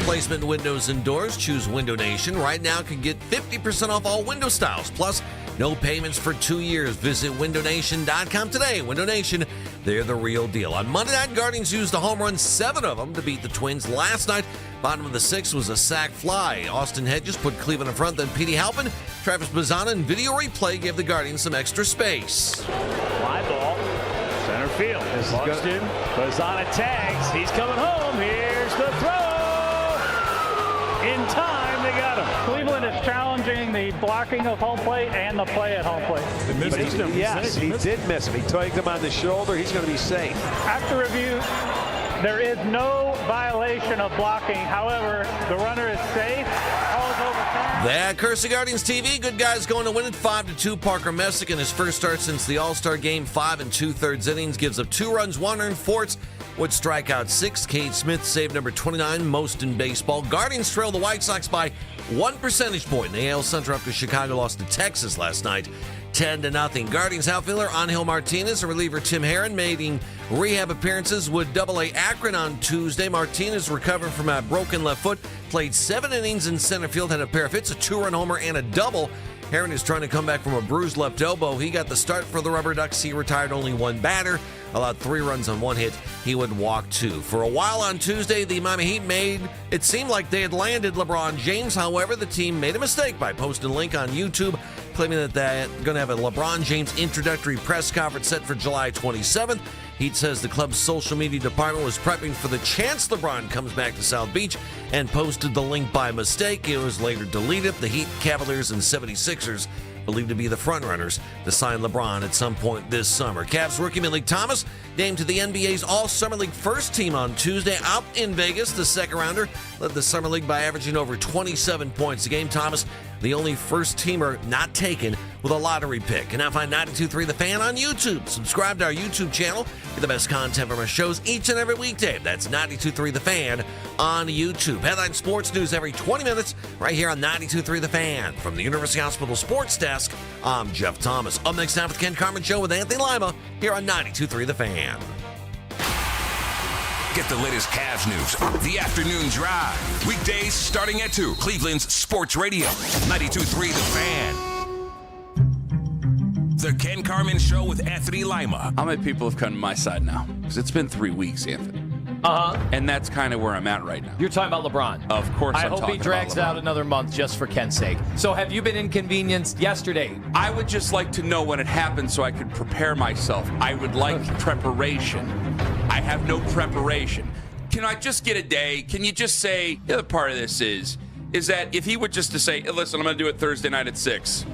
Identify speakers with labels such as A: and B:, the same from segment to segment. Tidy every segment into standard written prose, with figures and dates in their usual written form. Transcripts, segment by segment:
A: replacement windows and doors, choose Window Nation. Right now, can get 50% off all window styles. Plus, no payments for 2 years. Visit windownation.com today. Window Nation, they're the real deal. On Monday night, Guardians used a home run, 7 of them, to beat the Twins. Last night, bottom of the 6th was a sac fly. Austin Hedges put Cleveland in front, then Petey Halpin, Travis Bazzana, and video replay gave the Guardians some extra space.
B: Fly ball, center field. Buxton, Bazzana tags. He's coming home. Here's the throw. In time, they got him.
C: Cleveland is challenging the blocking of home plate and the play at home plate.
D: He did miss him. He tugged him on the shoulder. He's going to be safe.
C: After review, there is no violation of blocking. However, the runner is safe. All is overturned.
A: That Cursey Guardians TV. Good guys going to win it 5-2. Parker Messick in his first start since the All-Star game, 5 2/3 innings, gives up 2 runs, 1 earned, 4 would strike out 6. Cade Smith, save number 29, most in baseball. Guardians trail the White Sox by 1 percentage point. The AL Central after Chicago lost to Texas last night, 10-0. Guardians outfielder Angel Martinez and reliever Tim Herron making rehab appearances with Double-A Akron on Tuesday. Martinez recovering from a broken left foot, played 7 innings in center field, had a pair of hits, a 2-run homer, and a double. Herron is trying to come back from a bruised left elbow. He got the start for the Rubber Ducks. He retired only 1 batter, allowed 3 runs on 1 hit. He would walk 2. For a while on Tuesday, the Miami Heat made it seem like they had landed LeBron James. However, the team made a mistake by posting a link on YouTube claiming that they're going to have a LeBron James introductory press conference set for July 27th. Heat says the club's social media department was prepping for the chance LeBron comes back to South Beach and posted the link by mistake. It was later deleted. The Heat, Cavaliers, and 76ers believed to be the frontrunners to sign LeBron at some point this summer. Cavs rookie Malik Thomas named to the NBA's All-Summer League first team on Tuesday out in Vegas. The second-rounder led the Summer League by averaging over 27 points a game. Thomas, the only first-teamer not taken with a lottery pick. You can now find 92.3 The Fan on YouTube. Subscribe to our YouTube channel. Get the best content from our shows each and every weekday. That's 92.3 The Fan on YouTube. Headline sports news every 20 minutes right here on 92.3 The Fan. From the University Hospital Sports Desk, I'm Jeff Thomas. Up next time with the Ken Carman Show with Anthony Lima here on 92.3 The Fan.
E: Get the latest Cavs news, the afternoon drive. Weekdays starting at 2. Cleveland's Sports Radio, 92.3 The Fan. The Ken Carman Show with Anthony Lima.
F: How many people have come to my side now? Because it's been 3 weeks, Anthony. And that's kind of where I'm at right now.
G: You're talking about LeBron.
F: Of course
G: I
F: I'm
G: hope
F: talking
G: he drags
F: about LeBron.
G: out another month just for Ken's sake. So have you been inconvenienced yesterday?
F: I would just like to know when it happens so I could prepare myself. I would like preparation. I have no preparation. Can I just get a day? Can you just say, the other part of this is that if he would just to say, hey, listen, I'm going to do it Thursday night at 6.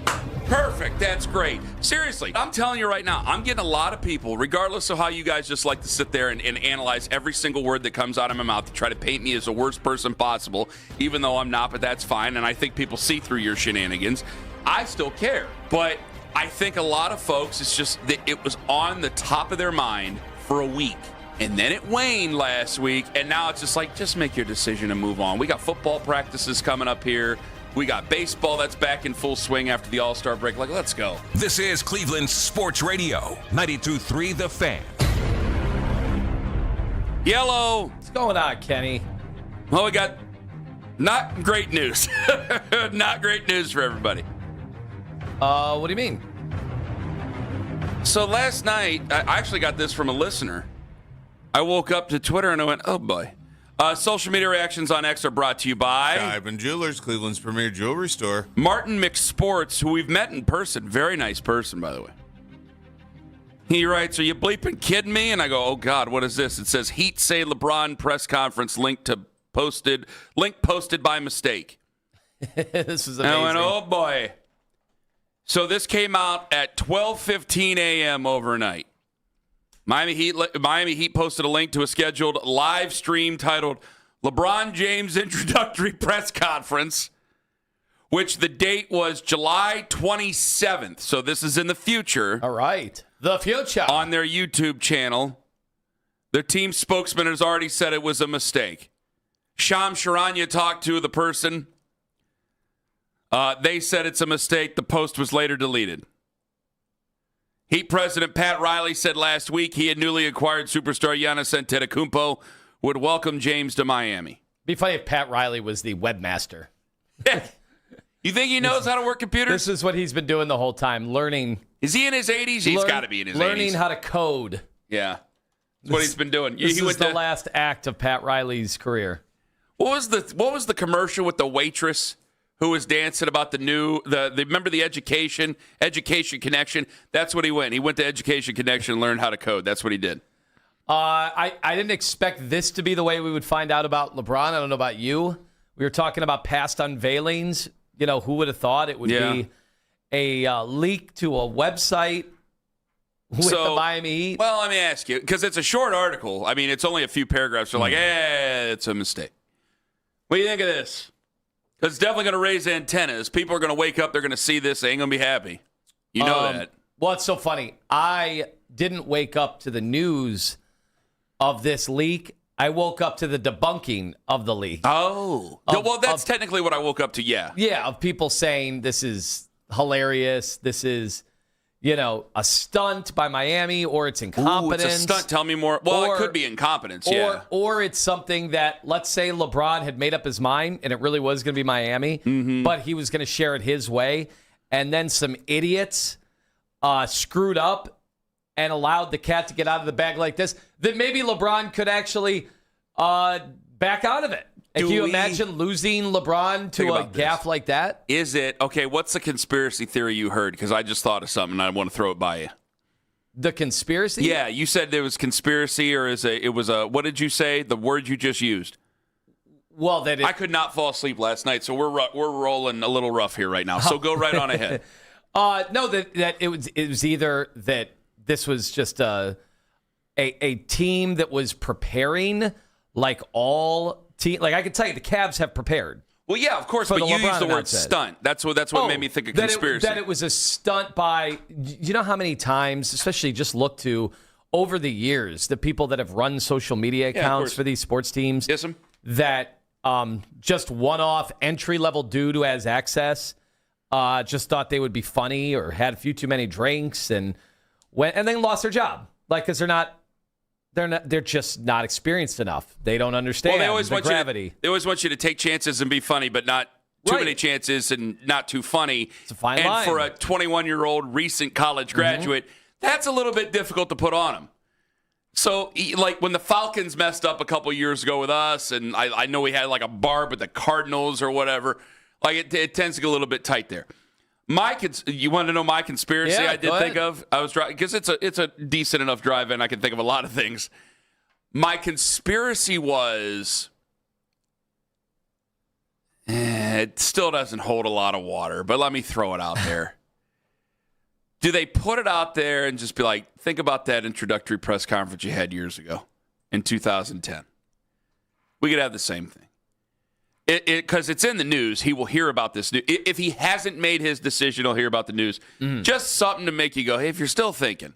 F: Perfect. That's great. Seriously, I'm telling you right now, I'm getting a lot of people, regardless of how you guys just like to sit there and analyze every single word that comes out of my mouth to try to paint me as the worst person possible, even though I'm not, but that's fine. And I think people see through your shenanigans. I still care. But I think a lot of folks, it's just that it was on the top of their mind for a week. And then it waned last week. And now it's just like, just make your decision and move on. We got football practices coming up here. We got baseball that's back in full swing after the All-Star break. Like, let's go.
E: This is Cleveland's Sports Radio, 92.3 The Fan.
F: Yellow.
G: What's going on, Kenny?
F: Well, we got not great news. Not great news for everybody.
G: What do you mean?
F: So last night, I actually got this from a listener. I woke up to Twitter and I went, oh boy. Social media reactions on X are brought to you by
H: Diamond Jewelers, Cleveland's premier jewelry store.
F: Martin McSports, who we've met in person. Very nice person, by the way. He writes, are you bleeping kidding me? And I go, oh God, what is this? It says Heat say LeBron press conference link posted by mistake.
G: This is amazing.
F: And I went, oh boy. So this came out at 12:15 a.m. overnight. Miami Heat posted a link to a scheduled live stream titled LeBron James Introductory Press Conference, which the date was July 27th. So this is in the future.
G: All right. The future.
F: On their YouTube channel. Their team spokesman has already said it was a mistake. Shams Charania talked to the person. They said it's a mistake. The post was later deleted. Heat president Pat Riley said last week he and newly acquired superstar Giannis Antetokounmpo would welcome James to Miami.
G: Be funny if Pat Riley was the webmaster.
F: You think he knows how to work computers?
G: This is what he's been doing the whole time, learning.
F: Is he in his 80s? He's got to be in his 80s.
G: Learning how to code.
F: Yeah. That's what he's been doing.
G: This is the last act of Pat Riley's career.
F: What was the commercial with the waitress who was dancing about remember the Education Connection? That's what he went. He went to Education Connection and learned how to code. That's what he did.
G: I didn't expect this to be the way we would find out about LeBron. I don't know about you. We were talking about past unveilings. You know, who would have thought it would be a leak to a website with the Miami Heat?
F: Well, let me ask you, because it's a short article. I mean, it's only a few paragraphs. They're like, it's a mistake. What do you think of this? Because it's definitely going to raise antennas. People are going to wake up. They're going to see this. They ain't going to be happy. You know that.
G: Well, it's so funny. I didn't wake up to the news of this leak. I woke up to the debunking of the leak.
F: Oh. Well, that's technically what I woke up to, yeah.
G: Yeah, of people saying this is hilarious. This is, a stunt by Miami, or it's incompetence.
F: Ooh, it's a stunt. Tell me more. Well, it could be incompetence, yeah.
G: Or it's something that, let's say LeBron had made up his mind, and it really was going to be Miami, but he was going to share it his way, and then some idiots screwed up and allowed the cat to get out of the bag like this, then maybe LeBron could actually back out of it. Can you imagine losing LeBron to a gaffe like that?
F: Is it? Okay, what's the conspiracy theory you heard? Because I just thought of something, and I want to throw it by you.
G: The conspiracy?
F: Yeah, you said there was conspiracy, or it was a, what did you say? The word you just used.
G: Well,
F: I could not fall asleep last night, so we're rolling a little rough here right now. So go right on ahead.
G: No, that it was either that this was just a team that was preparing like all team. Like I can tell you, the Cavs have prepared.
F: Well, yeah, of course, but you used the word stunt. That's what made me think of conspiracy.
G: That it was a stunt by. You know how many times, especially just look to over the years, the people that have run social media accounts for these sports teams, that just one-off entry-level dude who has access just thought they would be funny or had a few too many drinks and then lost their job, like because they're just not experienced enough. They don't understand the gravity.
F: They always want you to take chances and be funny, but not too many chances and not too funny.
G: It's a fine line.
F: And for a 21-year-old recent college graduate, that's a little bit difficult to put on them. So, like when the Falcons messed up a couple years ago with us, and I know we had like a bar with the Cardinals or whatever, like it tends to get a little bit tight there. You want to know my conspiracy?
G: Yeah,
F: I did think of. I was driving because it's a decent enough drive, and I can think of a lot of things. My conspiracy was, it still doesn't hold a lot of water, but let me throw it out there. Do they put it out there and just be like, think about that introductory press conference you had years ago in 2010? We could have the same thing. Because it's in the news, he will hear about this. If he hasn't made his decision, he'll hear about the news. Just something to make you go, hey, if you're still thinking,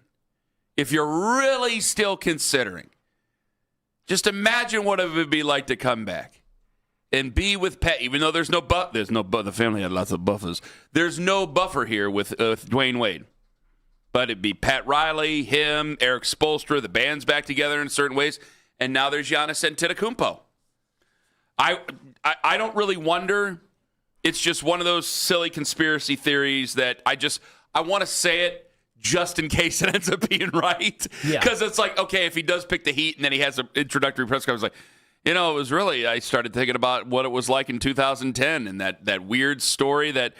F: if you're really still considering, just imagine what it would be like to come back and be with Pat, even though the family had lots of buffers. There's no buffer here with Dwayne Wade. But it'd be Pat Riley, him, Eric Spoelstra, the band's back together in certain ways, and now there's Giannis Antetokounmpo. I don't really wonder. It's just one of those silly conspiracy theories that I want to say it just in case it ends up being right. Because it's like, okay, if he does pick the Heat and then he has an introductory press conference, like, it was really, I started thinking about what it was like in 2010 and that weird story that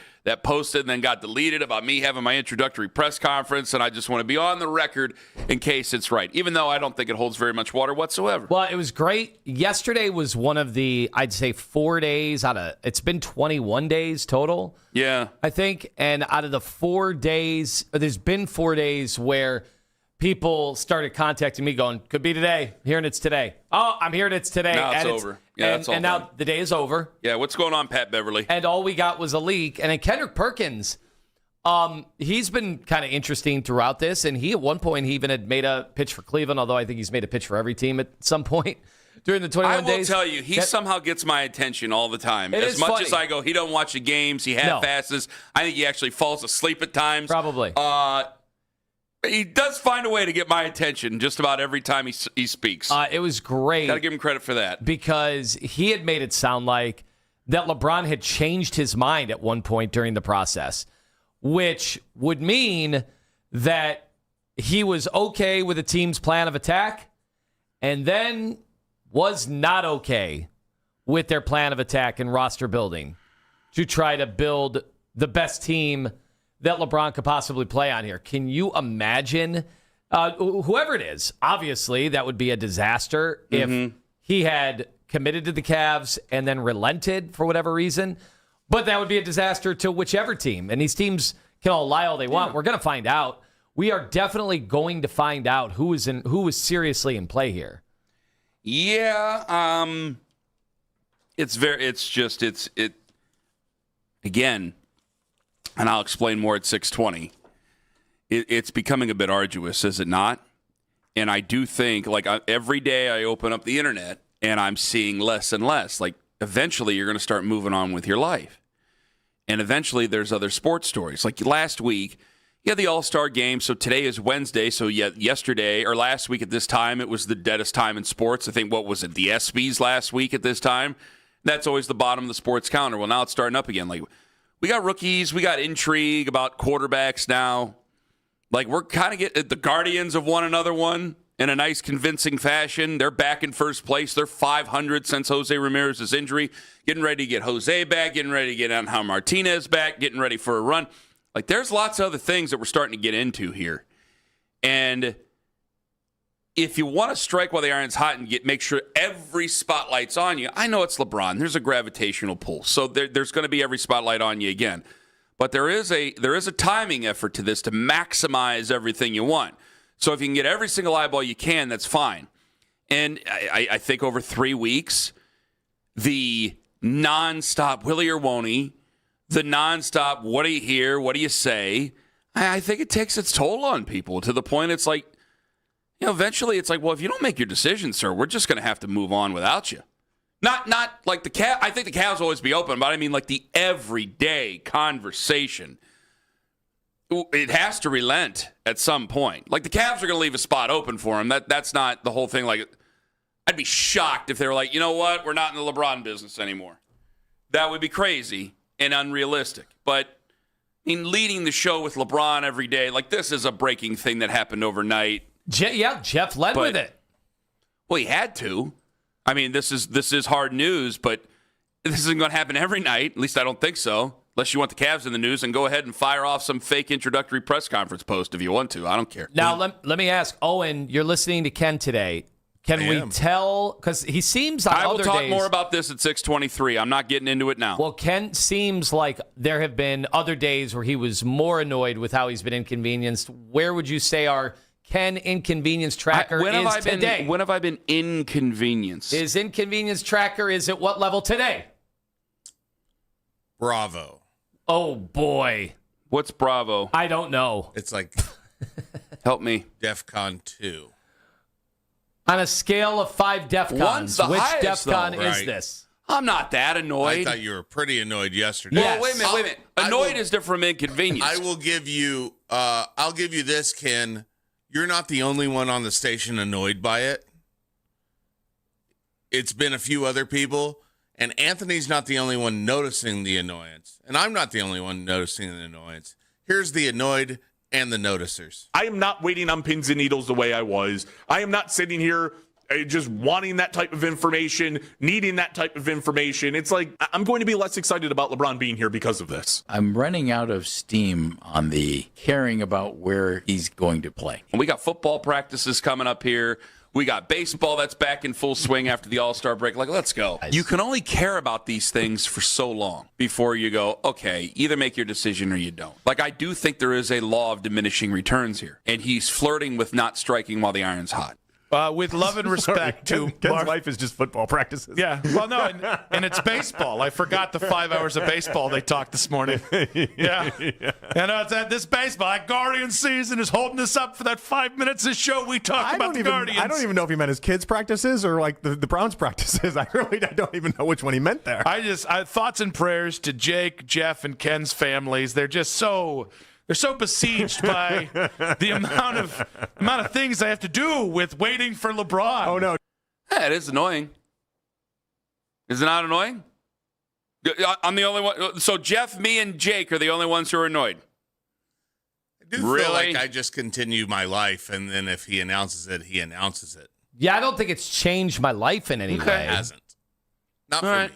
F: posted and then got deleted about me having my introductory press conference, and I just want to be on the record in case it's right, even though I don't think it holds very much water whatsoever.
G: Well, it was great. Yesterday was one of the, I'd say 4 days it's been 21 days total.
F: Yeah.
G: I think, and out of the 4 days, there's been 4 days where people started contacting me going, could be today. Hearing it's today. Oh, I'm hearing it's today.
F: Now it's over. Yeah, that's all
G: and now the day is over.
F: Yeah, what's going on, Pat Beverly?
G: And all we got was a leak. And then Kendrick Perkins, he's been kind of interesting throughout this. And he, at one point, he even had made a pitch for Cleveland, although I think he's made a pitch for every team at some point during the 21 days.
F: I will tell you, he somehow gets my attention all the time. As much
G: funny.
F: as I go, he don't watch the games. He half-asses. I think he actually falls asleep at times.
G: Probably.
F: He does find a way to get my attention just about every time he speaks.
G: It was great.
F: Got to give him credit for that.
G: Because he had made it sound like that LeBron had changed his mind at one point during the process, which would mean that he was okay with the team's plan of attack and then was not okay with their plan of attack and roster building to try to build the best team that LeBron could possibly play on here. Can you imagine whoever it is? Obviously, that would be a disaster if he had committed to the Cavs and then relented for whatever reason. But that would be a disaster to whichever team. And these teams can all lie all they want. We're going to find out. We are definitely going to find out who is seriously in play here.
F: Yeah, again, and I'll explain more at 6:20. It's becoming a bit arduous, is it not? And I do think, every day I open up the internet and I'm seeing less and less. Like, eventually you're going to start moving on with your life. And eventually there's other sports stories. Like last week, you had the All-Star game, so today is Wednesday. So yesterday, or last week at this time, it was the deadest time in sports. I think, what was it, the ESPYs last week at this time? That's always the bottom of the sports calendar. Well, now it's starting up again. Like, we got rookies, we got intrigue about quarterbacks now. Like, we're kind of getting the Guardians have won another one in a nice, convincing fashion. They're back in first place. They're 500 since Jose Ramirez's injury. Getting ready to get Jose back, getting ready to get Angel Martinez back, getting ready for a run. Like, there's lots of other things that we're starting to get into here. And if you want to strike while the iron's hot and make sure every spotlight's on you, I know it's LeBron. There's a gravitational pull. So there's going to be every spotlight on you again. But there is a timing effort to this to maximize everything you want. So if you can get every single eyeball you can, that's fine. And I think over 3 weeks, the nonstop Willie or won't he, the nonstop what do you hear, what do you say, I think it takes its toll on people to the point it's like, eventually it's like, well, if you don't make your decision, sir, we're just going to have to move on without you. Not like the Cavs. I think the Cavs will always be open, but I mean like the everyday conversation. It has to relent at some point. Like, the Cavs are going to leave a spot open for him. That's not the whole thing. Like, I'd be shocked if they were like, you know what, we're not in the LeBron business anymore. That would be crazy and unrealistic. But in leading the show with LeBron every day, like, this is a breaking thing that happened overnight.
G: Jeff led with it.
F: Well, he had to. I mean, this is hard news, but this isn't going to happen every night. At least I don't think so. Unless you want the Cavs in the news, and go ahead and fire off some fake introductory press conference post if you want to. I don't care.
G: Now, let me ask, Owen, you're listening to Ken today. Can we tell? Because he seems on
F: I will
G: other
F: talk
G: days,
F: more about this at 6:23. I'm not getting into it now.
G: Well, Ken seems like there have been other days where he was more annoyed with how he's been inconvenienced. Where would you say our Ken inconvenience tracker is today?
F: When have I been inconvenienced?
G: His inconvenience tracker is at what level today?
H: Bravo.
G: Oh, boy.
F: What's Bravo?
G: I don't know.
H: It's like
F: help me.
H: DEFCON 2.
G: On a scale of 5 DEFCONs, which DEFCON is this?
F: I'm not that annoyed.
H: I thought you were pretty annoyed yesterday.
F: Well, wait a minute. Annoyed is different from inconvenience.
H: I will give you, I'll give you this, Ken. You're not the only one on the station annoyed by it. It's been a few other people, and Anthony's not the only one noticing the annoyance, and I'm not the only one noticing the annoyance. Here's the annoyed and the noticers.
I: I am not waiting on pins and needles the way I was. I am not sitting here just wanting that type of information, needing that type of information. It's like, I'm going to be less excited about LeBron being here because of this.
J: I'm running out of steam on the caring about where he's going to play.
F: We got football practices coming up here. We got baseball that's back in full swing after the All-Star break. Like, let's go. You can only care about these things for so long before you go, okay, either make your decision or you don't. Like, I do think there is a law of diminishing returns here, and he's flirting with not striking while the iron's hot.
K: With love and respect to
L: Ken's life is just football practices.
K: Yeah, well, no, and it's baseball. I forgot the 5 hours of baseball they talked this morning. Yeah. And this baseball, that Guardian season is holding us up for that 5 minutes of show we talk about the Guardians.
L: I don't even know if he meant his kids' practices or like the Browns' practices. I don't even know which one he meant there.
K: Thoughts and prayers to Jake, Jeff, and Ken's families. They're They're so besieged by the amount of things they have to do with waiting for LeBron.
L: Oh, no.
F: Yeah, it is annoying. Is it not annoying? I'm the only one. So Jeff, me, and Jake are the only ones who are annoyed.
H: I do feel like I just continue my life, and then if he announces it, he announces it.
G: Yeah, I don't think it's changed my life in any way.
H: It hasn't. Not for me.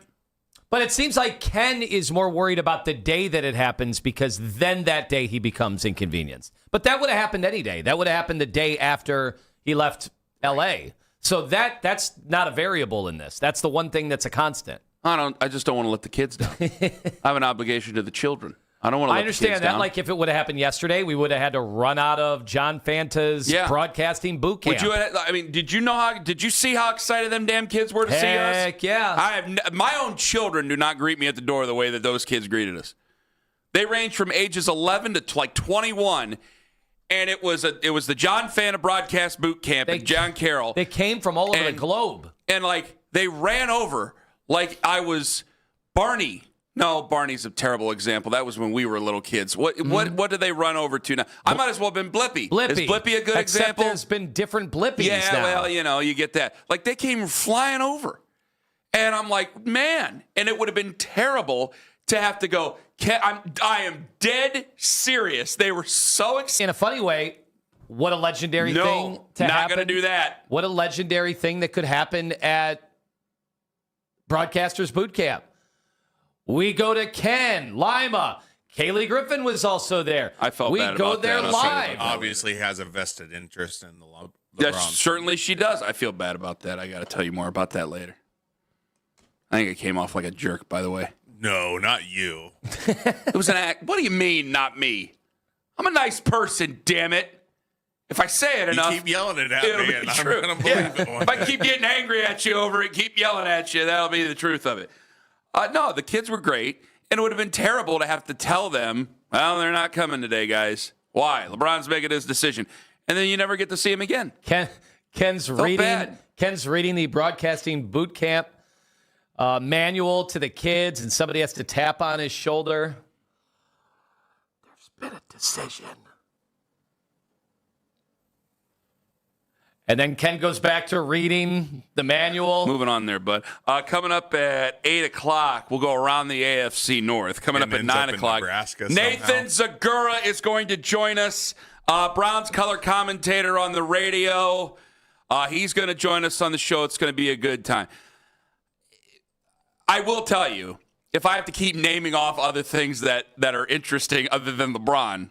G: But it seems like Ken is more worried about the day that it happens because then that day he becomes inconvenienced. But that would have happened any day. That would have happened the day after he left L.A. So that's not a variable in this. That's the one thing that's a constant.
F: I just don't want to let the kids down. I have an obligation to the children. I don't want to let the kids down. I understand that.
G: Like if it would have happened yesterday, we would have had to run out of John Fanta's broadcasting boot camp.
F: Did you see how excited them damn kids were to see us?
G: Heck yeah.
F: My own children do not greet me at the door the way that those kids greeted us. They range from ages 11 to like 21, and it was the John Fanta broadcast boot camp at John Carroll.
G: They came from all over the globe.
F: And like they ran over like I was Barney. No, Barney's a terrible example. That was when we were little kids. What did they run over to now? I might as well have been Blippy. Is Blippy a good example?
G: There's been different Blippies now.
F: Well, you get that. Like they came flying over. And I'm like, man, and it would have been terrible to have to go, I am dead serious. They were so excited.
G: In a funny way, what a legendary thing to happen.
F: Not going to do that.
G: What a legendary thing that could happen at Broadcasters Boot Camp. We go to Ken, Lima. Kaylee Griffin was also there.
F: I felt bad about that.
G: We go there live.
H: Obviously has a vested interest in the LeBron.
F: Yes, certainly she does. I feel bad about that. I got to tell you more about that later. I think it came off like a jerk, by the way.
H: No, not you.
F: It was an act. What do you mean, not me? I'm a nice person, damn it. If I say it enough,
H: keep yelling it at
F: me,
H: and I'm going to believe it.
F: If I keep getting angry at you over it, keep yelling at you, that'll be the truth of it. No, the kids were great, and it would have been terrible to have to tell them, well, they're not coming today, guys. Why? LeBron's making his decision. And then you never get to see him again.
G: Ken's reading the broadcasting boot camp manual to the kids, and somebody has to tap on his shoulder. There's been a decision. And then Ken goes back to reading the manual.
F: Moving on there, bud. Coming up at 8 o'clock, we'll go around the AFC North. Coming up at 9 o'clock, Nathan Zagura is going to join us. Browns color commentator on the radio. He's going to join us on the show. It's going to be a good time. I will tell you, if I have to keep naming off other things that are interesting other than LeBron,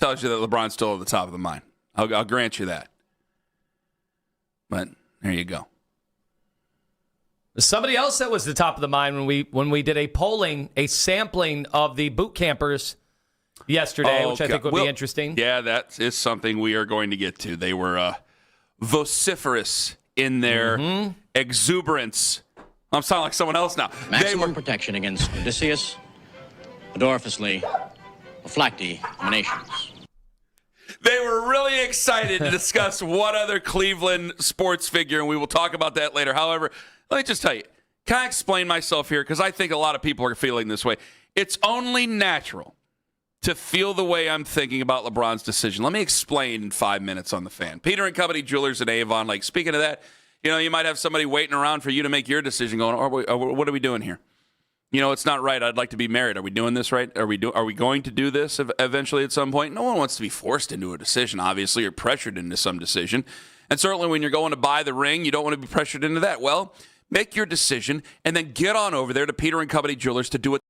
F: tells you that LeBron's still at the top of the mind. I'll grant you that. But there you go.
G: Somebody else that was the top of the mind when we did a sampling of the boot campers yesterday, which I think would be interesting.
F: Yeah, that is something we are going to get to. They were vociferous in their exuberance. I'm sounding like someone else now.
M: Maximum protection against Odysseus, Adorphously, Ophlacti emanations.
F: They were really excited to discuss one other Cleveland sports figure, and we will talk about that later. However, let me just tell you, can I explain myself here? Because I think a lot of people are feeling this way. It's only natural to feel the way I'm thinking about LeBron's decision. Let me explain in 5 minutes on the Fan. Peter and Company Jewelers in Avon Lake. Speaking of that, you might have somebody waiting around for you to make your decision going, what are we doing here? It's not right. I'd like to be married. Are we doing this right? Are we going to do this eventually at some point? No one wants to be forced into a decision, obviously, or pressured into some decision. And certainly when you're going to buy the ring, you don't want to be pressured into that. Well, make your decision and then get on over there to Peter and Company Jewelers to do it.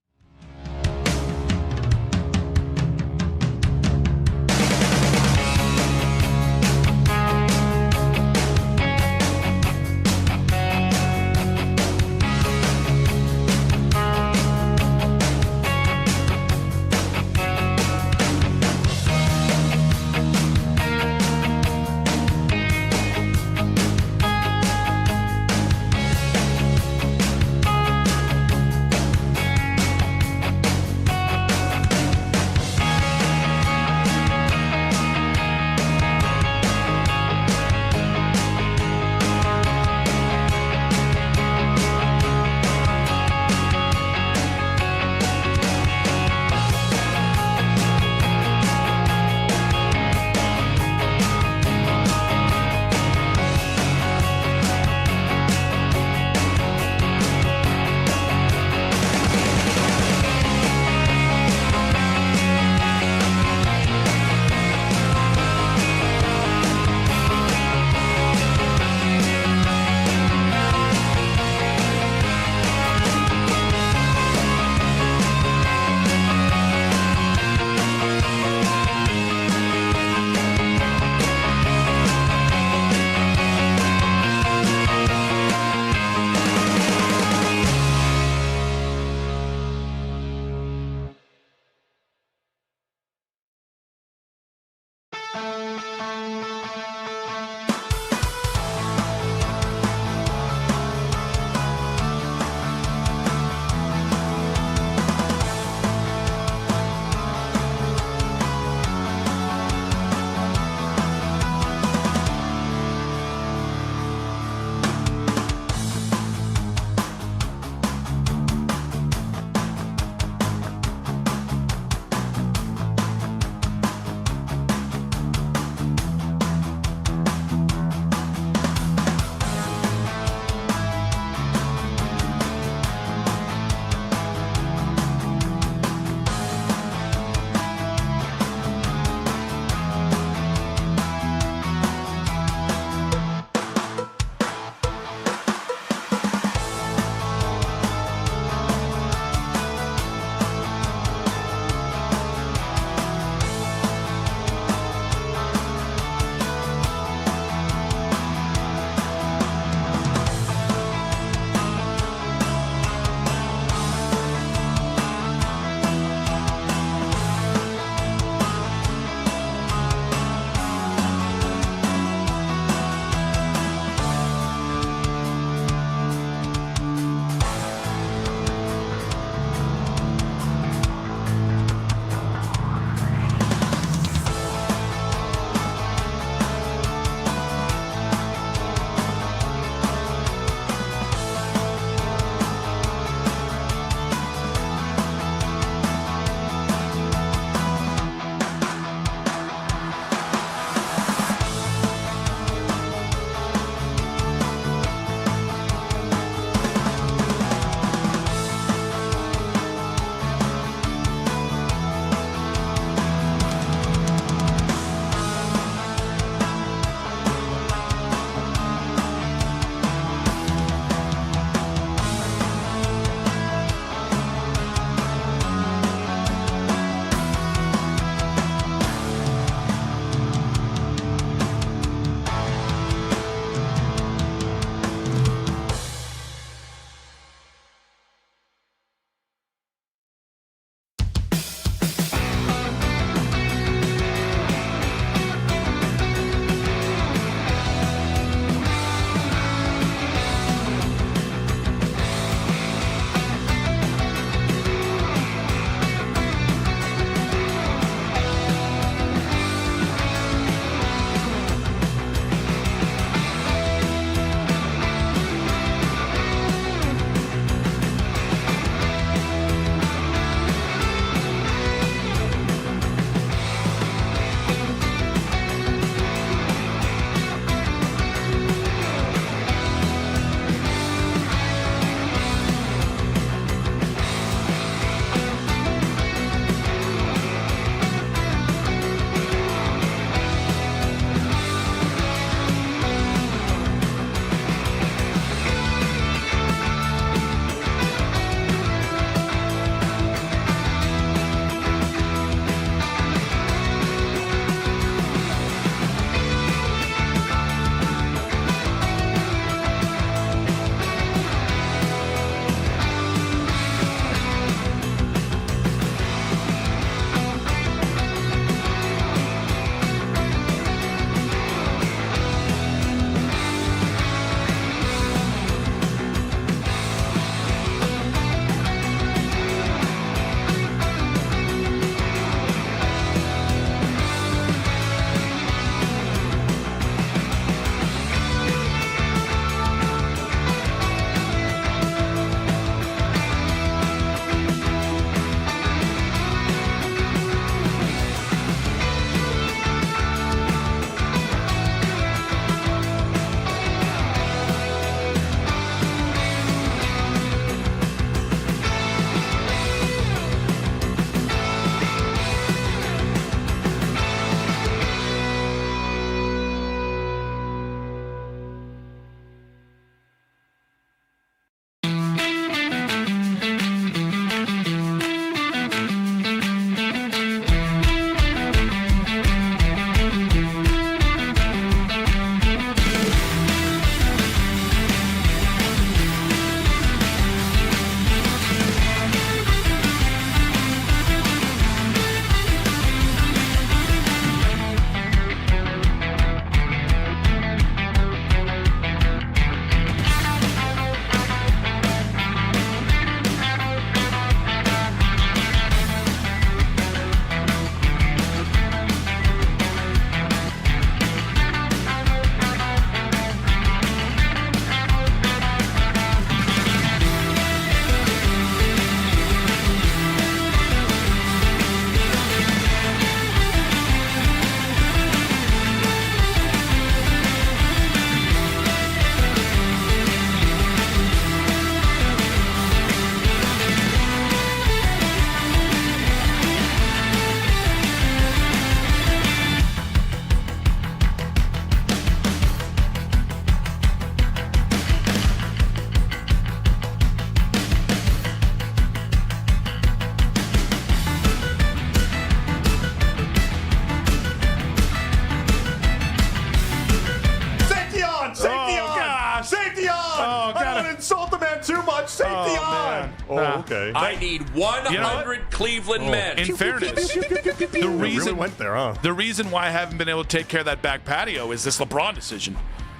L: I don't want to insult the man too much. Safety on.
K: Oh, okay.
F: I need 100 Cleveland men.
K: In fairness, the reason
L: really went there, huh?
K: The reason why I haven't been able to take care of that back patio is this LeBron decision.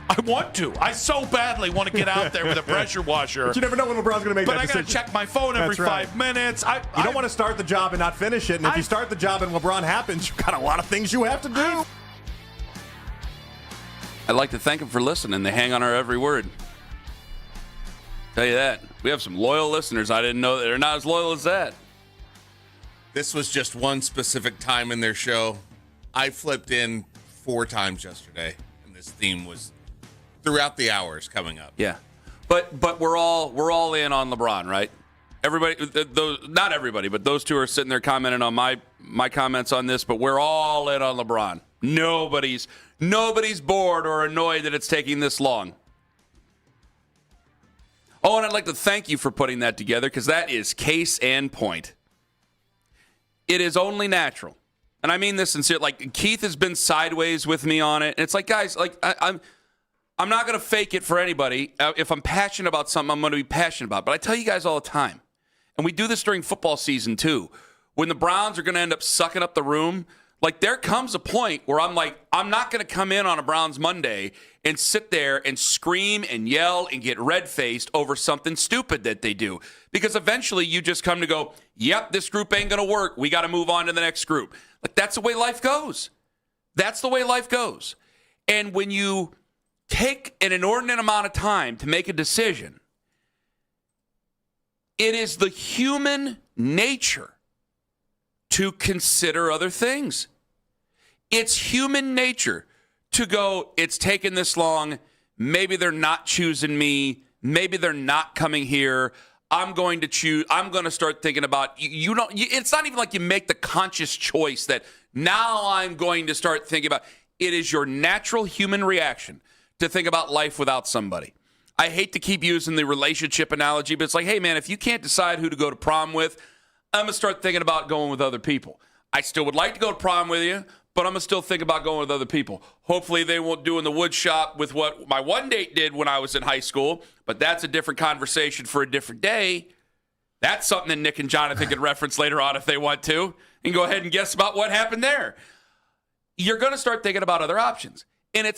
K: I want to. I so badly want to get out there with a pressure washer.
L: But you never know when LeBron's going to make that decision.
K: But I got to check my phone every 5 minutes.
L: You don't want to start the job and not finish it. And if you start the job and LeBron happens, you've got a lot of things you have to do.
F: I'd like to thank them for listening. They hang on our every word. Tell you that. We have some loyal listeners. I didn't know that they're not as loyal as that.
H: This was just one specific time in their show. I flipped in 4 times yesterday, and this theme was throughout the hours coming up.
F: Yeah, but we're all in on LeBron, right? Everybody, not everybody, but those two are sitting there commenting on my comments on this. But we're all in on LeBron. Nobody's bored or annoyed that it's taking this long. Oh, and I'd like to thank you for putting that together because that is case and point. It is only natural, and I mean this sincerely. Like Keith has been sideways with me on it, and it's like, guys, like I'm not going to fake it for anybody. If I'm passionate about something, I'm going to be passionate about it. But I tell you guys all the time, and we do this during football season too, when the Browns are going to end up sucking up the room, like there comes a point where I'm like, I'm not going to come in on a Browns Monday and sit there and scream and yell and get red-faced over something stupid that they do. Because eventually you just come to go, yep, this group ain't going to work. We got to move on to the next group. Like that's the way life goes. That's the way life goes. And when you take an inordinate amount of time to make a decision, it is the human nature to consider other things. It's human nature to go, it's taken this long. Maybe they're not choosing me. Maybe they're not coming here. I'm going to start thinking about, it's not even like you make the conscious choice that now I'm going to start thinking about. It is your natural human reaction to think about life without somebody. I hate to keep using the relationship analogy, but it's like, hey, man, if you can't decide who to go to prom with, I'm going to start thinking about going with other people. I still would like to go to prom with you, but I'm going to still think about going with other people. Hopefully they won't do in the wood shop with what my one date did when I was in high school, but that's a different conversation for a different day. That's something that Nick and Jonathan can reference later on if they want to, and go ahead and guess about what happened there. You're going to start thinking about other options. And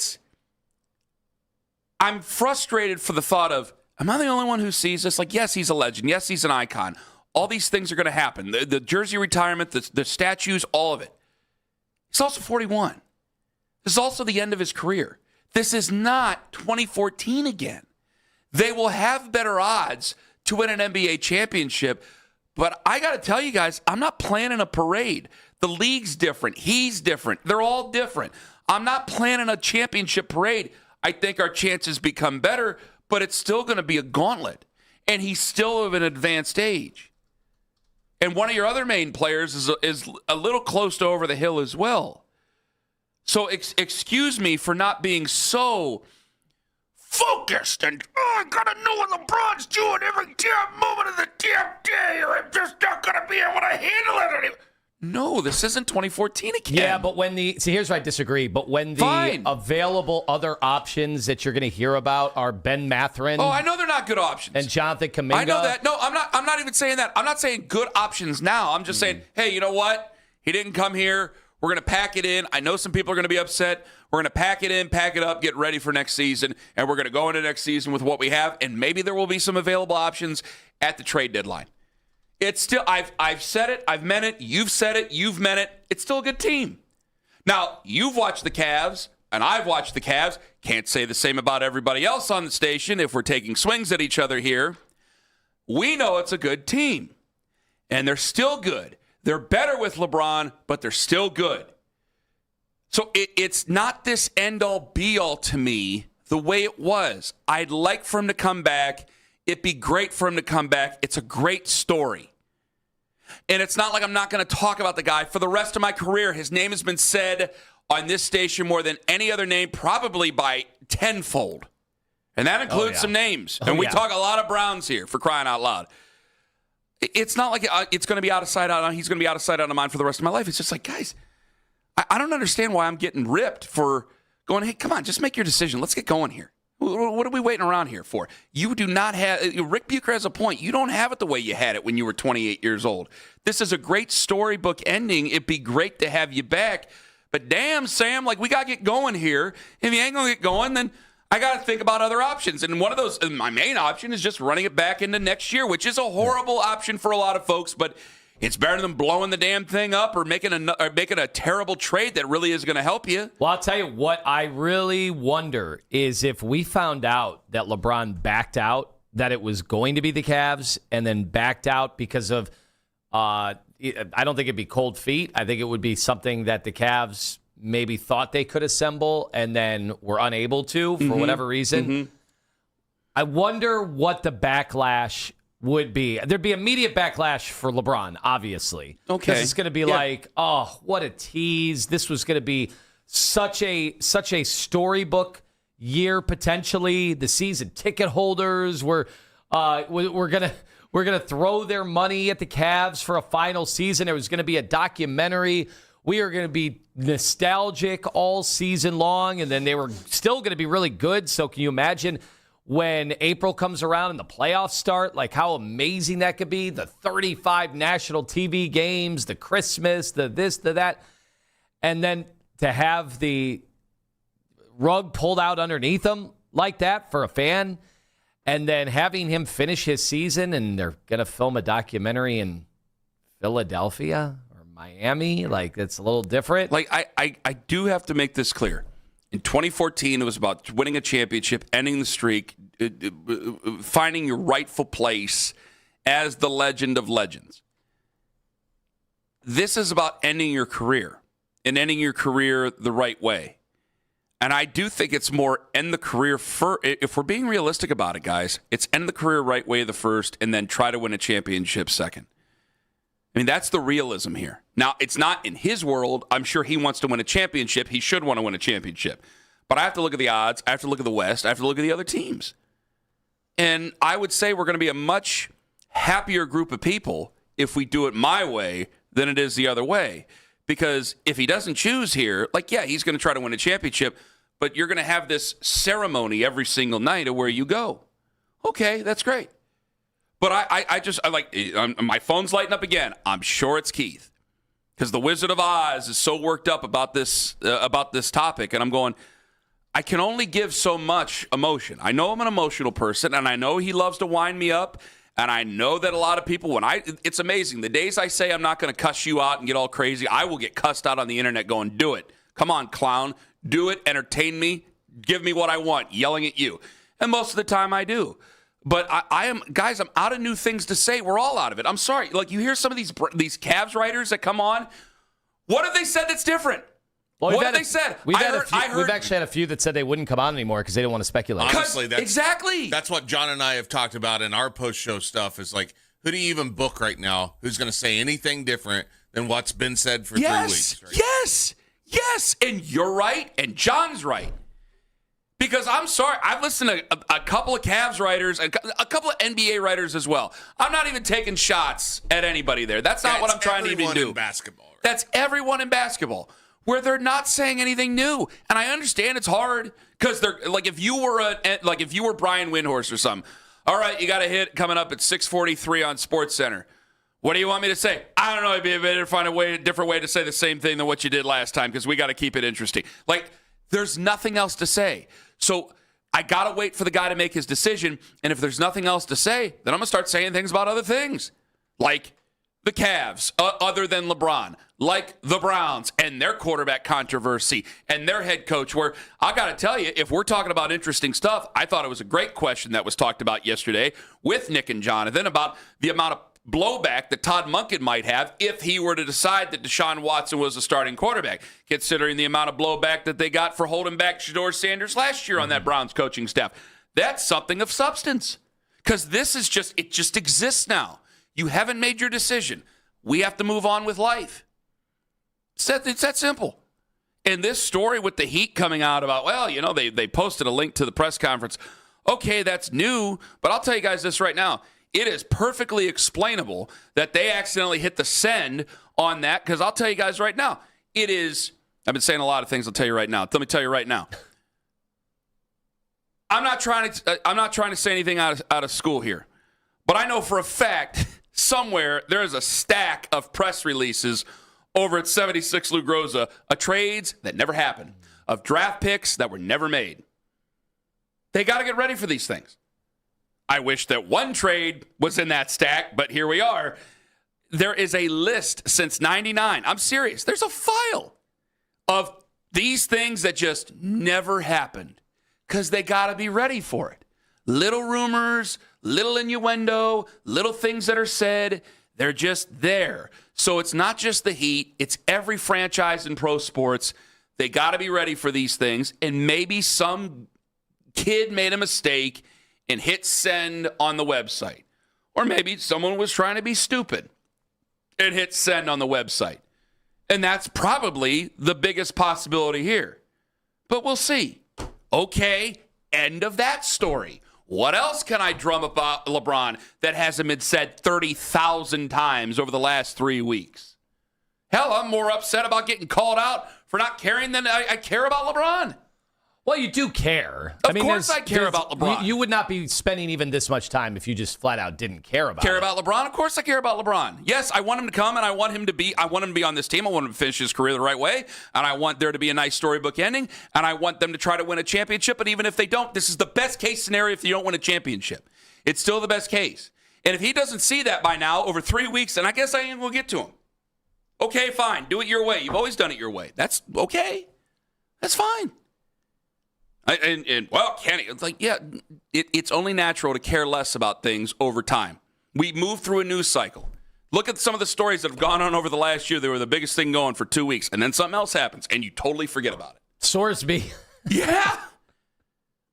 F: I'm frustrated for the thought of, am I the only one who sees this? Like, yes, he's a legend. Yes, he's an icon. All these things are going to happen. The jersey retirement, the statues, all of it. He's also 41. This is also the end of his career. This is not 2014 again. They will have better odds to win an NBA championship. But I got to tell you guys, I'm not planning a parade. The league's different. He's different. They're all different. I'm not planning a championship parade. I think our chances become better, but it's still going to be a gauntlet. And he's still of an advanced age. And one of your other main players is a little close to over the hill as well. So excuse me for not being so focused and, I got to know what LeBron's doing every damn moment of the damn day, or I'm just not going to be able to handle it anymore. No, this isn't 2014 again.
G: Yeah, but here's where I disagree. But when the available other options that you're going to hear about are Ben Matherin.
F: Oh, I know they're not good options.
G: And Jonathan Kuminga.
F: I know that. No, I'm not even saying that. I'm not saying good options now. I'm just saying, hey, you know what? He didn't come here. We're going to pack it in. I know some people are going to be upset. We're going to pack it in, pack it up, get ready for next season, and we're going to go into next season with what we have, and maybe there will be some available options at the trade deadline. It's still, I've said it, I've meant it, you've said it, you've meant it. It's still a good team. Now, you've watched the Cavs, and I've watched the Cavs. Can't say the same about everybody else on the station if we're taking swings at each other here. We know it's a good team, and they're still good. They're better with LeBron, but they're still good. So it's not this end-all, be-all to me the way it was. I'd like for him to come back. It'd be great for him to come back. It's a great story. And it's not like I'm not going to talk about the guy for the rest of my career. His name has been said on this station more than any other name, probably by tenfold. And that includes some names. And we talk a lot of Browns here, for crying out loud. It's not like it's going to be out of sight, out of mind. He's going to be out of sight, out of mind for the rest of my life. It's just like, guys, I don't understand why I'm getting ripped for going, hey, come on, just make your decision. Let's get going here. What are we waiting around here for? You do not have – Rick Bucher has a point. You don't have it the way you had it when you were 28 years old. This is a great storybook ending. It'd be great to have you back. But damn, Sam, like we got to get going here. If you ain't going to get going, then I got to think about other options. And one of those – my main option is just running it back into next year, which is a horrible option for a lot of folks, but – it's better than blowing the damn thing up or making a terrible trade that really is going to help you.
G: Well, I'll tell you what I really wonder is if we found out that LeBron backed out, that it was going to be the Cavs, and then backed out because of, I don't think it'd be cold feet. I think it would be something that the Cavs maybe thought they could assemble and then were unable to for whatever reason. Mm-hmm. I wonder what the backlash would be. There'd be immediate backlash for LeBron, obviously.
F: Okay.
G: Because it's going to be like, oh, what a tease. This was going to be such a storybook year potentially. The season ticket holders were going to throw their money at the Cavs for a final season. It was going to be a documentary. We are going to be nostalgic all season long, and then they were still going to be really good. So can you imagine when April comes around and the playoffs start, like how amazing that could be? The 35 national TV games, the Christmas, the this, the that. And then to have the rug pulled out underneath him like that for a fan, and then having him finish his season, and they're going to film a documentary in Philadelphia or Miami. Like, it's a little different.
F: Like, I do have to make this clear. In 2014, it was about winning a championship, ending the streak, finding your rightful place as the legend of legends. This is about ending your career and ending your career the right way. And I do think it's more end the career first. If we're being realistic about it, guys, it's end the career right way the first and then try to win a championship second. I mean, that's the realism here. Now, it's not in his world. I'm sure he wants to win a championship. He should want to win a championship. But I have to look at the odds. I have to look at the West. I have to look at the other teams. And I would say we're going to be a much happier group of people if we do it my way than it is the other way. Because if he doesn't choose here, like, yeah, he's going to try to win a championship, but you're going to have this ceremony every single night of where you go. Okay, that's great. But my phone's lighting up again. I'm sure it's Keith, because the Wizard of Oz is so worked up about this topic, and I'm going, I can only give so much emotion. I know I'm an emotional person, and I know he loves to wind me up, and I know that a lot of people, it's amazing. The days I say I'm not going to cuss you out and get all crazy, I will get cussed out on the internet going, do it. Come on, clown. Do it. Entertain me. Give me what I want, yelling at you. And most of the time I do. But I'm out of new things to say. We're all out of it. I'm sorry. Like, you hear some of these Cavs writers that come on. What have they said that's different?
G: Well,
F: what have they said?
G: We've actually had a few that said they wouldn't come on anymore because they didn't want to speculate.
H: Honestly,
F: exactly.
H: That's what John and I have talked about in our post-show stuff is like, who do you even book right now who's going to say anything different than what's been said for 3 weeks? Right?
F: Yes. And you're right, and John's right. Because I'm sorry, I've listened to a couple of Cavs writers, and a couple of NBA writers as well. I'm not even taking shots at anybody there. That's not what I'm trying to even do.
H: In basketball, right?
F: That's everyone in basketball, where they're not saying anything new. And I understand it's hard because they're like, if you were Brian Windhorst or something. All right, you got a hit coming up at 6:43 on SportsCenter. What do you want me to say? I don't know. It'd be better to find a different way to say the same thing than what you did last time because we got to keep it interesting. Like, there's nothing else to say. So I got to wait for the guy to make his decision. And if there's nothing else to say, then I'm going to start saying things about other things. Like the Cavs, other than LeBron. Like the Browns and their quarterback controversy and their head coach, where I got to tell you, if we're talking about interesting stuff, I thought it was a great question that was talked about yesterday with Nick and Jonathan about the amount of blowback that Todd Monken might have if he were to decide that Deshaun Watson was a starting quarterback, considering the amount of blowback that they got for holding back Shedeur Sanders last year on that Browns coaching staff. That's something of substance, because this is it just exists now. You haven't made your decision. We have to move on with life. It's that simple. And this story with the Heat coming out about, well, they posted a link to the press conference. Okay, that's new, but I'll tell you guys this right now. It is perfectly explainable that they accidentally hit the send on that, because I'll tell you guys right now, it is, I've been saying a lot of things, I'll tell you right now. Let me tell you right now. I'm not trying to say anything out of school here, but I know for a fact somewhere there is a stack of press releases over at 76 Lou Groza of trades that never happened, of draft picks that were never made. They got to get ready for these things. I wish that one trade was in that stack, but here we are. There is a list since 99. I'm serious. There's a file of these things that just never happened because they got to be ready for it. Little rumors, little innuendo, little things that are said, they're just there. So it's not just the Heat, it's every franchise in pro sports. They got to be ready for these things, and maybe some kid made a mistake and hit send on the website. Or maybe someone was trying to be stupid and hit send on the website. And that's probably the biggest possibility here. But we'll see. Okay, end of that story. What else can I drum about LeBron that hasn't been said 30,000 times over the last 3 weeks? Hell, I'm more upset about getting called out for not caring than I care about LeBron.
G: Well, you do care.
F: Of course I care about LeBron.
G: You would not be spending even this much time if you just flat out didn't care about it.
F: Care about LeBron? Of course I care about LeBron. Yes, I want him to come and I want him to be on this team. I want him to finish his career the right way. And I want there to be a nice storybook ending. And I want them to try to win a championship. But even if they don't, this is the best case scenario if you don't win a championship. It's still the best case. And if he doesn't see that by now over 3 weeks, then I guess I ain't going to get to him. Okay, fine. Do it your way. You've always done it your way. That's okay. That's fine. Well, Kenny, it's like, yeah, it's only natural to care less about things over time. We move through a news cycle. Look at some of the stories that have gone on over the last year. They were the biggest thing going for 2 weeks, and then something else happens, and you totally forget about it.
G: Sorsby.
F: Yeah.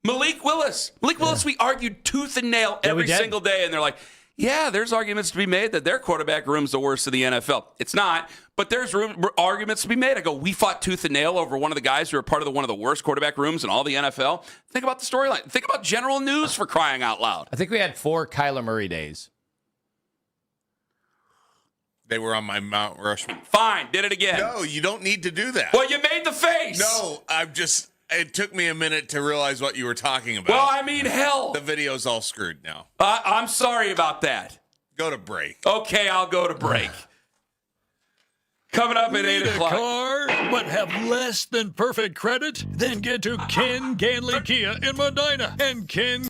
F: Malik Willis. We argued tooth and nail every single day, and they're like, yeah, there's arguments to be made that their quarterback room's the worst of the NFL. It's not, but there's arguments to be made. I go, we fought tooth and nail over one of the guys who are part of one of the worst quarterback rooms in all the NFL. Think about the storyline. Think about general news for crying out loud.
G: I think we had 4 Kyler Murray days.
H: They were on my Mount Rushmore.
F: Fine, did it again.
H: No, you don't need to do that.
F: Well, you made the face.
H: No, it took me a minute to realize what you were talking about.
F: Well, I mean, hell.
H: The video's all screwed now.
F: I'm sorry about that.
H: Go to break.
F: Okay, I'll go to break. Coming up at 8 o'clock.
N: Need a car, but have less than perfect credit? Then get to Ken Ganley Kia in Medina. And Ken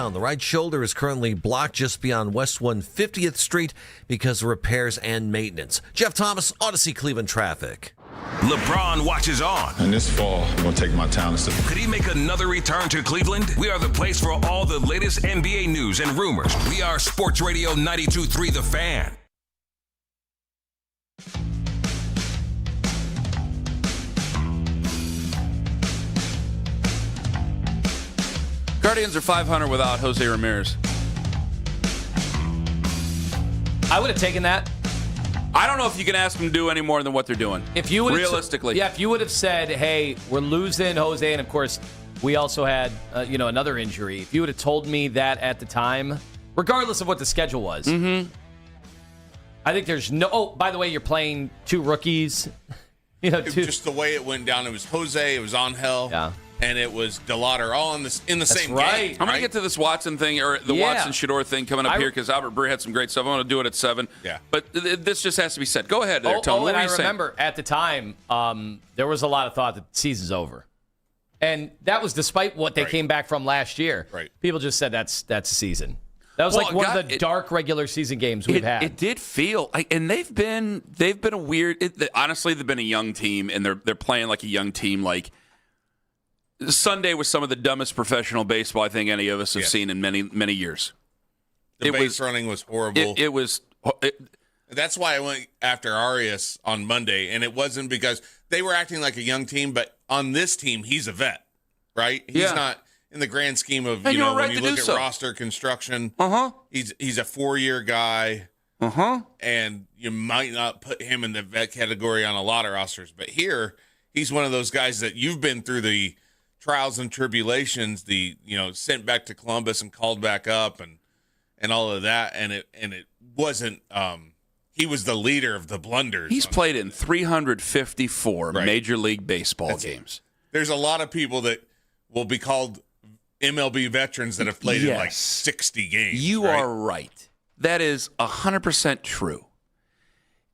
A: eastbound. The right shoulder is currently blocked just beyond West 150th Street because of repairs and maintenance. Jeff Thomas, Odyssey Cleveland traffic.
E: LeBron watches on.
O: And this fall, I'm going to take my talents to...
E: Could he make another return to Cleveland? We are the place for all the latest NBA news and rumors. We are Sports Radio 92.3 The Fan.
F: Guardians are 500 without Jose Ramirez.
G: I would have taken that.
F: I don't know if you can ask them to do any more than what they're doing.
G: If you would
F: realistically,
G: if you would have said, "Hey, we're losing Jose," and of course, we also had another injury. If you would have told me that at the time, regardless of what the schedule was, I think there's no. Oh, by the way, you're playing two rookies.
H: Just the way it went down. It was Jose. It was Angel. And it was DeLauder all in the same game.
F: I'm going to get to this Watson thing or the Watson Shador thing coming up here because Albert Breer had some great stuff. I'm going to do it at 7.
H: Yeah.
F: But this just has to be said. Go ahead there, Tony.
G: And I remember at the time, there was a lot of thought that the season's over. And that was despite what they came back from last year.
H: Right.
G: People just said that's a season. That was one of the dark regular season games we've had.
F: It did feel like, and they've been a weird. Honestly, they've been a young team, and they're playing like a young team. Like Sunday was some of the dumbest professional baseball I think any of us have seen in many years.
H: The base running was horrible.
F: It was.
H: That's why I went after Arias on Monday, and it wasn't because they were acting like a young team, but on this team, he's a vet, right? He's not in the grand scheme of when you look at roster construction. He's a 4-year guy. And you might not put him in the vet category on a lot of rosters, but here he's one of those guys that you've been through the trials and tribulations, sent back to Columbus and called back up and all of that, and it wasn't. He was the leader of the blunders.
F: He's played in 354 Major League Baseball games.
H: There's a lot of people that will be called MLB veterans that have played in like 60 games.
F: You are right. That is 100% true.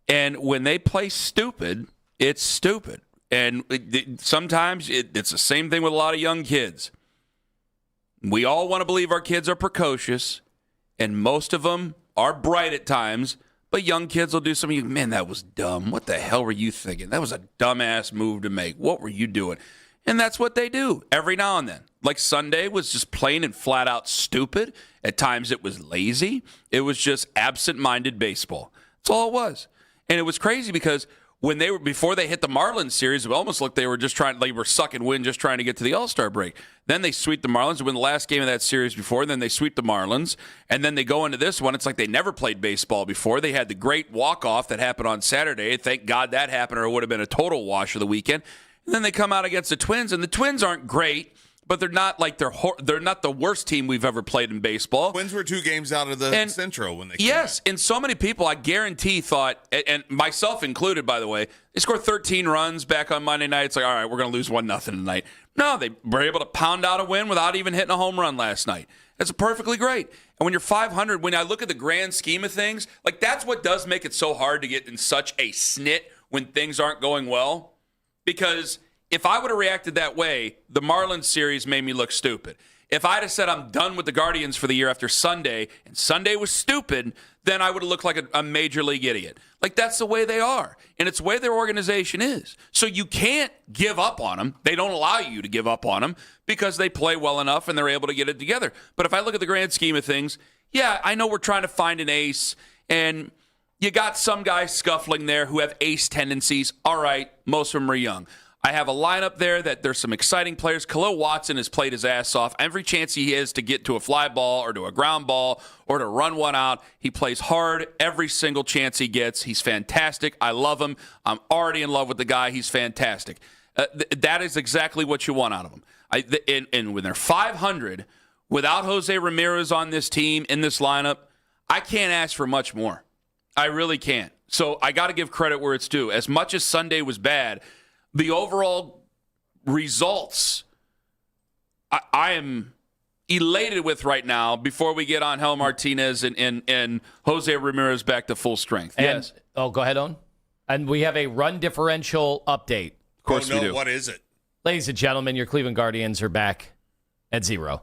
F: And when they play stupid, it's stupid. And sometimes it's the same thing with a lot of young kids. We all want to believe our kids are precocious, and most of them are bright at times, but young kids will do something, man, that was dumb. What the hell were you thinking? That was a dumbass move to make. What were you doing? And that's what they do every now and then. Like Sunday was just plain and flat out stupid. At times it was lazy. It was just absent-minded baseball. That's all it was. And it was crazy because before they hit the Marlins series, it almost looked they were sucking wind just trying to get to the All-Star break. Then they sweep the Marlins, win the last game of that series before, and then they sweep the Marlins, and then they go into this one. It's like they never played baseball before. They had the great walk-off that happened on Saturday. Thank God that happened, or it would have been a total wash of the weekend. And then they come out against the Twins, and the Twins aren't great, but they're not like they're not the worst team we've ever played in baseball.
H: Twins were 2 games out of the Central when they came
F: out. And so many people, I guarantee, thought, and myself included, by the way, they scored 13 runs back on Monday night. It's like, all right, we're going to lose 1-0 tonight. No, they were able to pound out a win without even hitting a home run last night. That's perfectly great. And when you're 500, when I look at the grand scheme of things, like that's what does make it so hard to get in such a snit when things aren't going well. Because if I would have reacted that way, the Marlins series made me look stupid. If I'd have said I'm done with the Guardians for the year after Sunday, and Sunday was stupid, then I would have looked like a major league idiot. Like, that's the way they are, and it's the way their organization is. So you can't give up on them. They don't allow you to give up on them because they play well enough and they're able to get it together. But if I look at the grand scheme of things, yeah, I know we're trying to find an ace, and you got some guys scuffling there who have ace tendencies. All right, most of them are young. I have a lineup there that there's some exciting players. Khalil Watson has played his ass off. Every chance he has to get to a fly ball or to a ground ball or to run one out, he plays hard every single chance he gets. He's fantastic. I love him. I'm already in love with the guy. He's fantastic. That is exactly what you want out of him. And when they're 500, without Jose Ramirez on this team, in this lineup, I can't ask for much more. I really can't. So I got to give credit where it's due. As much as Sunday was bad, the overall results I am elated with right now before we get on Hel Martinez and Jose Ramirez back to full strength.
G: Yes. Go ahead, Owen. And we have a run differential update.
F: Of course we do.
H: What is it?
G: Ladies and gentlemen, your Cleveland Guardians are back at 0.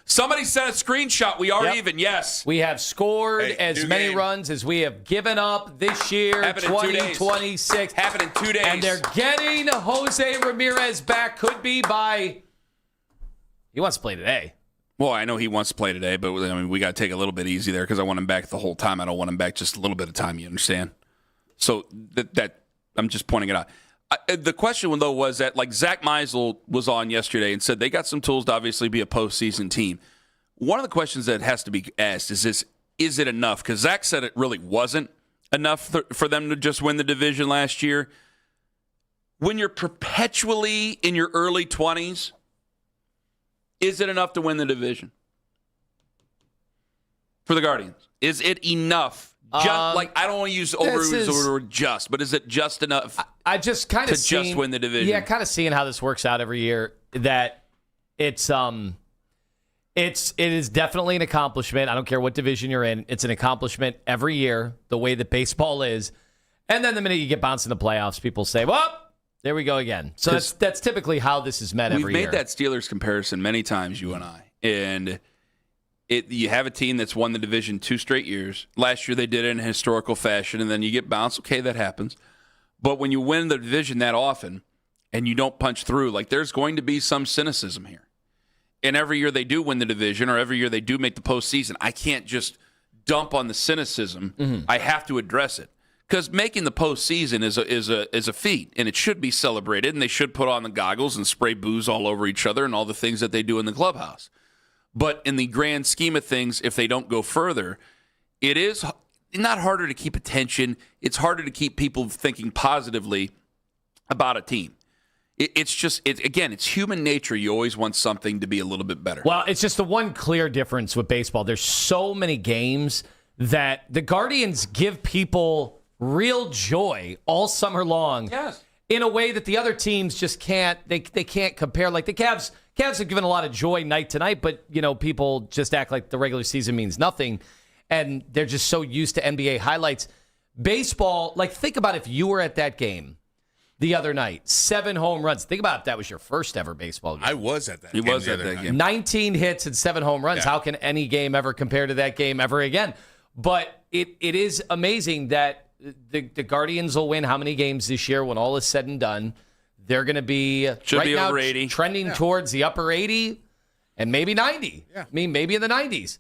F: Somebody sent a screenshot. We are even, yes.
G: We have scored as many runs as we have given up this year, 2026.
F: Happened in 2 days.
G: And they're getting Jose Ramirez back. Could be by... He wants to play today.
F: Well, I know he wants to play today, but I mean, we got to take a little bit easy there because I want him back the whole time. I don't want him back just a little bit of time, you understand? So that I'm just pointing it out. The question, though, was that, like, Zach Meisel was on yesterday and said they got some tools to obviously be a postseason team. One of the questions that has to be asked is it enough? Because Zach said it really wasn't enough for them to just win the division last year. When you're perpetually in your early 20s, is it enough to win the division? For the Guardians. Is it enough? I don't want to use the word just, but is it just enough?
G: I just kind of
F: just win the division.
G: Yeah, kind of seeing how this works out every year. That it is definitely an accomplishment. I don't care what division you're in. It's an accomplishment every year. The way that baseball is, and then the minute you get bounced in the playoffs, people say, "Well, there we go again." So that's typically how this is met every year.
F: We've made that Steelers comparison many times, you and I, and. You have a team that's won the division 2 straight years. Last year they did it in a historical fashion, and then you get bounced. Okay, that happens. But when you win the division that often and you don't punch through, like, there's going to be some cynicism here. And every year they do win the division or every year they do make the postseason, I can't just dump on the cynicism. Mm-hmm. I have to address it. Because making the postseason is a feat, and it should be celebrated, and they should put on the goggles and spray booze all over each other and all the things that they do in the clubhouse. But in the grand scheme of things, if they don't go further, it is not harder to keep attention. It's harder to keep people thinking positively about a team. It's human nature. You always want something to be a little bit better.
G: Well, it's just the one clear difference with baseball. There's so many games that the Guardians give people real joy all summer long.
F: Yes.
G: In a way that the other teams just can't. They can't compare. Like the Cavs have given a lot of joy night to night, but people just act like the regular season means nothing, and they're just so used to NBA highlights. Baseball, like, think about if you were at that game the other night, 7 home runs. Think about if that was your first ever baseball game.
H: I was at that.
F: He was at that game.
G: 19 hits and 7 home runs. Yeah. How can any game ever compare to that game ever again? But it is amazing that the Guardians will win how many games this year when all is said and done. They're going to be
F: over 80.
G: Trending towards the upper 80 and maybe 90. Yeah. I mean, maybe in the 90s.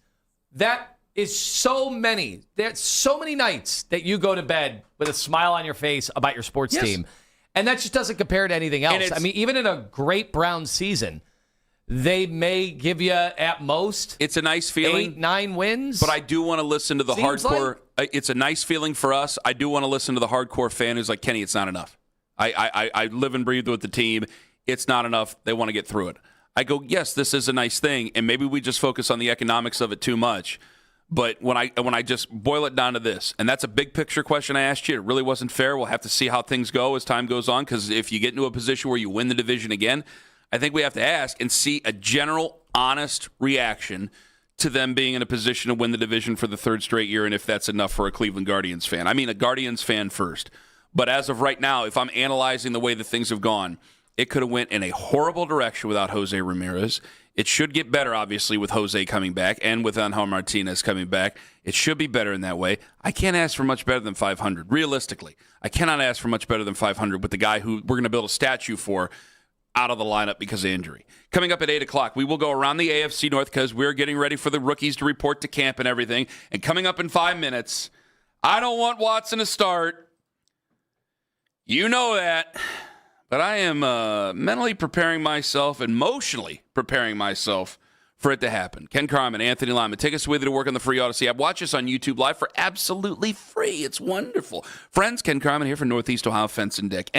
G: That is so many. There's so many nights that you go to bed with a smile on your face about your sports team. And that just doesn't compare to anything else. I mean, even in a great Browns season, they may give you at most
F: it's a nice feeling
G: 8-9 wins.
F: But I do want to listen to the hardcore. It's a nice feeling for us. I do want to listen to the hardcore fan who's like, Kenny, it's not enough. I live and breathe with the team. It's not enough. They want to get through it. I go, yes, this is a nice thing, and maybe we just focus on the economics of it too much. But when I just boil it down to this, and that's a big picture question I asked you. It really wasn't fair. We'll have to see how things go as time goes on, because if you get into a position where you win the division again, I think we have to ask and see a general, honest reaction to them being in a position to win the division for the 3rd straight year, and if that's enough for a Cleveland Guardians fan. I mean, a Guardians fan first. But as of right now, if I'm analyzing the way that things have gone, it could have went in a horrible direction without Jose Ramirez. It should get better, obviously, with Jose coming back and with Angel Martinez coming back. It should be better in that way. I can't ask for much better than 500, realistically. I cannot ask for much better than 500 with the guy who we're going to build a statue for out of the lineup because of injury. Coming up at 8 o'clock, we will go around the AFC North because we're getting ready for the rookies to report to camp and everything. And coming up in 5 minutes, I don't want Watson to start. You know that, but I am mentally preparing myself, emotionally preparing myself for it to happen. Ken Carman, Anthony Lima, take us with you to work on the free Odyssey app. Watch us on YouTube Live for absolutely free. It's wonderful. Friends, Ken Carman here for Northeast Ohio Fence and Deck.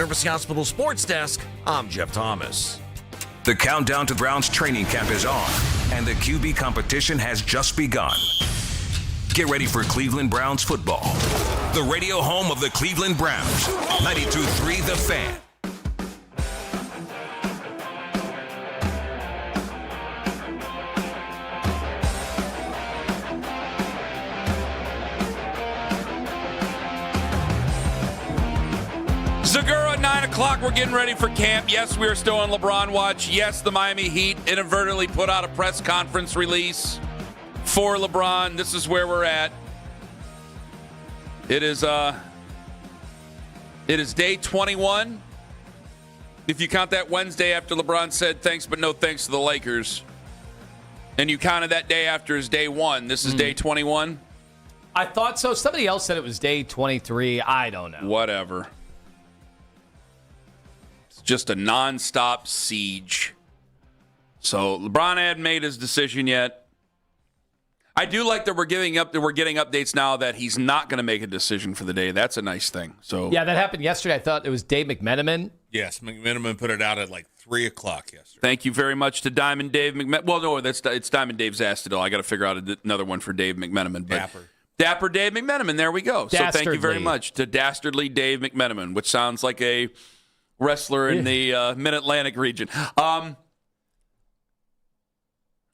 A: University Hospital Sports Desk, I'm Jeff Thomas.
E: The countdown to Browns training camp is on, and the QB competition has just begun. Get ready for Cleveland Browns football. The radio home of the Cleveland Browns. 92.3 The Fan.
F: Zagura, 9 o'clock. We're getting ready for camp. Yes, we are still on LeBron watch. Yes, the Miami Heat inadvertently put out a press conference release for LeBron. This is where we're at. It is day 21. If you count that Wednesday after LeBron said thanks but no thanks to the Lakers, and you counted that day after as day 1, this is day 21?
G: I thought so. Somebody else said it was day 23. I don't know.
F: Whatever. Just a nonstop siege. So LeBron hadn't made his decision yet. I do like that we're getting updates now that he's not going to make a decision for the day. That's a nice thing. So
G: yeah, that happened yesterday. I thought it was Dave McMenamin.
H: Yes, McMenamin put it out at like 3 o'clock yesterday.
F: Thank you very much to Diamond Dave McMenamin. Well, no, it's Diamond Dave Zastidal. I got to figure out another one for Dave McMenamin. But Dapper Dave McMenamin. There we go.
G: Dastardly.
F: So thank you very much to Dastardly Dave McMenamin, which sounds like a wrestler in the Mid-Atlantic region. All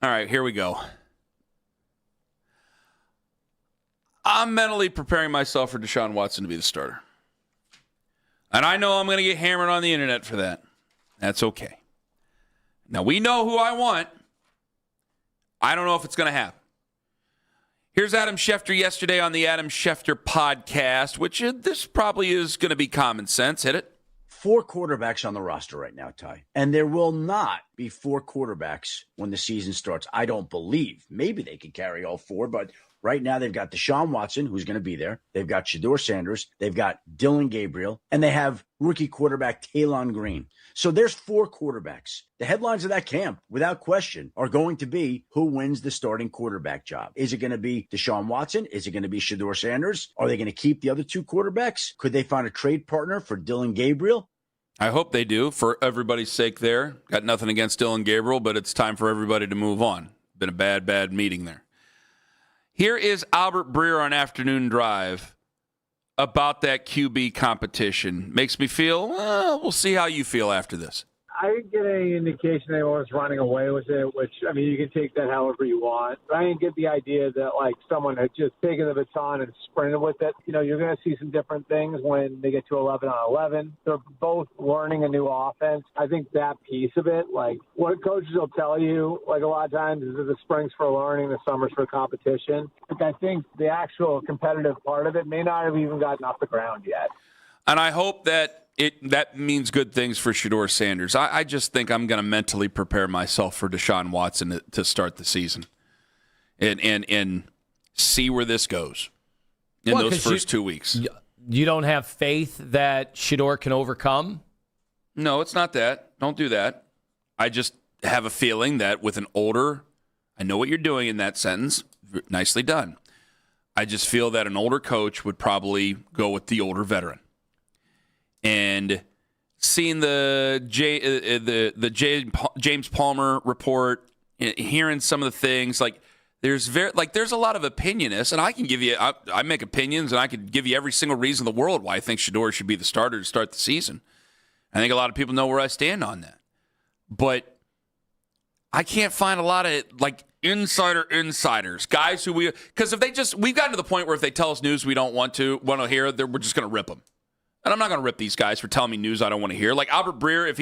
F: right, here we go. I'm mentally preparing myself for Deshaun Watson to be the starter. And I know I'm going to get hammered on the internet for that. That's okay. Now, we know who I want. I don't know if it's going to happen. Here's Adam Schefter yesterday on the Adam Schefter podcast, which this probably is going to be common sense. Hit it.
P: 4 quarterbacks on the roster right now, Ty. And there will not be 4 quarterbacks when the season starts. I don't believe. Maybe they could carry all 4, but right now they've got Deshaun Watson, who's going to be there. They've got Shedeur Sanders. They've got Dylan Gabriel. And they have rookie quarterback Talon Green. So there's 4 quarterbacks. The headlines of that camp, without question, are going to be who wins the starting quarterback job. Is it going to be Deshaun Watson? Is it going to be Shedeur Sanders? Are they going to keep the other 2 quarterbacks? Could they find a trade partner for Dylan Gabriel?
F: I hope they do, for everybody's sake there. Got nothing against Dylan Gabriel, but it's time for everybody to move on. Been a bad meeting there. Here is Albert Breer on Afternoon Drive about that QB competition. Makes me feel, we'll see how you feel after this.
Q: I didn't get any indication anyone was running away with it, which, I mean, you can take that however you want. But I didn't get the idea that, like, someone had just taken the baton and sprinted with it. You know, you're going to see some different things when they get to 11 on 11. They're both learning a new offense. I think that piece of it, like, what coaches will tell you, like, a lot of times is that the spring's for learning, the summer's for competition. Like, I think the actual competitive part of it may not have even gotten off the ground yet.
F: And I hope that that means good things for Shedeur Sanders. I just think I'm going to mentally prepare myself for Deshaun Watson to start the season and see where this goes in those first 2 weeks.
G: You don't have faith that Shedeur can overcome?
F: No, it's not that. Don't do that. I just have a feeling that with an older, I know what you're doing in that sentence. Nicely done. I just feel that an older coach would probably go with the older veteran. And seeing the James Palmer report, hearing some of the things, like there's a lot of opinionists, and I can give you, I make opinions, and I could give you every single reason in the world why I think Shedeur should be the starter to start the season. I think a lot of people know where I stand on that, but I can't find a lot of like insiders, guys who because if we've gotten to the point where if they tell us news we don't want to hear, we're just going to rip them. And I'm not going to rip these guys for telling me news I don't want to hear. Like Albert Breer, if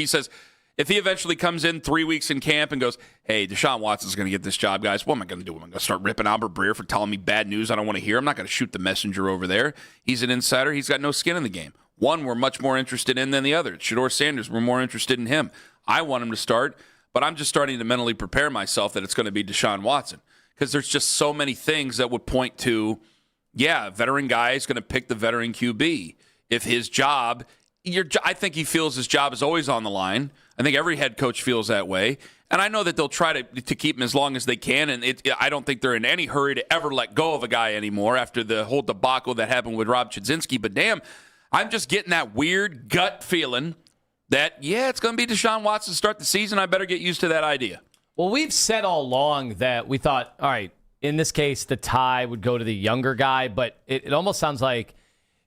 F: he eventually comes in 3 weeks in camp and goes, hey, Deshaun Watson's going to get this job, guys, what am I going to do? I'm going to start ripping Albert Breer for telling me bad news I don't want to hear. I'm not going to shoot the messenger over there. He's an insider. He's got no skin in the game. One we're much more interested in than the other. Shedeur Sanders, we're more interested in him. I want him to start, but I'm just starting to mentally prepare myself that it's going to be Deshaun Watson because there's just so many things that would point to, yeah, a veteran guy is going to pick the veteran QB. If his job, I think he feels his job is always on the line. I think every head coach feels that way. And I know that they'll try to keep him as long as they can. And I don't think they're in any hurry to ever let go of a guy anymore after the whole debacle that happened with Rob Chudzinski. But damn, I'm just getting that weird gut feeling that, it's going to be Deshaun Watson to start the season. I better get used to that idea.
G: Well, we've said all along that we thought, all right, in this case, the tie would go to the younger guy, but it almost sounds like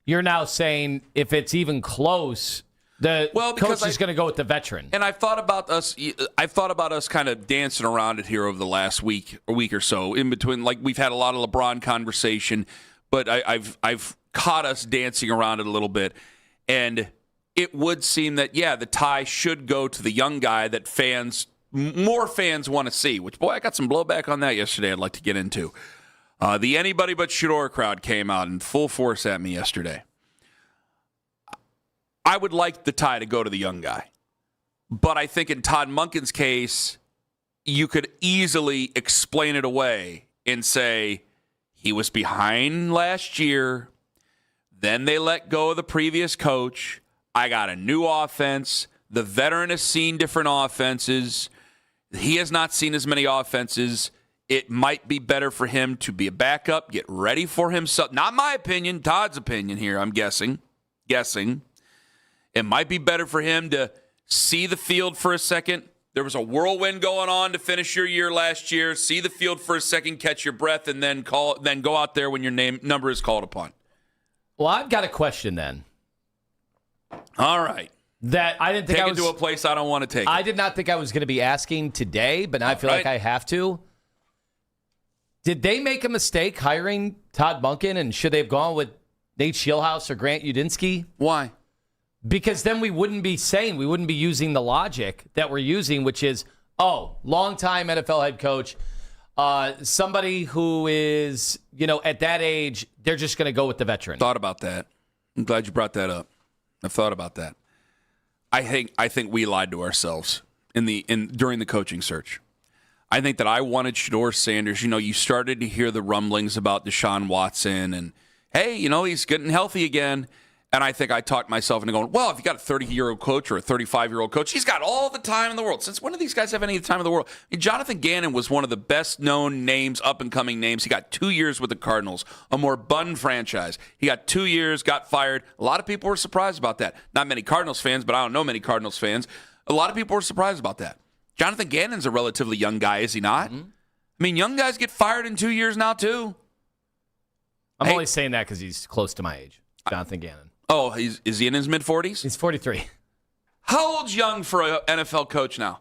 G: you're now saying if it's even close, the coach is going to go with the veteran.
F: And I've thought about us kind of dancing around it here over the last week or so. In between, like we've had a lot of LeBron conversation, but I've caught us dancing around it a little bit, and it would seem that the tie should go to the young guy that more fans want to see. Which, boy, I got some blowback on that yesterday. I'd like to get into. The anybody but Shador crowd came out in full force at me yesterday. I would like the tie to go to the young guy, but I think in Todd Monken's case, you could easily explain it away and say he was behind last year. Then they let go of the previous coach. I got a new offense. The veteran has seen different offenses. He has not seen as many offenses. It might be better for him to be a backup, get ready for himself. Not my opinion, Todd's opinion here, I'm guessing. It might be better for him to see the field for a second. There was a whirlwind going on to finish your year last year. See the field for a second, catch your breath, and then go out there when your number is called upon.
G: Well, I've got a question then.
F: All right.
G: That I didn't think
F: take it to a place I don't want to take it.
G: I did not think I was going to be asking today, but now I feel like I have to. Did they make a mistake hiring Todd Monken, and should they have gone with Nate Scheelhaase or Grant Udinski?
F: Why?
G: Because then we wouldn't be using the logic that we're using, which is, longtime NFL head coach, somebody who is, at that age, they're just going to go with the veteran.
F: Thought about that. I'm glad you brought that up. I've thought about that. I think we lied to ourselves during the coaching search. I think that I wanted Shador Sanders. You started to hear the rumblings about Deshaun Watson and, hey, he's getting healthy again. And I think I talked myself into going, well, if you got a 30-year-old coach or a 35-year-old coach, he's got all the time in the world. Since when do these guys have any time in the world? I mean, Jonathan Gannon was one of the best-known names, up-and-coming names. He got 2 years with the Cardinals, a more bun franchise. He got 2 years, got fired. A lot of people were surprised about that. Not many Cardinals fans, but I don't know many Cardinals fans. A lot of people were surprised about that. Jonathan Gannon's a relatively young guy, is he not? Mm-hmm. I mean, young guys get fired in 2 years now, too.
G: I'm only saying that because he's close to my age, Jonathan Gannon.
F: Oh, is he in his mid-40s?
G: He's 43.
F: How old's young for an NFL coach now?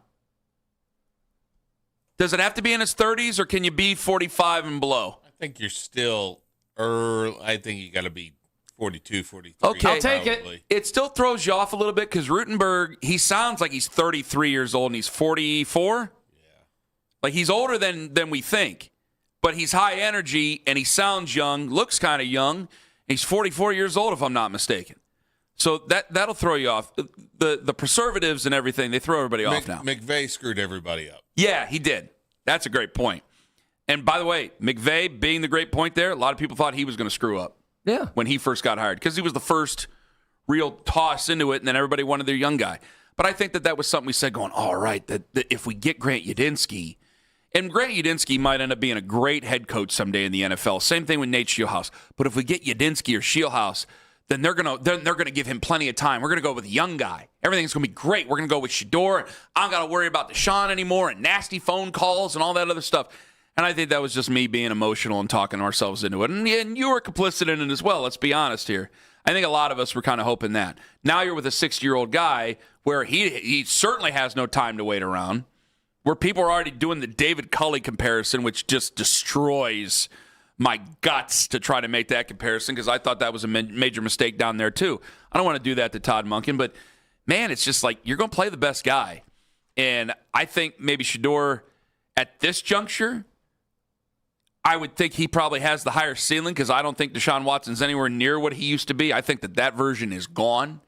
F: Does it have to be in his 30s, or can you be 45 and below?
H: I think you're still early. I think you got to be 42, 43.
F: Okay,
G: I'll take it.
F: It still throws you off a little bit because Rutenberg, he sounds like he's 33 years old and he's 44. Yeah. Like he's older than we think, but he's high energy and he sounds young, looks kind of young. He's 44 years old, if I'm not mistaken. So that'll throw you off. The preservatives and everything, they throw everybody off now.
H: McVay screwed everybody up.
F: Yeah, he did. That's a great point. And by the way, McVay being the great point there, a lot of people thought he was going to screw up.
G: Yeah.
F: When he first got hired, because he was the first real toss into it, and then everybody wanted their young guy. But I think that was something we said going, all right, that if we get Grant Udinski, and Grant Udinski might end up being a great head coach someday in the NFL. Same thing with Nate Scheelhaase. But if we get Udinski or Scheelhaase, then they're gonna give him plenty of time. We're gonna go with a young guy. Everything's gonna be great. We're gonna go with Shador. I don't gotta worry about Deshaun anymore and nasty phone calls and all that other stuff. And I think that was just me being emotional and talking ourselves into it. And you were complicit in it as well. Let's be honest here. I think a lot of us were kind of hoping that. Now you're with a 60-year-old guy where he certainly has no time to wait around. Where people are already doing the David Culley comparison, which just destroys my guts to try to make that comparison because I thought that was a major mistake down there too. I don't want to do that to Todd Monken, but man, it's just like you're going to play the best guy. And I think maybe Shador at this juncture, I would think he probably has the higher ceiling because I don't think Deshaun Watson's anywhere near what he used to be. I think that version is gone.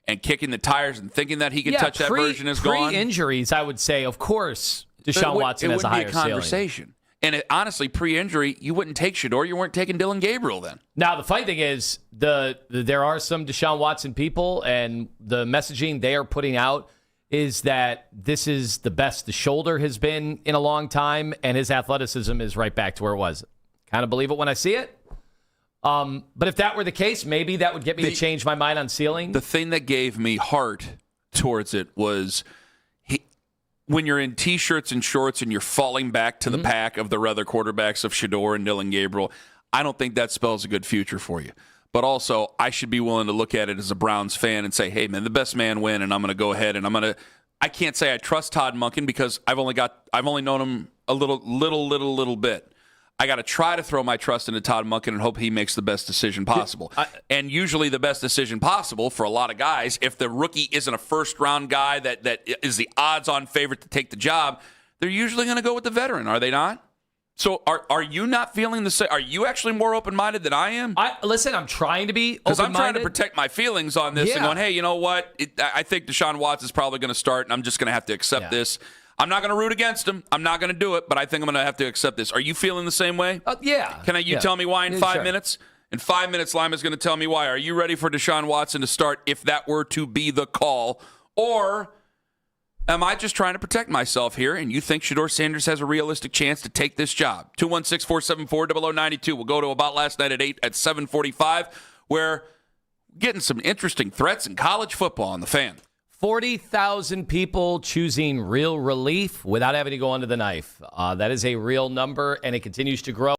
F: And kicking the tires and thinking that he can touch that version is gone.
G: Pre-injuries, I would say, of course, Deshaun Watson has a higher ceiling. It wouldn't be a conversation.
F: And honestly, pre-injury, you wouldn't take Shador. You weren't taking Dylan Gabriel then.
G: Now, the funny thing is, there are some Deshaun Watson people, and the messaging they are putting out is that this is the best the shoulder has been in a long time, and his athleticism is right back to where it was. Kind of believe it when I see it. But if that were the case, maybe that would get me to change my mind on ceiling.
F: The thing that gave me heart towards it was when you're in T-shirts and shorts and you're falling back to the pack of the other quarterbacks of Shedeur and Dylan Gabriel, I don't think that spells a good future for you. But also, I should be willing to look at it as a Browns fan and say, hey, man, the best man win, and I'm going to go ahead and I can't say I trust Todd Monken because I've only known him a little bit. I got to try to throw my trust into Todd Monken and hope he makes the best decision possible. And usually the best decision possible for a lot of guys, if the rookie isn't a first-round guy that is the odds-on favorite to take the job, they're usually going to go with the veteran, are they not? So are you not feeling the same? Are you actually more open-minded than I am?
G: Listen, I'm trying to be open-minded.
F: Because I'm trying to protect my feelings on this and going, hey, you know what? I think Deshaun Watson is probably going to start, and I'm just going to have to accept this. I'm not going to root against him. I'm not going to do it, but I think I'm going to have to accept this. Are you feeling the same way?
G: Yeah.
F: Can you tell me why in 5 minutes? In 5 minutes, Lima's going to tell me why. Are you ready for Deshaun Watson to start if that were to be the call? Or am I just trying to protect myself here, and you think Shedeur Sanders has a realistic chance to take this job? 216-474-0092. We'll go to About Last Night at 7:45, where we're getting some interesting threats in college football on the Fan.
G: 40,000 people choosing real relief without having to go under the knife. That is a real number, and it continues to grow.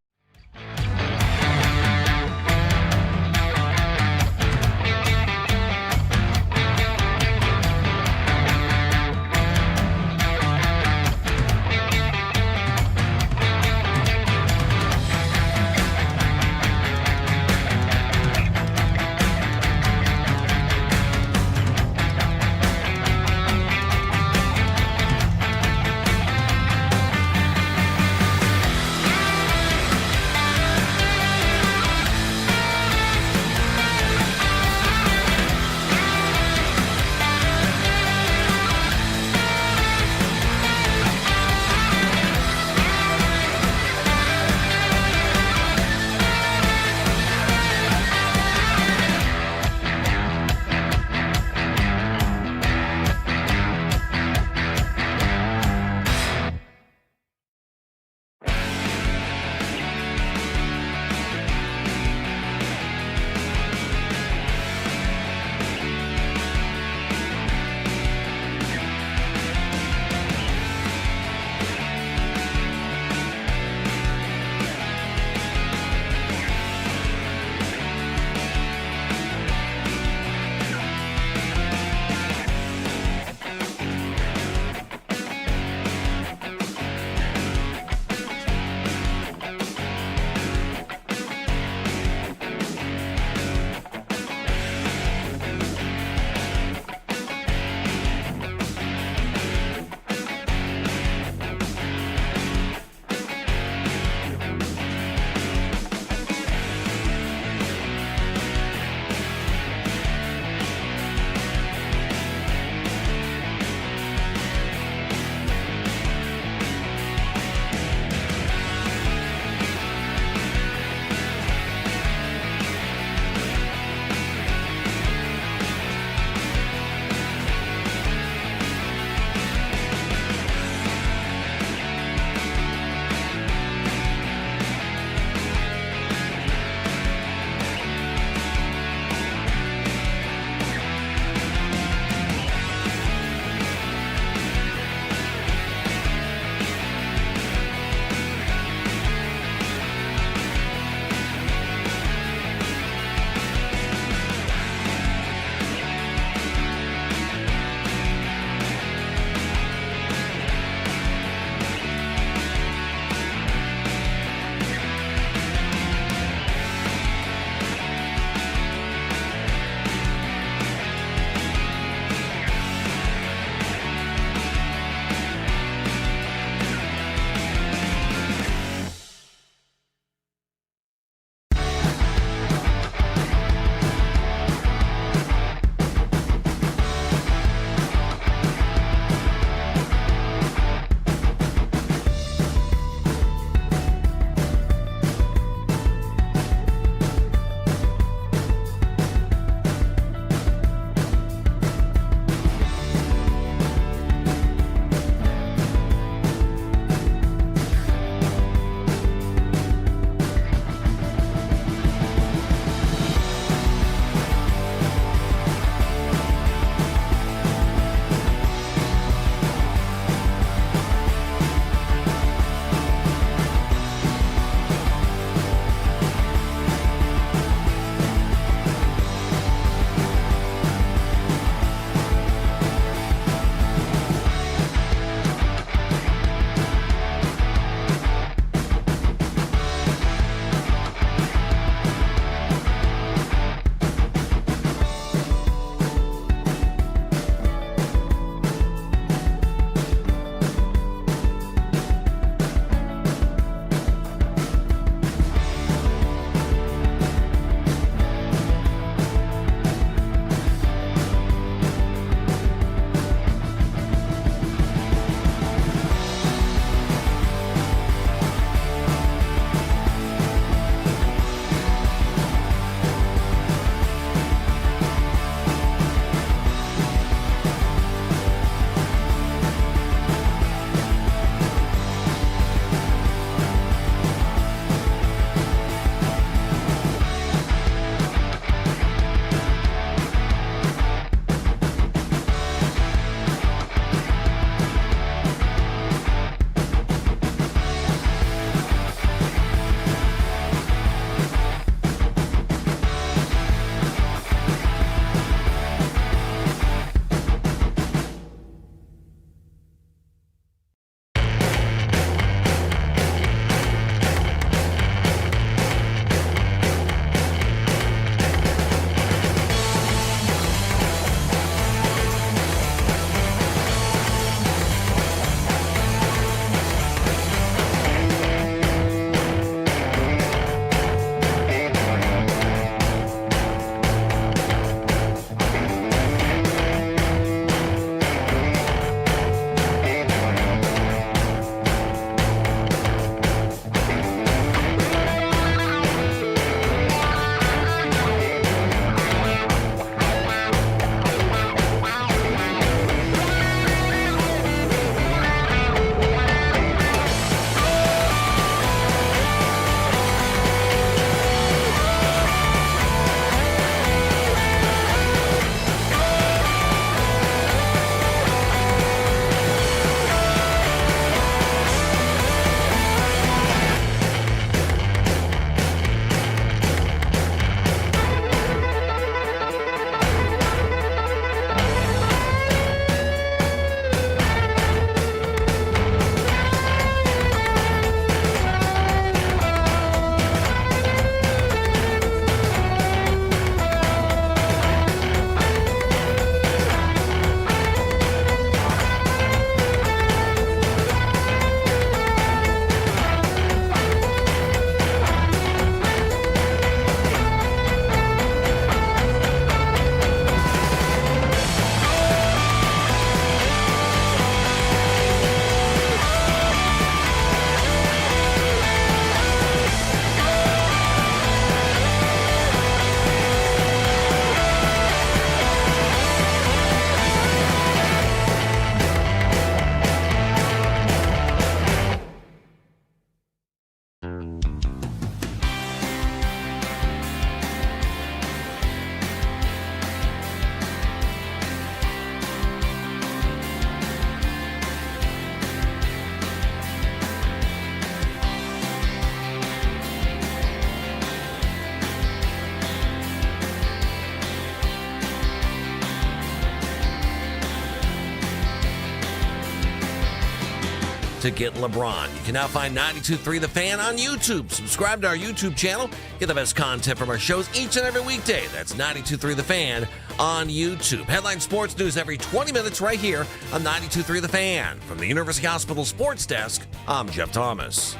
A: to get LeBron. You can now find 92.3 The Fan on YouTube. Subscribe to our YouTube channel. Get the best content from our shows each and every weekday. That's 92.3 The Fan on YouTube. Headline sports news every 20 minutes right here on 92.3 The Fan. From the University Hospital Sports Desk, I'm Jeff Thomas.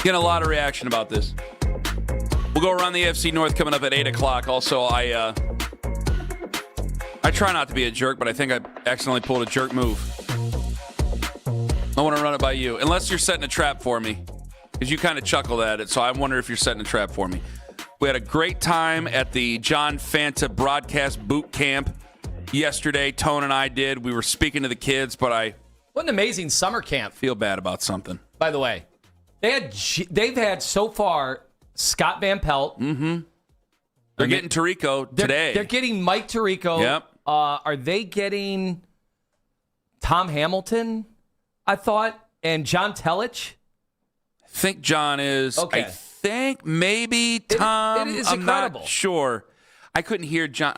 F: Getting a lot of reaction about this. We'll go around the AFC North coming up at 8 o'clock. Also, I try not to be a jerk, but I think I accidentally pulled a jerk move. I want to run it by you, unless you're setting a trap for me, because you kind of chuckled at it, so I wonder if you're setting a trap for me. We had a great time at the John Fanta Broadcast Boot Camp yesterday. Tone and I did. We were speaking to the kids, but
G: what an amazing summer camp.
F: Feel bad about something.
G: By the way. They've had so far Scott Van Pelt.
F: Mm-hmm. They're getting Tirico today.
G: They're getting Mike Tirico.
F: Yep.
G: Are they getting Tom Hamilton, I thought, and John Tellich?
F: I think John is.
G: Okay.
F: I think maybe Tom.
G: It is
F: I'm
G: incredible.
F: not sure. I couldn't hear John.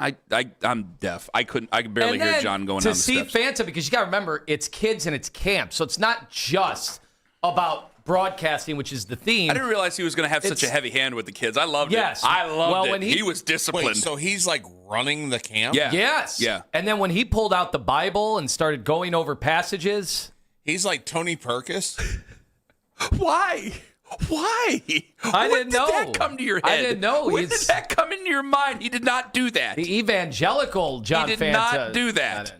F: I'm deaf. I could barely hear John going down the steps.
G: To see Fanta, because you got to remember, it's kids and it's camp. So it's not just about broadcasting, which is the theme.
F: I didn't realize he was going to have such a heavy hand with the kids. I loved it.
G: Yes.
F: I loved it.
G: When
F: he was disciplined.
H: Wait, so he's like running the camp?
F: Yeah.
G: Yes.
F: Yeah.
G: And then when he pulled out the Bible and started going over passages.
H: He's like Tony Perkis?
F: Why?
G: I didn't know.
F: When did that come to your head?
G: I didn't know.
F: When did that come into your mind? He did not do that.
G: The evangelical John Fanta.
F: He did not do that.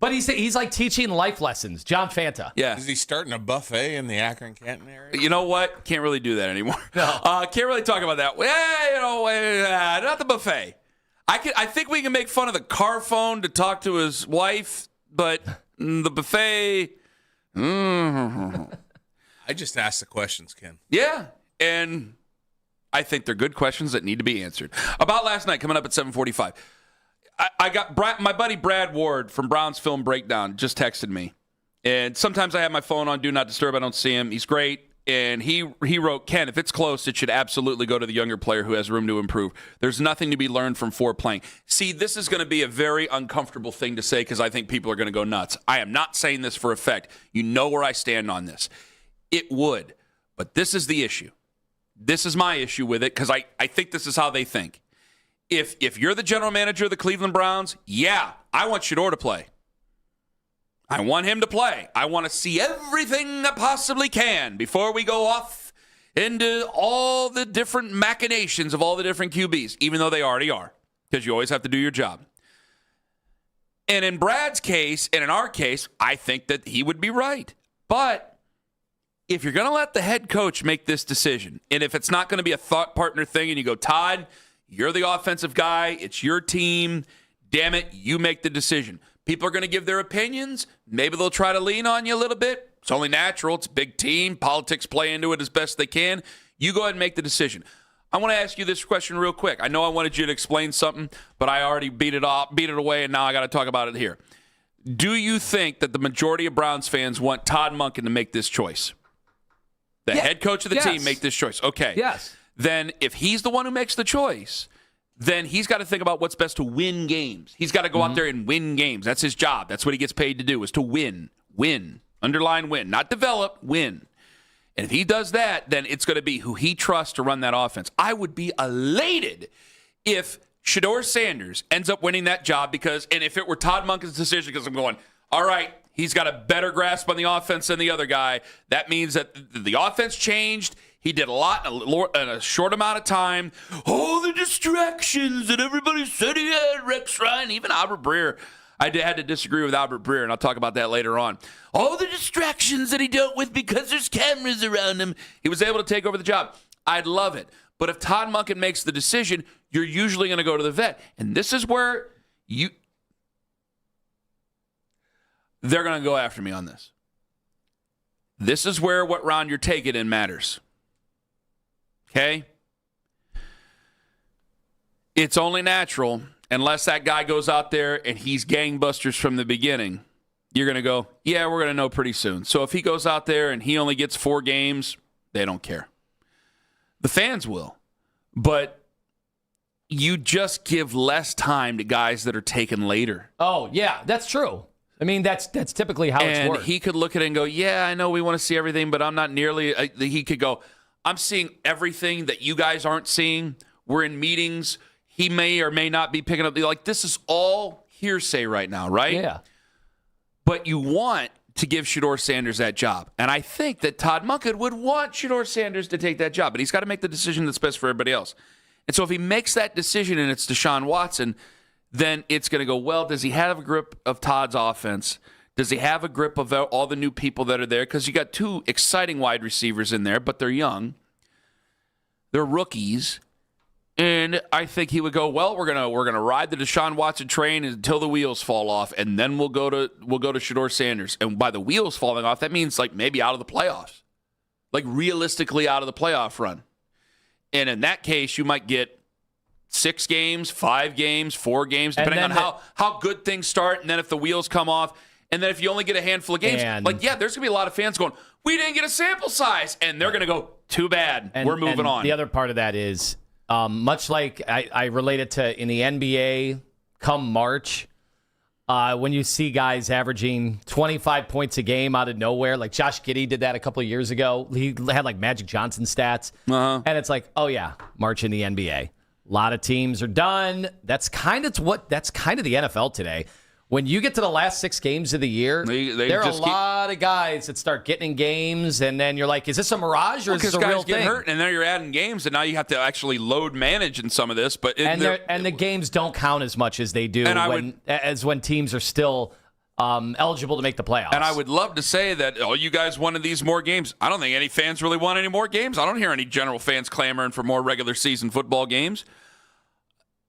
G: But he's like teaching life lessons, John Fanta.
F: Yeah.
H: Is he starting a buffet in the Akron-Canton area?
F: You know what? Can't really do that anymore.
G: No.
F: Can't really talk about that. Not the buffet. I think we can make fun of the car phone to talk to his wife, but the buffet.
H: I just asked the questions, Ken.
F: Yeah, and I think they're good questions that need to be answered. About last night, coming up at 7:45. I got my buddy Brad Ward from Browns Film Breakdown just texted me. And sometimes I have my phone on Do Not Disturb. I don't see him. He's great. And he wrote, Ken, if it's close, it should absolutely go to the younger player who has room to improve. There's nothing to be learned from playing. See, this is going to be a very uncomfortable thing to say because I think people are going to go nuts. I am not saying this for effect. You know where I stand on this. It would. But this is the issue. This is my issue with it because I think this is how they think. If you're the general manager of the Cleveland Browns, yeah, I want Shedeur to play. I want him to play. I want to see everything I possibly can before we go off into all the different machinations of all the different QBs, even though they already are, because you always have to do your job. And in Brad's case, and in our case, I think that he would be right. But if you're going to let the head coach make this decision, and if it's not going to be a thought partner thing, and you go, Todd, you're the offensive guy. It's your team. Damn it, you make the decision. People are going to give their opinions. Maybe they'll try to lean on you a little bit. It's only natural. It's a big team. Politics play into it as best they can. You go ahead and make the decision. I want to ask you this question real quick. I know I wanted you to explain something, but I already beat it away, and now I got to talk about it here. Do you think that the majority of Browns fans want Todd Monken to make this choice? The head coach of the team make this choice. Okay.
G: Yes.
F: Then if he's the one who makes the choice, then he's got to think about what's best to win games. He's got to go out there and win games. That's his job. That's what he gets paid to do, is to win. Win. Underline win. Not develop, win. And if he does that, then it's going to be who he trusts to run that offense. I would be elated if Shedeur Sanders ends up winning that job and if it were Todd Monken's decision, because I'm going, all right, he's got a better grasp on the offense than the other guy. That means that the offense changed. He did a lot in a short amount of time. All the distractions that everybody said he had, Rex Ryan, even Albert Breer. I had to disagree with Albert Breer, and I'll talk about that later on. All the distractions that he dealt with because there's cameras around him. He was able to take over the job. I'd love it. But if Todd Monken makes the decision, you're usually going to go to the vet. And this is where they're going to go after me on this. This is where what round you're taking in matters. Okay? It's only natural, unless that guy goes out there and he's gangbusters from the beginning, you're going to go, yeah, we're going to know pretty soon. So if he goes out there and he only gets 4 games, They don't care. The fans will. But you just give less time to guys that are taken later.
G: Oh, yeah, that's true. I mean, that's typically how it's worked.
F: And he could look at it and go, yeah, I know we want to see everything, but I'm not nearly. He could go, I'm seeing everything that you guys aren't seeing. We're in meetings. He may or may not be picking up. Like, this is all hearsay right now, right?
G: Yeah.
F: But you want to give Shedeur Sanders that job. And I think that Todd Monken would want Shedeur Sanders to take that job, but he's got to make the decision that's best for everybody else. And so if he makes that decision and it's Deshaun Watson, then it's going to go, well, does he have a grip of Todd's offense? Does he have a grip of all the new people that are there? Because you got 2 exciting wide receivers in there, but they're young. They're rookies. And I think he would go, well, we're gonna ride the Deshaun Watson train until the wheels fall off, and then we'll go to Shedeur Sanders. And by the wheels falling off, that means like maybe out of the playoffs, like realistically out of the playoff run. And in that case, you might get 6 games, 5 games, 4 games, depending on how good things start. And then if the wheels come off, and then if you only get a handful of games, there's going to be a lot of fans going, we didn't get a sample size. And they're going to go, too bad. We're moving on.
G: The other part of that is, much like I relate it to in the NBA come March, when you see guys averaging 25 points a game out of nowhere, like Josh Giddey did that a couple of years ago. He had like Magic Johnson stats. And it's like, oh, yeah, March in the NBA. A lot of teams are done. That's kind of the NFL today. When you get to the last 6 games of the year, there are a lot of guys that start getting in games, and then you're like, is this a mirage or is this a real thing?
F: Because guys get hurt, and then you're adding games, and now you have to actually load manage in some of this. But
G: the games don't count as much as they do when teams are still eligible to make the playoffs.
F: And I would love to say that, you guys wanted these more games. I don't think any fans really want any more games. I don't hear any general fans clamoring for more regular season football games.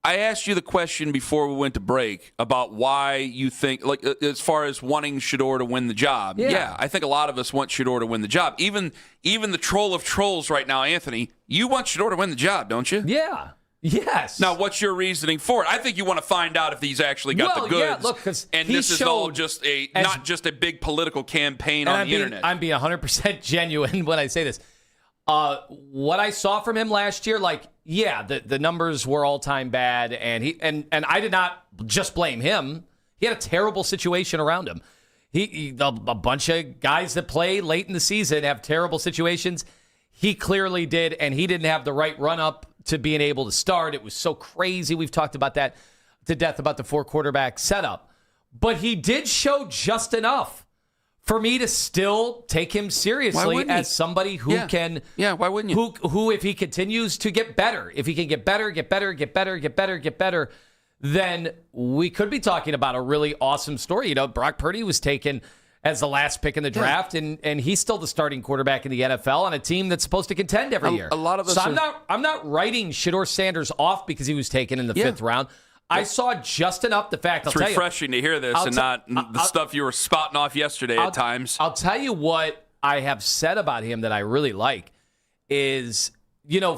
F: I asked you the question before we went to break about why you think, like, as far as wanting Shedeur to win the job. Yeah, I think a lot of us want Shedeur to win the job. Even the troll of trolls right now, Anthony, you want Shedeur to win the job, don't you?
G: Yeah. Yes.
F: Now, what's your reasoning for it? I think you want to find out if he's actually got the goods.
G: Yeah, look,
F: and this is all just not just a big political campaign on the internet.
G: I'm being 100% genuine when I say this. What I saw from him last year, the numbers were all-time bad, and I did not just blame him. He had a terrible situation around him. A bunch of guys that play late in the season have terrible situations. He clearly did, and he didn't have the right run-up to being able to start. It was so crazy. We've talked about that to death, about the 4-quarterback setup. But he did show just enough for me to still take him seriously as somebody who can.
F: Yeah, why wouldn't you?
G: Who, if he continues to get better, if he can get better, then we could be talking about a really awesome story. You know, Brock Purdy was taken as the last pick in the draft, and he's still the starting quarterback in the NFL on a team that's supposed to contend every year.
F: A lot of us.
G: So I'm not writing Shedeur Sanders off because he was taken in the 5th round. I saw just enough. The fact
F: it's refreshing to hear this and not the stuff you were spouting off yesterday at times.
G: I'll tell you what I have said about him that I really like is,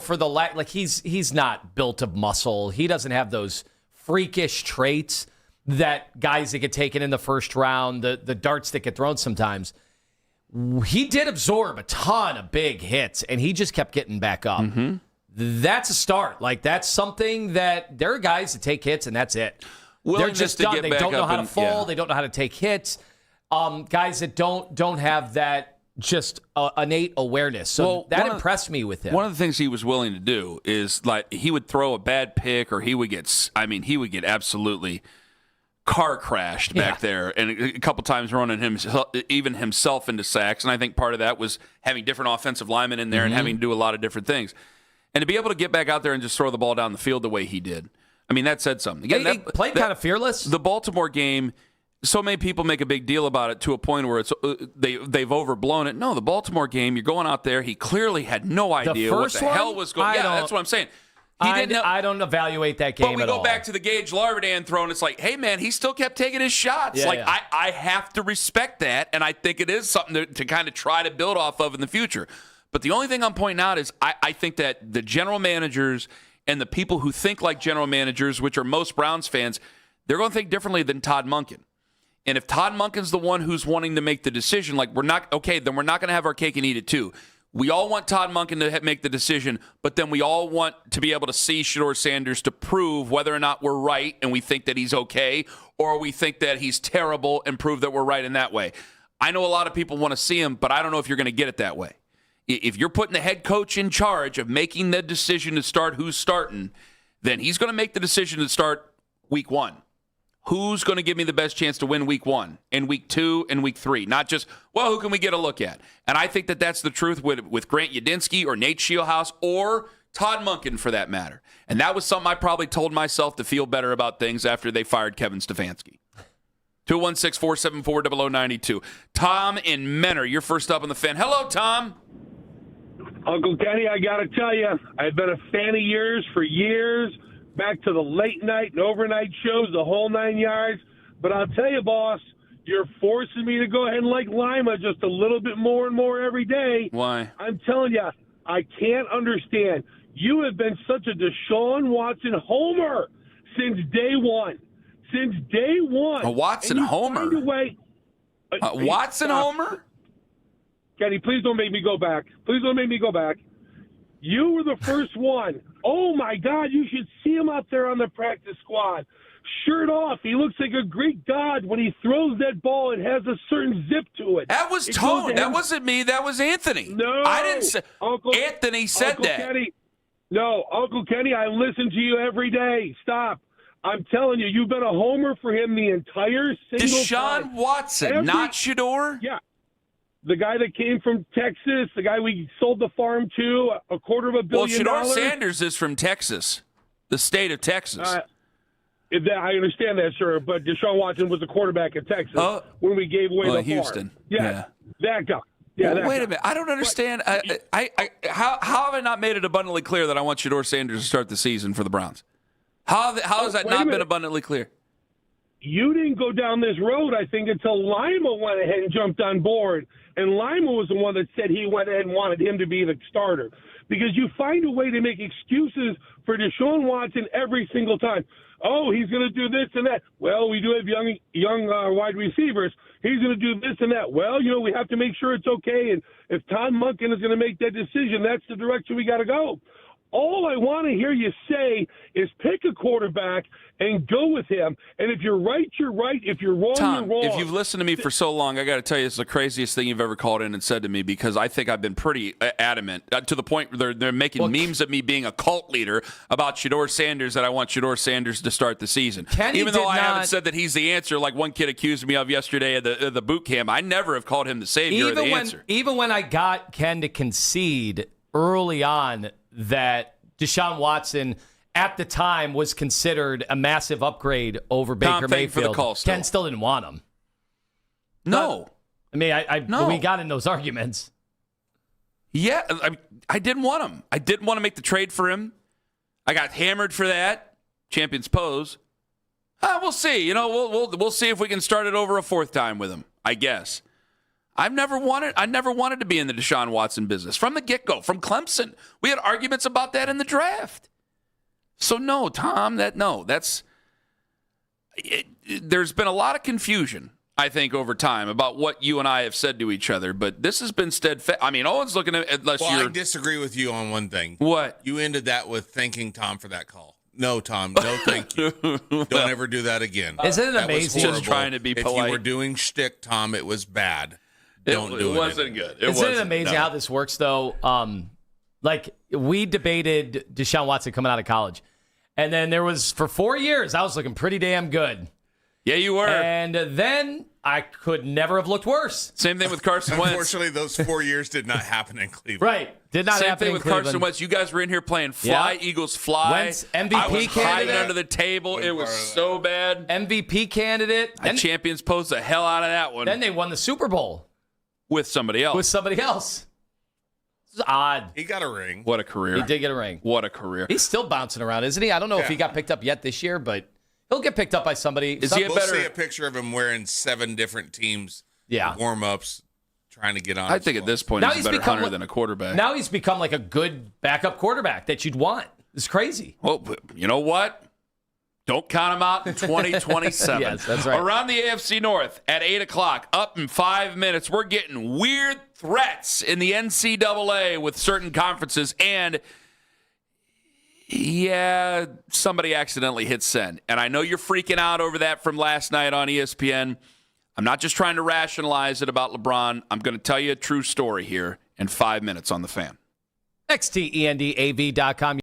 G: for the he's not built of muscle. He doesn't have those freakish traits that guys that get taken in the first round, the darts that get thrown sometimes. He did absorb a ton of big hits, and he just kept getting back up. Mm-hmm. That's a start. That's something that there are guys that take hits, and that's it. They're just done. They don't know how to fall. They don't know how to take hits. Guys that don't have that just innate awareness. So that impressed me with him.
F: One of the things he was willing to do is he would throw a bad pick, or he would get absolutely car crashed back there, and a couple times running himself into sacks. And I think part of that was having different offensive linemen in there and having to do a lot of different things. And to be able to get back out there and just throw the ball down the field the way he did, that said something.
G: Again, he played kind of fearless.
F: The Baltimore game, so many people make a big deal about it to a point where it's they've overblown it. No, the Baltimore game, you're going out there. He clearly had no idea what the hell was going on. Yeah, that's what I'm saying.
G: I don't evaluate that game at all.
F: But we go back to the Gage Larvadan throw, and it's like, hey, man, he still kept taking his shots. I have to respect that, and I think it is something to kind of try to build off of in the future. But the only thing I'm pointing out is I think that the general managers and the people who think like general managers, which are most Browns fans, they're going to think differently than Todd Monken. And if Todd Monken's the one who's wanting to make the decision, then we're not going to have our cake and eat it too. We all want Todd Monken to make the decision, but then we all want to be able to see Shedeur Sanders to prove whether or not we're right and we think that he's okay, or we think that he's terrible and prove that we're right in that way. I know a lot of people want to see him, but I don't know if you're going to get it that way. If you're putting the head coach in charge of making the decision to start who's starting, then he's going to make the decision to start week 1. Who's going to give me the best chance to win week 1 and week 2 and week 3? Not just, well, who can we get a look at? And I think that that's the truth with Grant Yudinsky or Nate Shieldhouse or Todd Monken for that matter. And that was something I probably told myself to feel better about things after they fired Kevin Stefanski. 216-474-0092. Tom in Menor, you're first up on the Fan. Hello, Tom.
R: Uncle Kenny, I got to tell you, I've been a fan of yours for years. Back to the late night and overnight shows, the whole 9 yards. But I'll tell you, boss, you're forcing me to go ahead and like Lima just a little bit more and more every day.
F: Why?
R: I'm telling you, I can't understand. You have been such a Deshaun Watson homer since day one. Since day one.
F: A Watson homer? Watson homer?
R: Kenny, please don't make me go back. Please don't make me go back. You were the first one. Oh, my God, you should see him out there on the practice squad. Shirt off. He looks like a Greek god when he throws that ball. It has a certain zip to it.
F: That was Tone. That wasn't me. That was Anthony.
R: No.
F: I didn't say. Anthony said
R: Uncle
F: that.
R: Kenny, no, Uncle Kenny, I listen to you every day. Stop. I'm telling you, you've been a homer for him the entire single time.
F: Deshaun Watson, not Shedeur?
R: Yeah. The guy that came from Texas, the guy we sold the farm to, $250 million.
F: Well, Shedeur Sanders is from Texas, the state of Texas.
R: I understand that, sir, but Deshaun Watson was the quarterback in Texas when we gave away the
F: Houston.
R: farm. Yeah, that guy. Yeah,
F: well, wait a minute. I don't understand. How have I not made it abundantly clear that I want Shedeur Sanders to start the season for the Browns? How has that not been abundantly clear?
R: You didn't go down this road, I think, until Lima went ahead and jumped on board. And Lima was the one that said he went ahead and wanted him to be the starter. Because you find a way to make excuses for Deshaun Watson every single time. Oh, he's going to do this and that. Well, we do have young wide receivers. He's going to do this and that. Well, we have to make sure it's okay. And if Todd Monken is going to make that decision, that's the direction we got to go. All I want to hear you say is pick a quarterback and go with him. And if you're right, you're right. If you're wrong,
F: Tom,
R: you're wrong.
F: If you've listened to me for so long, I got to tell you, it's the craziest thing you've ever called in and said to me, because I think I've been pretty adamant to the point where they're making memes of me being a cult leader about Shedeur Sanders, that I want Shedeur Sanders to start the season. Even though I haven't said that he's the answer, like one kid accused me of yesterday at the boot camp. I never have called him the savior or the answer.
G: Even when I got Ken to concede early on that Deshaun Watson at the time was considered a massive upgrade over Baker Mayfield,
F: for the call still.
G: Ken still didn't want him.
F: No.
G: We got in those arguments.
F: Yeah, I didn't want him. I didn't want to make the trade for him. I got hammered for that. Champions pose. We'll see. We'll see if we can start it over a fourth time with him, I guess. I never wanted to be in the Deshaun Watson business from the get-go, from Clemson. We had arguments about that in the draft. So no, Tom, there's been a lot of confusion, I think, over time about what you and I have said to each other, but this has been steadfast. I mean, Owen's looking at
H: I disagree with you on one thing.
F: What?
H: You ended that with thanking Tom for that call. No, Tom, no thank you. Don't ever do that again.
G: Isn't it amazing?
F: Just trying to be polite.
H: If you were doing shtick, Tom, it was bad.
F: It wasn't good.
G: Isn't it amazing how this works, though? We debated Deshaun Watson coming out of college. And then there was, for 4 years, I was looking pretty damn good.
F: Yeah, you were.
G: And then I could never have looked worse.
F: Same thing with Carson Wentz.
H: Unfortunately, those 4 years did not happen in Cleveland.
G: Right. Did not happen in Cleveland.
F: Same thing with Carson Wentz. You guys were in here playing Fly, Eagles Fly.
G: Wentz, MVP
F: I was
G: candidate.
F: hiding under the table. It was so bad.
G: MVP candidate.
F: The Champions posed the hell out of that one.
G: Then they won the Super Bowl.
F: With somebody else.
G: This is odd.
H: He got a ring.
F: What a career.
G: He did get a ring.
F: What a career.
G: He's still bouncing around, isn't he? I don't know if he got picked up yet this year, but he'll get picked up by somebody.
H: We'll see a picture of him wearing 7 different teams warm-ups, trying to get on.
F: I think at this point he's a better hunter than a quarterback.
G: Now he's become like a good backup quarterback that you'd want. It's crazy.
F: Well, you know what? Don't count them out in 2027.
G: Yes, that's right.
F: Around the AFC North at 8 o'clock, up in 5 minutes, we're getting weird threats in the NCAA with certain conferences. And, yeah, somebody accidentally hit send. And I know you're freaking out over that from last night on ESPN. I'm not just trying to rationalize it about LeBron. I'm going to tell you a true story here in 5 minutes on The Fan.
G: XTENDAV.com.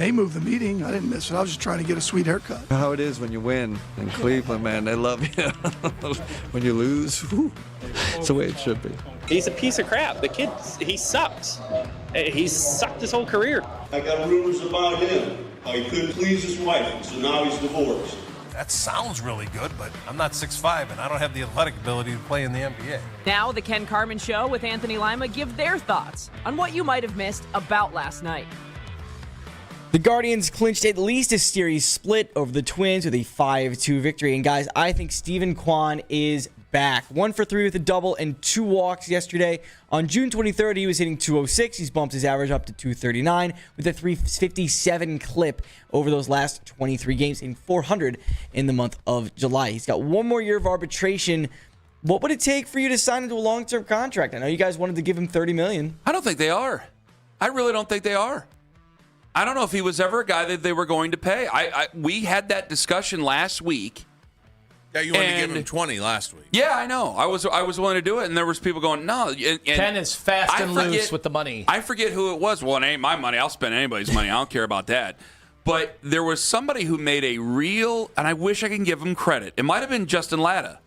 S: they moved the meeting. I didn't miss it. I was just trying to get a sweet haircut.
T: How it is when you win in Cleveland, man. They love you. When you lose, whew, it's the way it should be.
U: He's a piece of crap. The kid, he sucks. He's sucked his whole career.
V: I got rumors about him. How he couldn't please his wife, so now he's divorced.
W: That sounds really good, but I'm not 6'5", and I don't have the athletic ability to play in the NBA.
X: Now, the Ken Carman Show with Anthony Lima give their thoughts on what you might have missed about last night.
Y: The Guardians clinched at least a series split over the Twins with a 5-2 victory. And guys, I think Steven Kwan is back. 1 for 3 with a double and 2 walks yesterday. On June 23rd, he was hitting .206. He's bumped his average up to .239 with a .357 clip over those last 23 games, in .400 in the month of July. He's got one more year of arbitration. What would it take for you to sign into a long-term contract? I know you guys wanted to give him $30 million.
F: I don't think they are. I really don't think they are. I don't know if he was ever a guy that they were going to pay. We had that discussion last week.
H: Yeah, you wanted to give him 20 last week.
F: Yeah, I know. I was willing to do it, and there was people going, no. And
G: Ken is fast and loose with the money.
F: I forget who it was. Well, it ain't my money. I'll spend anybody's money. I don't care about that. But there was somebody who made a real, and I wish I can give him credit. It might have been Justin Latta.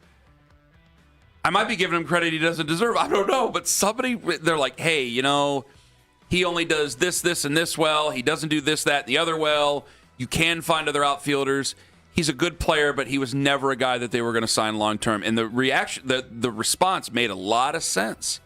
F: I might be giving him credit he doesn't deserve. I don't know. But somebody, they're like, hey, he only does this, and this well. He doesn't do this, that, and the other well. You can find other outfielders. He's a good player, but he was never a guy that they were going to sign long term. And the reaction, the response made a lot of sense.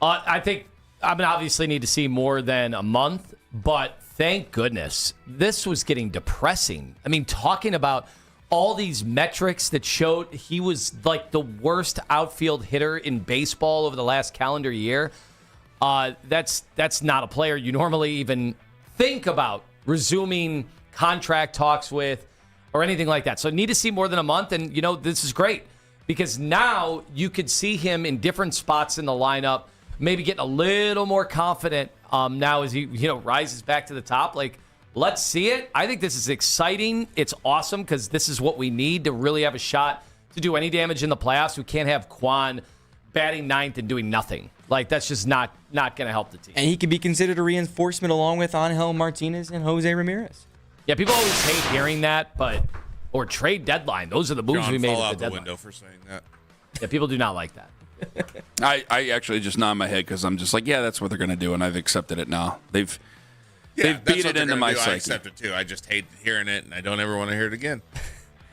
G: I think I'm going to obviously need to see more than a month, but thank goodness this was getting depressing. I mean, talking about all these metrics that showed he was like the worst outfield hitter in baseball over the last calendar year. That's not a player you normally even think about resuming contract talks with or anything like that. So need to see more than a month. And, this is great because now you could see him in different spots in the lineup, maybe getting a little more confident now as he, rises back to the top. Like, let's see it. I think this is exciting. It's awesome because this is what we need to really have a shot to do any damage in the playoffs. We can't have Kwan batting ninth and doing nothing. Like, that's just not going to help the team.
Y: And he could be considered a reinforcement along with Angel Martinez and Jose Ramirez.
G: Yeah, people always hate hearing that, or trade deadline. Those are the moves we made
H: fall
G: at
H: out
G: the
H: the
G: deadline.
H: window for saying that.
G: Yeah, people do not like that.
F: I actually just nod my head because I'm just like, yeah, that's what they're going to do, and I've accepted it now. They've beat it into my psyche.
H: I accept it too. I just hate hearing it, and I don't ever want to hear it again.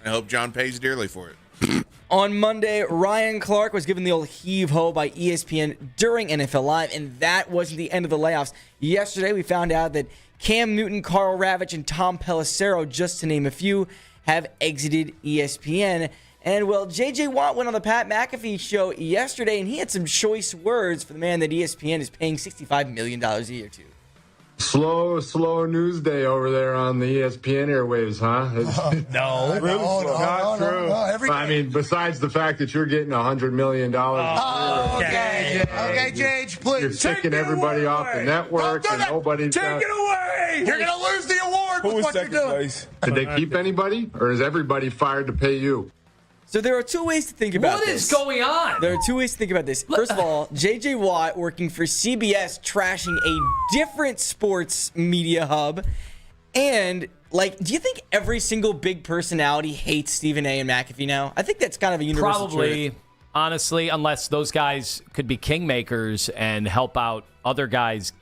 H: I hope John pays dearly for it.
Y: On Monday, Ryan Clark was given the old heave-ho by ESPN during NFL Live, and that wasn't the end of the layoffs. Yesterday, we found out that Cam Newton, Carl Ravitch, and Tom Pelissero, just to name a few, have exited ESPN. And, well, J.J. Watt went on the Pat McAfee show yesterday, and he had some choice words for the man that ESPN is paying $65 million a year to.
Z: Slow news day over there on the ESPN airwaves, huh?
K: No,
Z: really not true. I mean, besides the fact that you're getting $100 million.
K: Okay, Jage, please.
Z: You're kicking everybody off the network, and nobody's
K: Take it away. You're going to lose the award with what you're doing.
Z: Did they keep anybody, or is everybody fired to pay you?
Y: So there are two ways to think about this.
G: What is going on?
Y: There are two ways to think about this. First of all, J.J. Watt working for CBS, trashing a different sports media hub. And, do you think every single big personality hates Stephen A. and McAfee now? I think that's kind of a universal
G: Probably,
Y: truth.
G: honestly, unless those guys could be kingmakers and help out other guys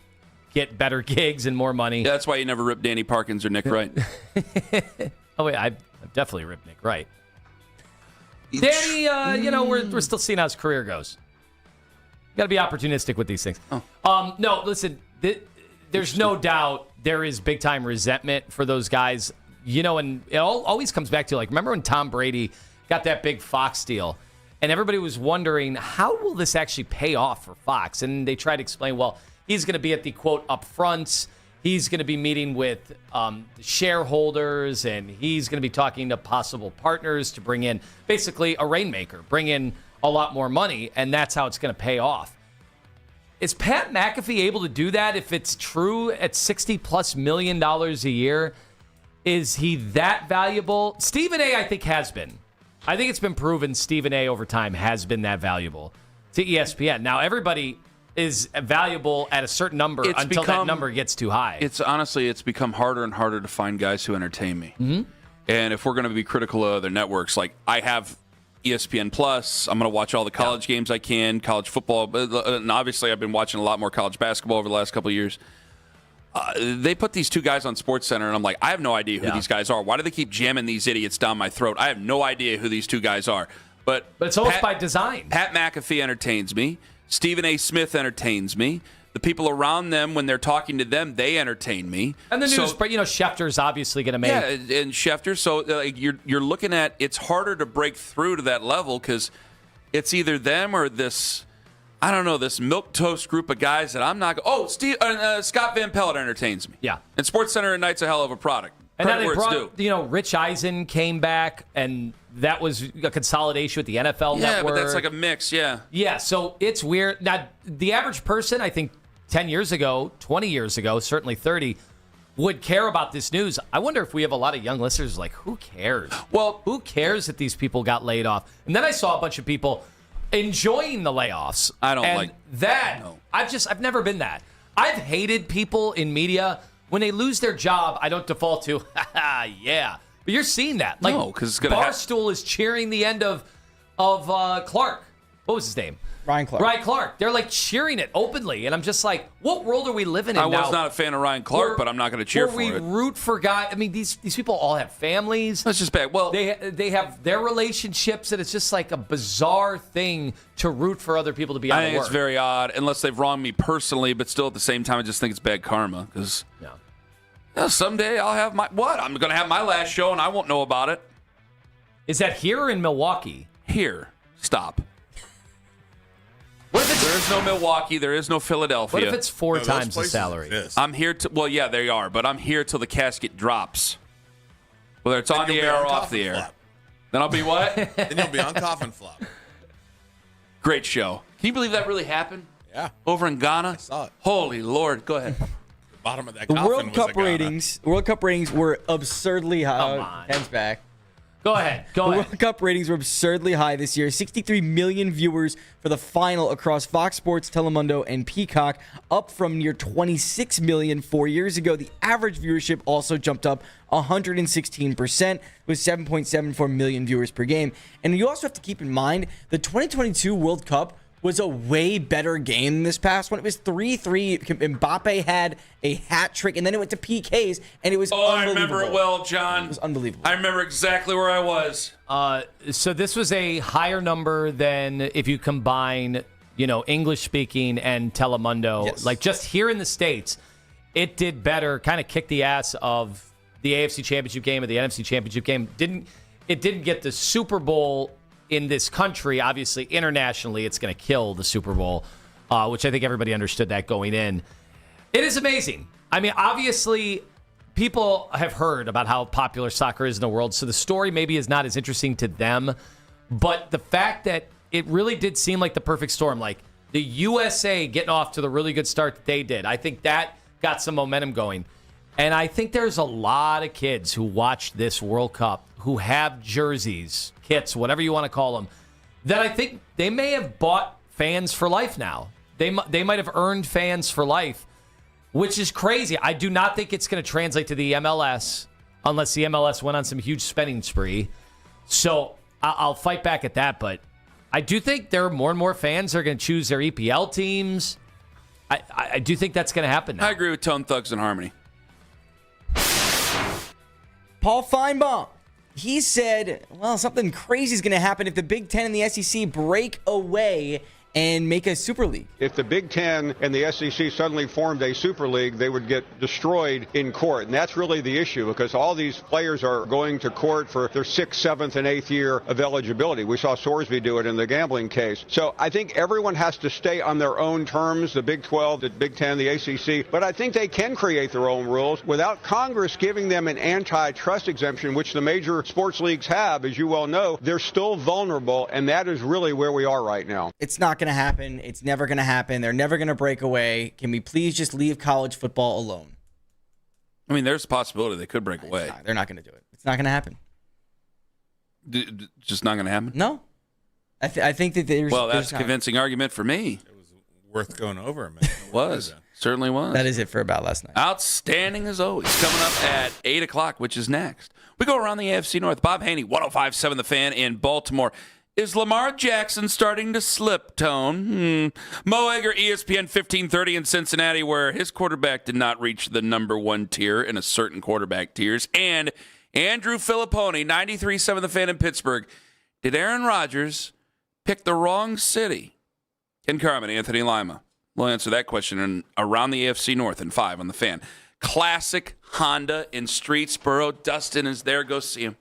G: get better gigs and more money.
F: Yeah, that's why you never ripped Danny Parkins or Nick Wright.
G: Oh, wait, I've definitely ripped Nick Wright. Danny, we're still seeing how his career goes. Got to be opportunistic with these things. No, listen, there's no doubt there is big-time resentment for those guys. And it always comes back to, remember when Tom Brady got that big Fox deal? And everybody was wondering, how will this actually pay off for Fox? And they tried to explain, well, he's going to be at the, quote, upfronts. He's going to be meeting with shareholders, and he's going to be talking to possible partners to bring in basically a rainmaker, bring in a lot more money, and that's how it's going to pay off. Is Pat McAfee able to do that if it's true at $60+ million a year? Is he that valuable? Stephen A., I think, has been. I think it's been proven Stephen A. over time has been that valuable to ESPN. Now, everybody is valuable at a certain number until that number gets too high.
F: It's become harder and harder to find guys who entertain me.
G: Mm-hmm.
F: And if we're going to be critical of other networks, like I have ESPN Plus, I'm going to watch all the college games I can, college football, and obviously I've been watching a lot more college basketball over the last couple of years. They put these two guys on SportsCenter, and I'm like, I have no idea who these guys are. Why do they keep jamming these idiots down my throat? I have no idea who these two guys are. But
G: it's almost by design.
F: Pat McAfee entertains me. Stephen A. Smith entertains me. The people around them, when they're talking to them, they entertain me.
G: And the news, but Schefter's obviously going to make.
F: Yeah, and Schefter. So you're looking at, it's harder to break through to that level because it's either them or this, I don't know, this milquetoast group of guys that I'm not. Scott Van Pelt entertains me.
G: Yeah,
F: and SportsCenter at night's a hell of a product.
G: And then they brought, Rich Eisen came back, and that was a consolidation with the NFL network.
F: Yeah, but that's like a mix, yeah.
G: Yeah, so it's weird. Now, the average person, I think 10 years ago, 20 years ago, certainly 30, would care about this news. I wonder if we have a lot of young listeners like, who cares? Well, who cares that these people got laid off? And then I saw a bunch of people enjoying the layoffs.
F: I don't
G: and
F: like
G: that. No. I've never been that. I've hated people in media. When they lose their job, I don't default to, yeah. But you're seeing that. Like,
F: no, because it's going to
G: Barstool is cheering the end of Clark. What was his name?
Y: Ryan
G: Clark. They're like cheering it openly. And I'm just like, what world are we living in now?
F: I was not a fan of Ryan Clark, but I'm not going to cheer for it.
G: We root for guys. I mean, these people all have families.
F: That's just bad. Well,
G: they have their relationships, and it's just like a bizarre thing to root for other people to be out of work.
F: I think it's very odd, unless they've wronged me personally, but still at the same time, I just think it's bad karma. Because someday I'll have I'm going to have my last show, and I won't know about it.
G: Is that here or in Milwaukee?
F: Here. Stop. There is no Milwaukee. There is no Philadelphia.
G: What if it's four times the salary?
F: I'm here to. Well, yeah, they are, but I'm here till the casket drops. Whether it's on the air or off the air.
H: Flop.
F: Then I'll be what?
H: Then you'll be on coffin flop.
F: Great show. Can you believe that really happened?
H: Yeah.
F: Over in Ghana. I
H: saw it.
F: Holy Lord. Go ahead.
H: The bottom of that
Y: the
H: coffin
Y: World
H: was
Y: Cup ratings. World Cup ratings were absurdly high.
G: Come on.
Y: Ken's back.
G: Go ahead.
Y: The World Cup ratings were absurdly high this year. 63 million viewers for the final across Fox Sports, Telemundo, and Peacock, up from near 26 million 4 years ago. The average viewership also jumped up 116%, with 7.74 million viewers per game. And you also have to keep in mind the 2022 World Cup was a way better game than this past one. It was 3-3. Mbappe had a hat trick, and then it went to PKs, and it was unbelievable.
F: I remember it well, John.
Y: It was unbelievable.
F: I remember exactly where I was.
G: So this was a higher number than if you combine, English speaking and Telemundo.
Y: Yes.
G: Like just here in the States, it did better, kind of kicked the ass of the AFC Championship game or the NFC Championship game. It didn't get the Super Bowl in this country. Obviously, internationally, it's going to kill the Super Bowl, which I think everybody understood that going in. It is amazing. I mean, obviously, people have heard about how popular soccer is in the world, so the story maybe is not as interesting to them. But the fact that it really did seem like the perfect storm, like the USA getting off to the really good start that they did, I think that got some momentum going. And I think there's a lot of kids who watched this World Cup who have jerseys, kits, whatever you want to call them, that I think they may have bought fans for life now. They might have earned fans for life, which is crazy. I do not think it's going to translate to the MLS unless the MLS went on some huge spending spree. So I'll fight back at that, but I do think there are more and more fans that are going to choose their EPL teams. I do think that's going to happen now.
F: I agree with Tone Thugs and Harmony.
Y: Paul Feinbaum. He said, well, something crazy is going to happen if the Big Ten and the SEC break away and make a super league.
B: If the Big Ten and the SEC suddenly formed a super league, they would get destroyed in court. And that's really the issue, because all these players are going to court for their 6th, 7th, and 8th year of eligibility. We saw Sorsby do it in the gambling case. So I think everyone has to stay on their own terms, the Big 12, the Big 10, the ACC. But I think they can create their own rules without Congress giving them an antitrust exemption, which the major sports leagues have. As you well know, they're still vulnerable, and that is really where we are right now.
Y: It's not going to happen. It's never going to happen. They're never going to break away. Can we please just leave college football alone?
F: I mean, there's a possibility they could break away.
Y: They're not going to do it. It's not going to happen.
F: Just not going to happen?
Y: No. I think that there's...
F: Well, that's
Y: there's
F: a convincing argument for me.
H: worth going over, man.
F: Was. Certainly was.
Y: That is it for About Last Night.
F: Outstanding as always. Coming up at 8 o'clock, which is next. We go around the AFC North. Bob Haney, 105.7 The Fan in Baltimore. Is Lamar Jackson starting to slip, Tone? Mo Egger, ESPN 1530 in Cincinnati, where his quarterback did not reach the number one tier in a certain quarterback tiers. And Andrew Filipponi, 93.7 The Fan in Pittsburgh. Did Aaron Rodgers pick the wrong city? Ken Carman, Anthony Lima. We'll answer that question in around the AFC North in 5 on The Fan. Classic Honda in Streetsboro. Dustin is there. Go see him.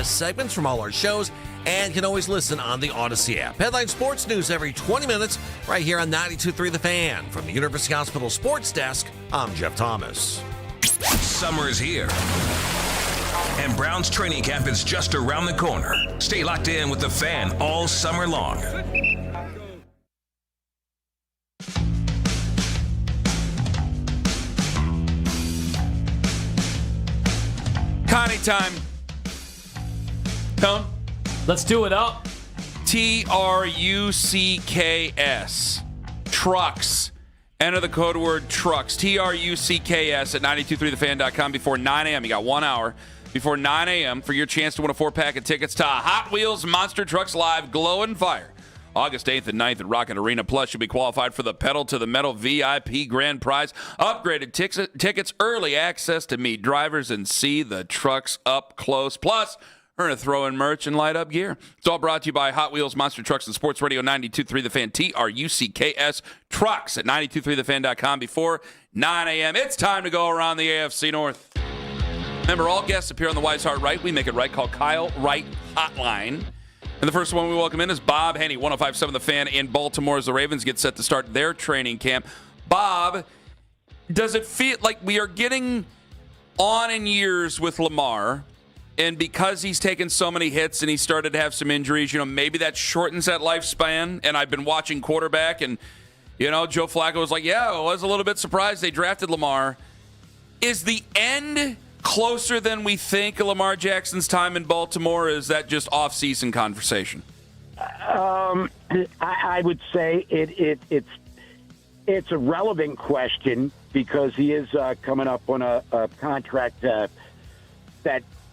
A: best segments from all our shows, and can always listen on the Odyssey app. Headline Sports News every 20 minutes right here on 92.3 The Fan. From the University Hospital Sports Desk, I'm Jeff Thomas.
E: Summer's here, and Browns training camp is just around the corner. Stay locked in with The Fan all summer long.
F: Connie time. Tone?
G: Let's do it up.
F: TRUCKS. Trucks. Enter the code word trucks. TRUCKS at 923thefan.com before 9 a.m. You got 1 hour before 9 a.m. for your chance to win a 4-pack of tickets to Hot Wheels Monster Trucks Live Glow and Fire. August 8th and 9th at Rocket Arena. Plus, you'll be qualified for the Pedal to the Metal VIP Grand Prize. Upgraded tickets, early access to meet drivers and see the trucks up close. Plus, earn a throw-in merch and light-up gear. It's all brought to you by Hot Wheels Monster Trucks and Sports Radio 92.3 The Fan. TRUCKS Trucks at 923thefan.com before 9 a.m. It's time to go around the AFC North. Remember, all guests appear on the Wise Heart Right. We make it right. Call Kyle Wright Hotline. And the first one we welcome in is Bob Henney, 105.7 The Fan in Baltimore, as the Ravens get set to start their training camp. Bob, does it feel like we are getting on in years with Lamar, and because he's taken so many hits and he started to have some injuries, maybe that shortens that lifespan? And I've been watching quarterback, and, Joe Flacco was like, yeah, I was a little bit surprised they drafted Lamar. Is the end closer than we think Lamar Jackson's time in Baltimore, or is that just off-season conversation?
C: I would say it's a relevant question because he is coming up on a contract that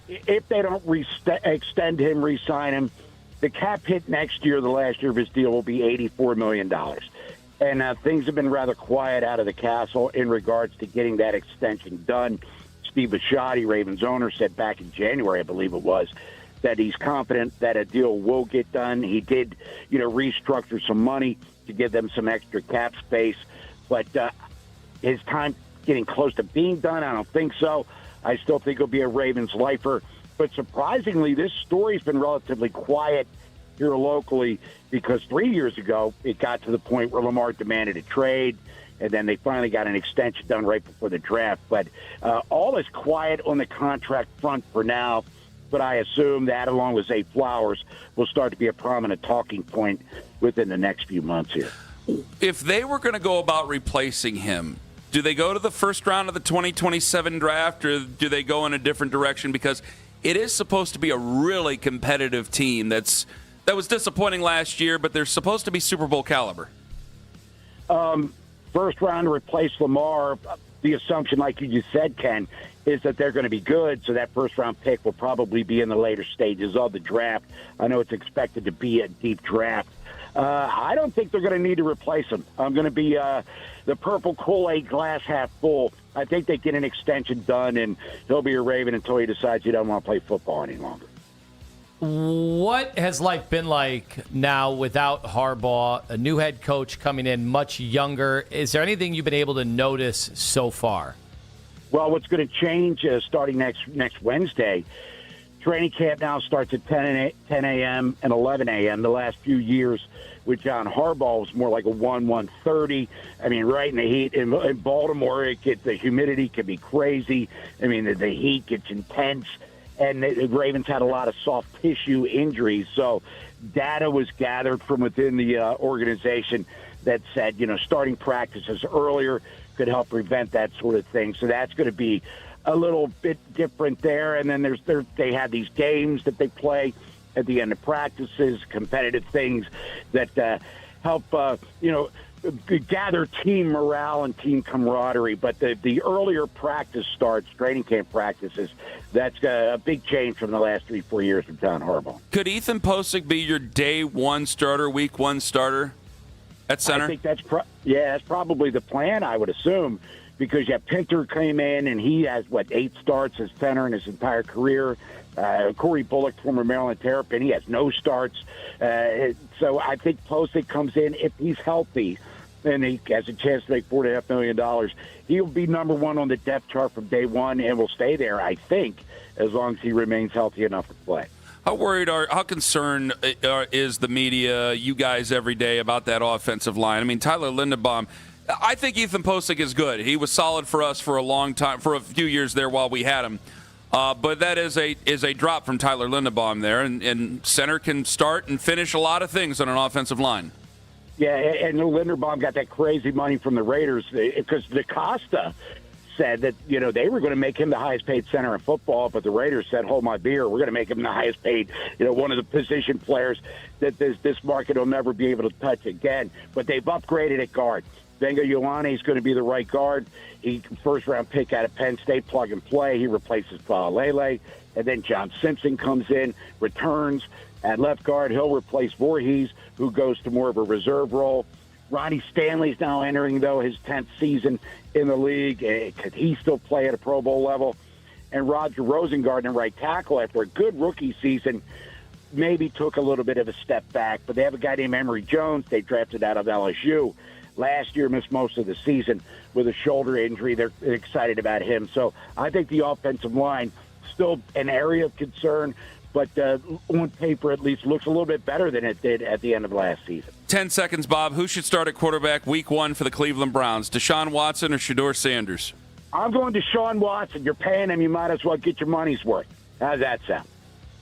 C: if they don't extend him, re-sign him, the cap hit next year, the last year of his deal, will be $84 million. And things have been rather quiet out of the castle in regards to getting that extension done. Steve Bisciotti, Ravens owner, said back in January, I believe it was, that he's confident that a deal will get done. He did, restructure some money to give them some extra cap space. But his time getting close to being done, I don't think so. I still think he'll be a Ravens lifer. But surprisingly, this story's been relatively quiet here locally because 3 years ago, it got to the point where Lamar demanded a trade. And then they finally got an extension done right before the draft. But all is quiet on the contract front for now. But I assume that, along with Zay Flowers, will start to be a prominent talking point within the next few months here.
F: If they were going to go about replacing him, do they go to the first round of the 2027 draft, or do they go in a different direction? Because it is supposed to be a really competitive team that was disappointing last year, but they're supposed to be Super Bowl caliber.
C: First round to replace Lamar, the assumption, like you just said, Ken, is that they're going to be good, so that first-round pick will probably be in the later stages of the draft. I know it's expected to be a deep draft. I don't think they're going to need to replace him. I'm going to be the purple Kool-Aid glass half full. I think they get an extension done, and he'll be a Raven until he decides he doesn't want to play football any longer.
G: What has life been like now without Harbaugh, a new head coach coming in much younger? Is there anything you've been able to notice so far?
C: Well, what's going to change starting next Wednesday, training camp now starts at 10 a.m. and 11 a.m. The last few years with John Harbaugh was more like a 1:30. I mean, right in the heat. In Baltimore, the humidity can be crazy. I mean, the heat gets intense. And the Ravens had a lot of soft tissue injuries. So data was gathered from within the organization that said, starting practices earlier could help prevent that sort of thing. So that's going to be a little bit different there. And then they have these games that they play at the end of practices, competitive things that help, gather team morale and team camaraderie. But the earlier practice starts, training camp practices, that's a big change from the last 3-4 years with John Harbaugh.
F: Could Ethan Posick be your day one starter, week one starter at center?
C: I think that's probably the plan, I would assume, because Pinter came in and he has, 8 starts as center in his entire career. Corey Bullock, former Maryland Terrapin, he has no starts. So I think Posick comes in, if he's healthy, and he has a chance to make $4.5 million, he'll be number one on the depth chart from day one and will stay there, I think, as long as he remains healthy enough to play.
F: How concerned is the media, you guys every day, about that offensive line? I mean, Tyler Linderbaum, I think Ethan Posick is good. He was solid for us for a long time, for a few years there while we had him. But that is a drop from Tyler Linderbaum there, and center can start and finish a lot of things on an offensive line.
C: Yeah, and Linderbaum got that crazy money from the Raiders because DaCosta said that, they were going to make him the highest paid center in football, but the Raiders said, hold my beer, we're going to make him the highest paid, one of the position players that this market will never be able to touch again. But they've upgraded at guard. Venga Ioane is going to be the right guard. He first-round pick out of Penn State, plug and play. He replaces Lele. And then John Simpson comes in, returns. At left guard, he'll replace Voorhees, who goes to more of a reserve role. Ronnie Stanley's now entering, though, his 10th season in the league. Could he still play at a Pro Bowl level? And Roger Rosengarten, right tackle, after a good rookie season, maybe took a little bit of a step back. But they have a guy named Emory Jones they drafted out of LSU. Last year missed most of the season with a shoulder injury. They're excited about him. So I think the offensive line still an area of concern, but on paper at least looks a little bit better than it did at the end of last season.
F: 10 seconds, Bob. Who should start at quarterback week 1 for the Cleveland Browns? Deshaun Watson or Shedeur Sanders?
C: I'm going to Deshaun Watson. You're paying him. You might as well get your money's worth. How's that sound?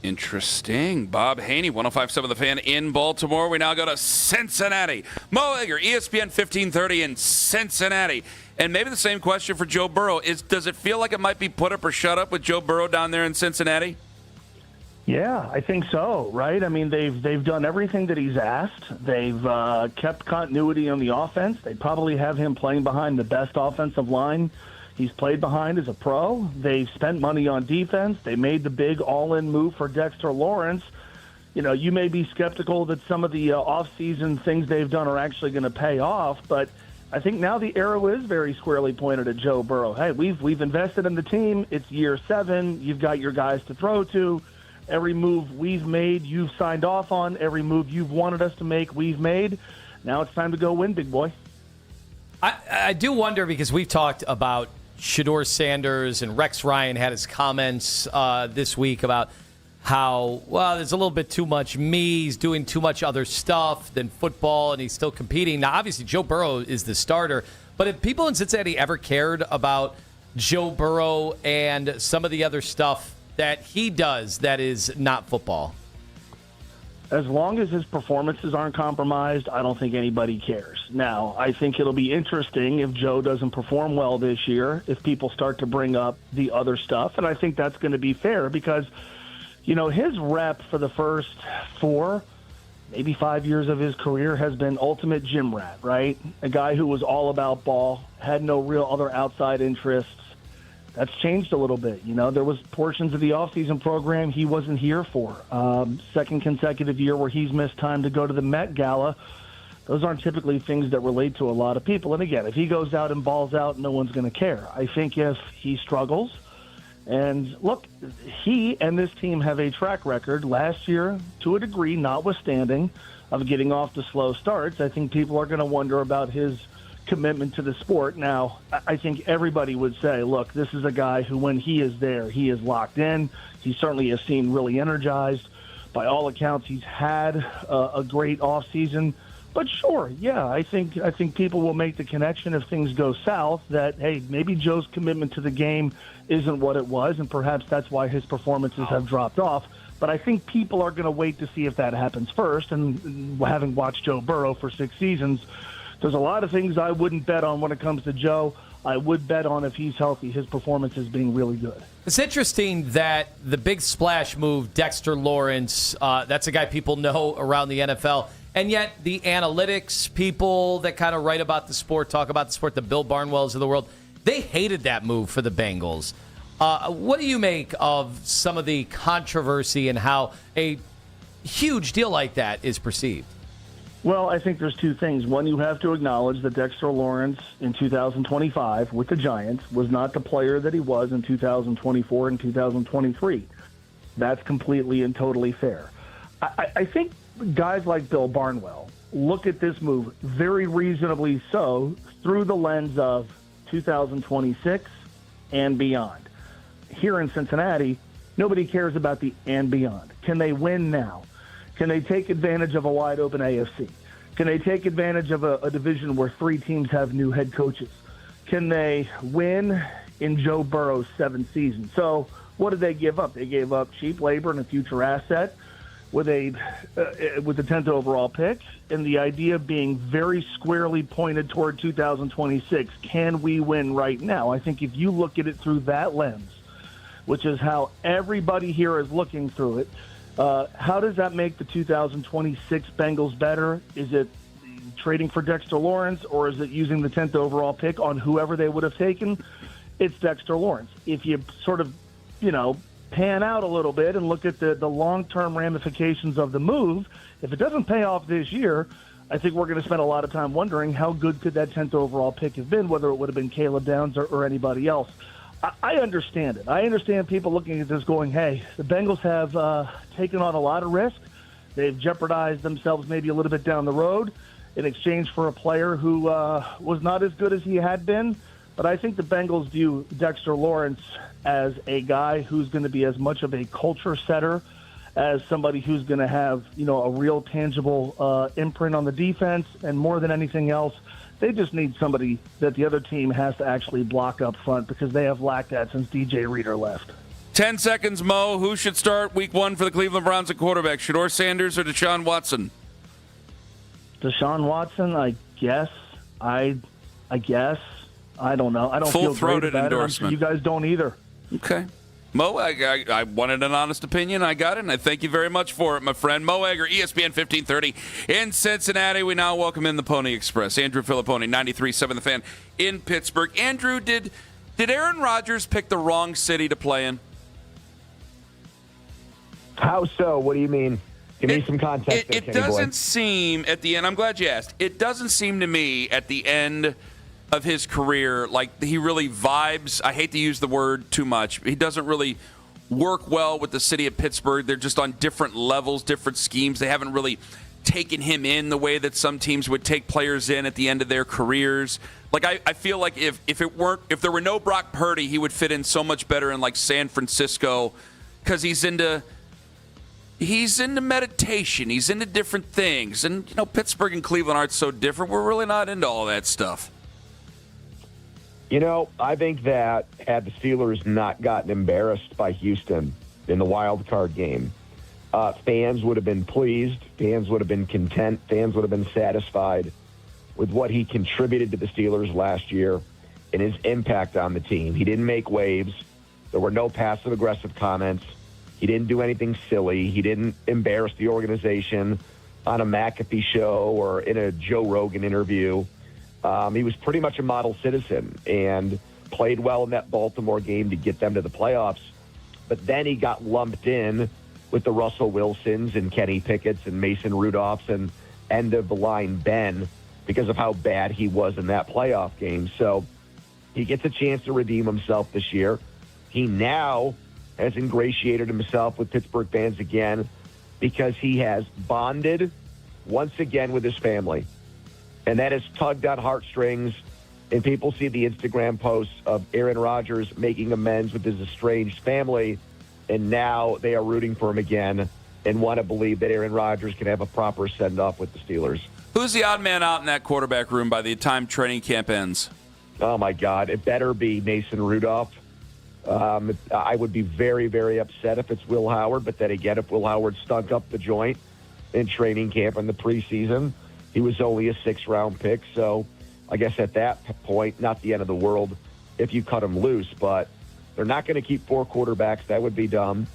F: Interesting. Bob Haney, 105.7 The Fan in Baltimore. We now go to Cincinnati. Mo Egger, ESPN 1530 in Cincinnati. And maybe the same question for Joe Burrow. Does it feel like it might be put up or shut up with Joe Burrow down there in Cincinnati?
D: Yeah, I think so, right? I mean, they've done everything that he's asked. They've kept continuity on the offense. They probably have him playing behind the best offensive line he's played behind as a pro. They've spent money on defense. They made the big all-in move for Dexter Lawrence. You may be skeptical that some of the off-season things they've done are actually going to pay off, but I think now the arrow is very squarely pointed at Joe Burrow. Hey, we've invested in the team. It's year 7. You've got your guys to throw to. Every move we've made, you've signed off on. Every move you've wanted us to make, we've made. Now it's time to go win, big boy.
G: I do wonder, because we've talked about Shedeur Sanders, and Rex Ryan had his comments this week about how, there's a little bit too much me. He's doing too much other stuff than football, and he's still competing. Now, obviously, Joe Burrow is the starter, but have people in Cincinnati ever cared about Joe Burrow and some of the other stuff that he does that is not football?
D: As long as his performances aren't compromised, I don't think anybody cares. Now, I think it'll be interesting if Joe doesn't perform well this year, if people start to bring up the other stuff, and I think that's going to be fair because, his rep for the first 4, maybe 5 years of his career has been ultimate gym rat, right? A guy who was all about ball, had no real other outside interests. That's changed a little bit. There was portions of the offseason program he wasn't here for. Second consecutive year where he's missed time to go to the Met Gala. Those aren't typically things that relate to a lot of people. And again, if he goes out and balls out, no one's going to care. I think if he struggles, and look, he and this team have a track record last year, to a degree, notwithstanding, of getting off to slow starts. I think people are going to wonder about his commitment to the sport. Now, I think everybody would say, look, this is a guy who, when he is there, he is locked in. He certainly has seemed really energized. By all accounts, he's had a great offseason. But sure, yeah, I think people will make the connection if things go south that, hey, maybe Joe's commitment to the game isn't what it was, and perhaps that's why his performances have dropped off. But I think people are going to wait to see if that happens first. And having watched Joe Burrow for 6 seasons, there's a lot of things I wouldn't bet on when it comes to Joe. I would bet on, if he's healthy, his performance is being really good.
G: It's interesting that the big splash move, Dexter Lawrence, that's a guy people know around the NFL. And yet the analytics people that kind of write about the sport, talk about the sport, the Bill Barnwells of the world, they hated that move for the Bengals. What do you make of some of the controversy and how a huge deal like that is perceived?
D: Well, I think there's 2 things. One, you have to acknowledge that Dexter Lawrence in 2025 with the Giants was not the player that he was in 2024 and 2023. That's completely and totally fair. I think guys like Bill Barnwell look at this move very reasonably so through the lens of 2026 and beyond. Here in Cincinnati, Nobody cares about the and beyond. Can they win now? Can they take advantage of a wide-open AFC? Can they take advantage of a division where 3 teams have new head coaches? Can they win in Joe Burrow's 7th season? So what did they give up? They gave up cheap labor and a future asset with the 10th overall pick, and the idea being very squarely pointed toward 2026. Can we win right now? I think if you look at it through that lens, which is how everybody here is looking through it, how does that make the 2026 Bengals better? Is it trading for Dexter Lawrence, or is it using the 10th overall pick on whoever they would have taken? It's Dexter Lawrence. If you sort of, pan out a little bit and look at the long-term ramifications of the move, if it doesn't pay off this year, I think we're going to spend a lot of time wondering how good could that 10th overall pick have been, whether it would have been Caleb Downs or anybody else. I understand it. I understand people looking at this going, hey, the Bengals have taken on a lot of risk. They've jeopardized themselves maybe a little bit down the road in exchange for a player who was not as good as he had been. But I think the Bengals view Dexter Lawrence as a guy who's going to be as much of a culture setter as somebody who's going to have, a real tangible imprint on the defense. And more than anything else, they just need somebody that the other team has to actually block up front, because they have lacked that since DJ Reader left.
F: 10 seconds, Mo. Who should start week 1 for the Cleveland Browns at quarterback? Shedeur Sanders or Deshaun Watson?
D: Deshaun Watson, I guess. I guess. I don't know. I don't feel great about
F: endorsement.
D: it. I'm sure you guys don't either.
F: Okay. Mo, I wanted an honest opinion. I got it, and I thank you very much for it, my friend. Mo Egger, ESPN 1530 in Cincinnati. We now welcome in the Pony Express. Andrew Filipponi, 93.7 The Fan in Pittsburgh. Andrew, did Aaron Rodgers pick the wrong city to play in?
I: How so? What do you mean? Give me some context.
F: It doesn't seem at the end. I'm glad you asked. It doesn't seem to me at the end of his career like he really vibes. I hate to use the word too much. He doesn't really work well with the city of Pittsburgh. They're just on different levels, different schemes. They haven't really taken him in the way that some teams would take players in at the end of their careers. Like I feel like if there were no Brock Purdy, he would fit in so much better in like San Francisco, because he's into meditation. He's into different things. And, Pittsburgh and Cleveland aren't so different. We're really not into all that stuff.
I: I think that had the Steelers not gotten embarrassed by Houston in the wild card game, fans would have been pleased. Fans would have been content. Fans would have been satisfied with what he contributed to the Steelers last year and his impact on the team. He didn't make waves. There were no passive-aggressive comments. He didn't do anything silly. He didn't embarrass the organization on a McAfee show or in a Joe Rogan interview. He was pretty much a model citizen and played well in that Baltimore game to get them to the playoffs. But then he got lumped in with the Russell Wilsons and Kenny Pickett's and Mason Rudolphs and end-of-the-line Ben because of how bad he was in that playoff game. So he gets a chance to redeem himself this year. He now has ingratiated himself with Pittsburgh fans again because he has bonded once again with his family. And that has tugged on heartstrings, and people see the Instagram posts of Aaron Rodgers making amends with his estranged family, and now they are rooting for him again and want to believe that Aaron Rodgers can have a proper send-off with the Steelers.
F: Who's the odd man out in that quarterback room by the time training camp ends?
I: Oh, my God. It better be Mason Rudolph. I would be very, very upset if it's Will Howard, but then again, if Will Howard stunk up the joint in training camp in the preseason, he was only a 6th-round pick, so I guess at that point, not the end of the world if you cut him loose, but they're not going to keep 4 quarterbacks. That would be dumb.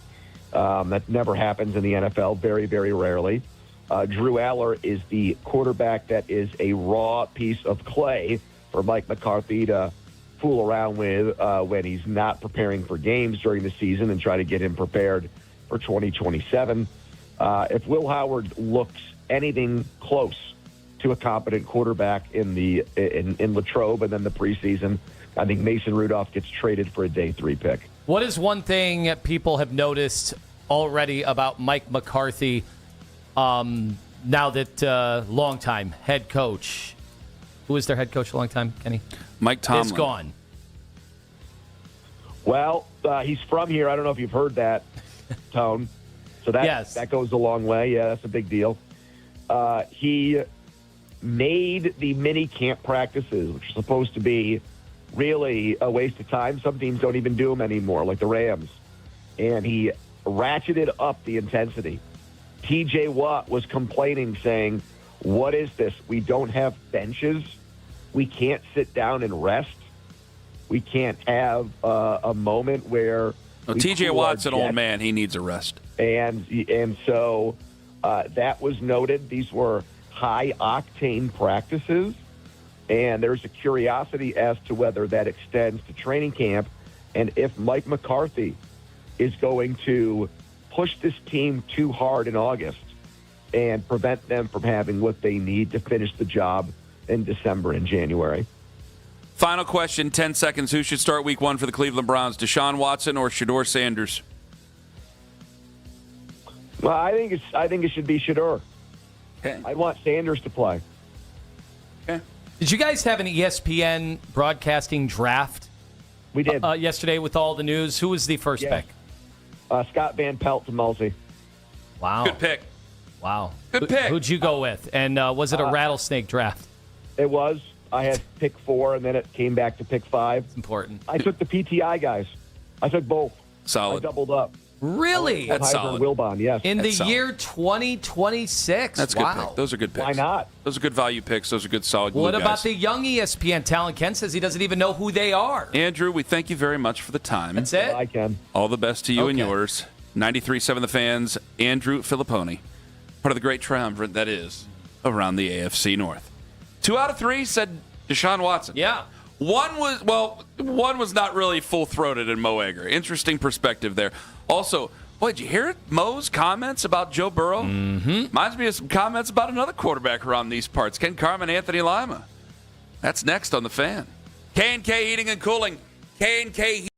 I: That never happens in the NFL, very, very rarely. Drew Aller is the quarterback that is a raw piece of clay for Mike McCarthy to fool around with when he's not preparing for games during the season and try to get him prepared for 2027. If Will Howard looks anything close to a competent quarterback in Latrobe and then the preseason, I think Mason Rudolph gets traded for a day 3 pick.
G: What is one thing people have noticed already about Mike McCarthy now that longtime head coach? Who was their head coach a long time, Kenny?
F: Mike Tomlin.
G: Is gone.
I: Well, he's from here. I don't know if you've heard that, Tone. So that goes a long way. Yeah, that's a big deal. He made the mini camp practices, which are supposed to be really a waste of time. Some teams don't even do them anymore, like the Rams. And he ratcheted up the intensity. TJ Watt was complaining, saying, "What is this? We don't have benches. We can't sit down and rest. We can't have a moment where."
J: TJ Watt's an old man. He needs a rest.
I: And so that was noted. These were high-octane practices, and there's a curiosity as to whether that extends to training camp and if Mike McCarthy is going to push this team too hard in August and prevent them from having what they need to finish the job in December and January.
J: Final question, 10 seconds. Who should start week 1 for the Cleveland Browns, Deshaun Watson or Shedeur Sanders?
I: Well, I think it should be Shedeur.
J: Okay.
I: I want Sanders to play.
J: Okay.
G: Did you guys have an ESPN broadcasting draft?
I: We did.
G: Yesterday with all the news. Who was the first pick?
I: Scott Van Pelt to Mulsey.
G: Wow.
J: Good pick.
G: Wow.
J: Good pick.
G: Who'd you go with? And was it a rattlesnake draft?
I: It was. I had pick 4, and then it came back to pick 5.
G: It's important.
I: I took the PTI guys. I took both.
J: Solid.
I: I doubled up.
G: Really?
J: That's solid.
I: Wilbon, yes.
G: In
J: That's
G: the
J: solid.
G: year 2026.
J: That's a
G: wow.
J: good pick. Those are good picks.
I: Why not?
J: Those are good value picks. Those are good solid glue
G: What about
J: guys.
G: the young ESPN talent? Ken says he doesn't even know who they are.
J: Andrew, we thank you very much for the time.
G: That's it?
I: I can.
J: All the best to you and
G: Okay.
J: yours. 93.7 The Fans, Andrew Filipponi, part of the great triumvirate that is around the AFC North. 2 out of 3 said Deshaun Watson.
G: Yeah.
J: One was not really full-throated in Mo Egger. Interesting perspective there. Also, boy, did you hear it? Mo's comments about Joe Burrow? Mm-hmm. Reminds me of some comments about another quarterback around these parts, Ken Carman, Anthony Lima. That's next on The Fan. K&K Heating and Cooling. K&K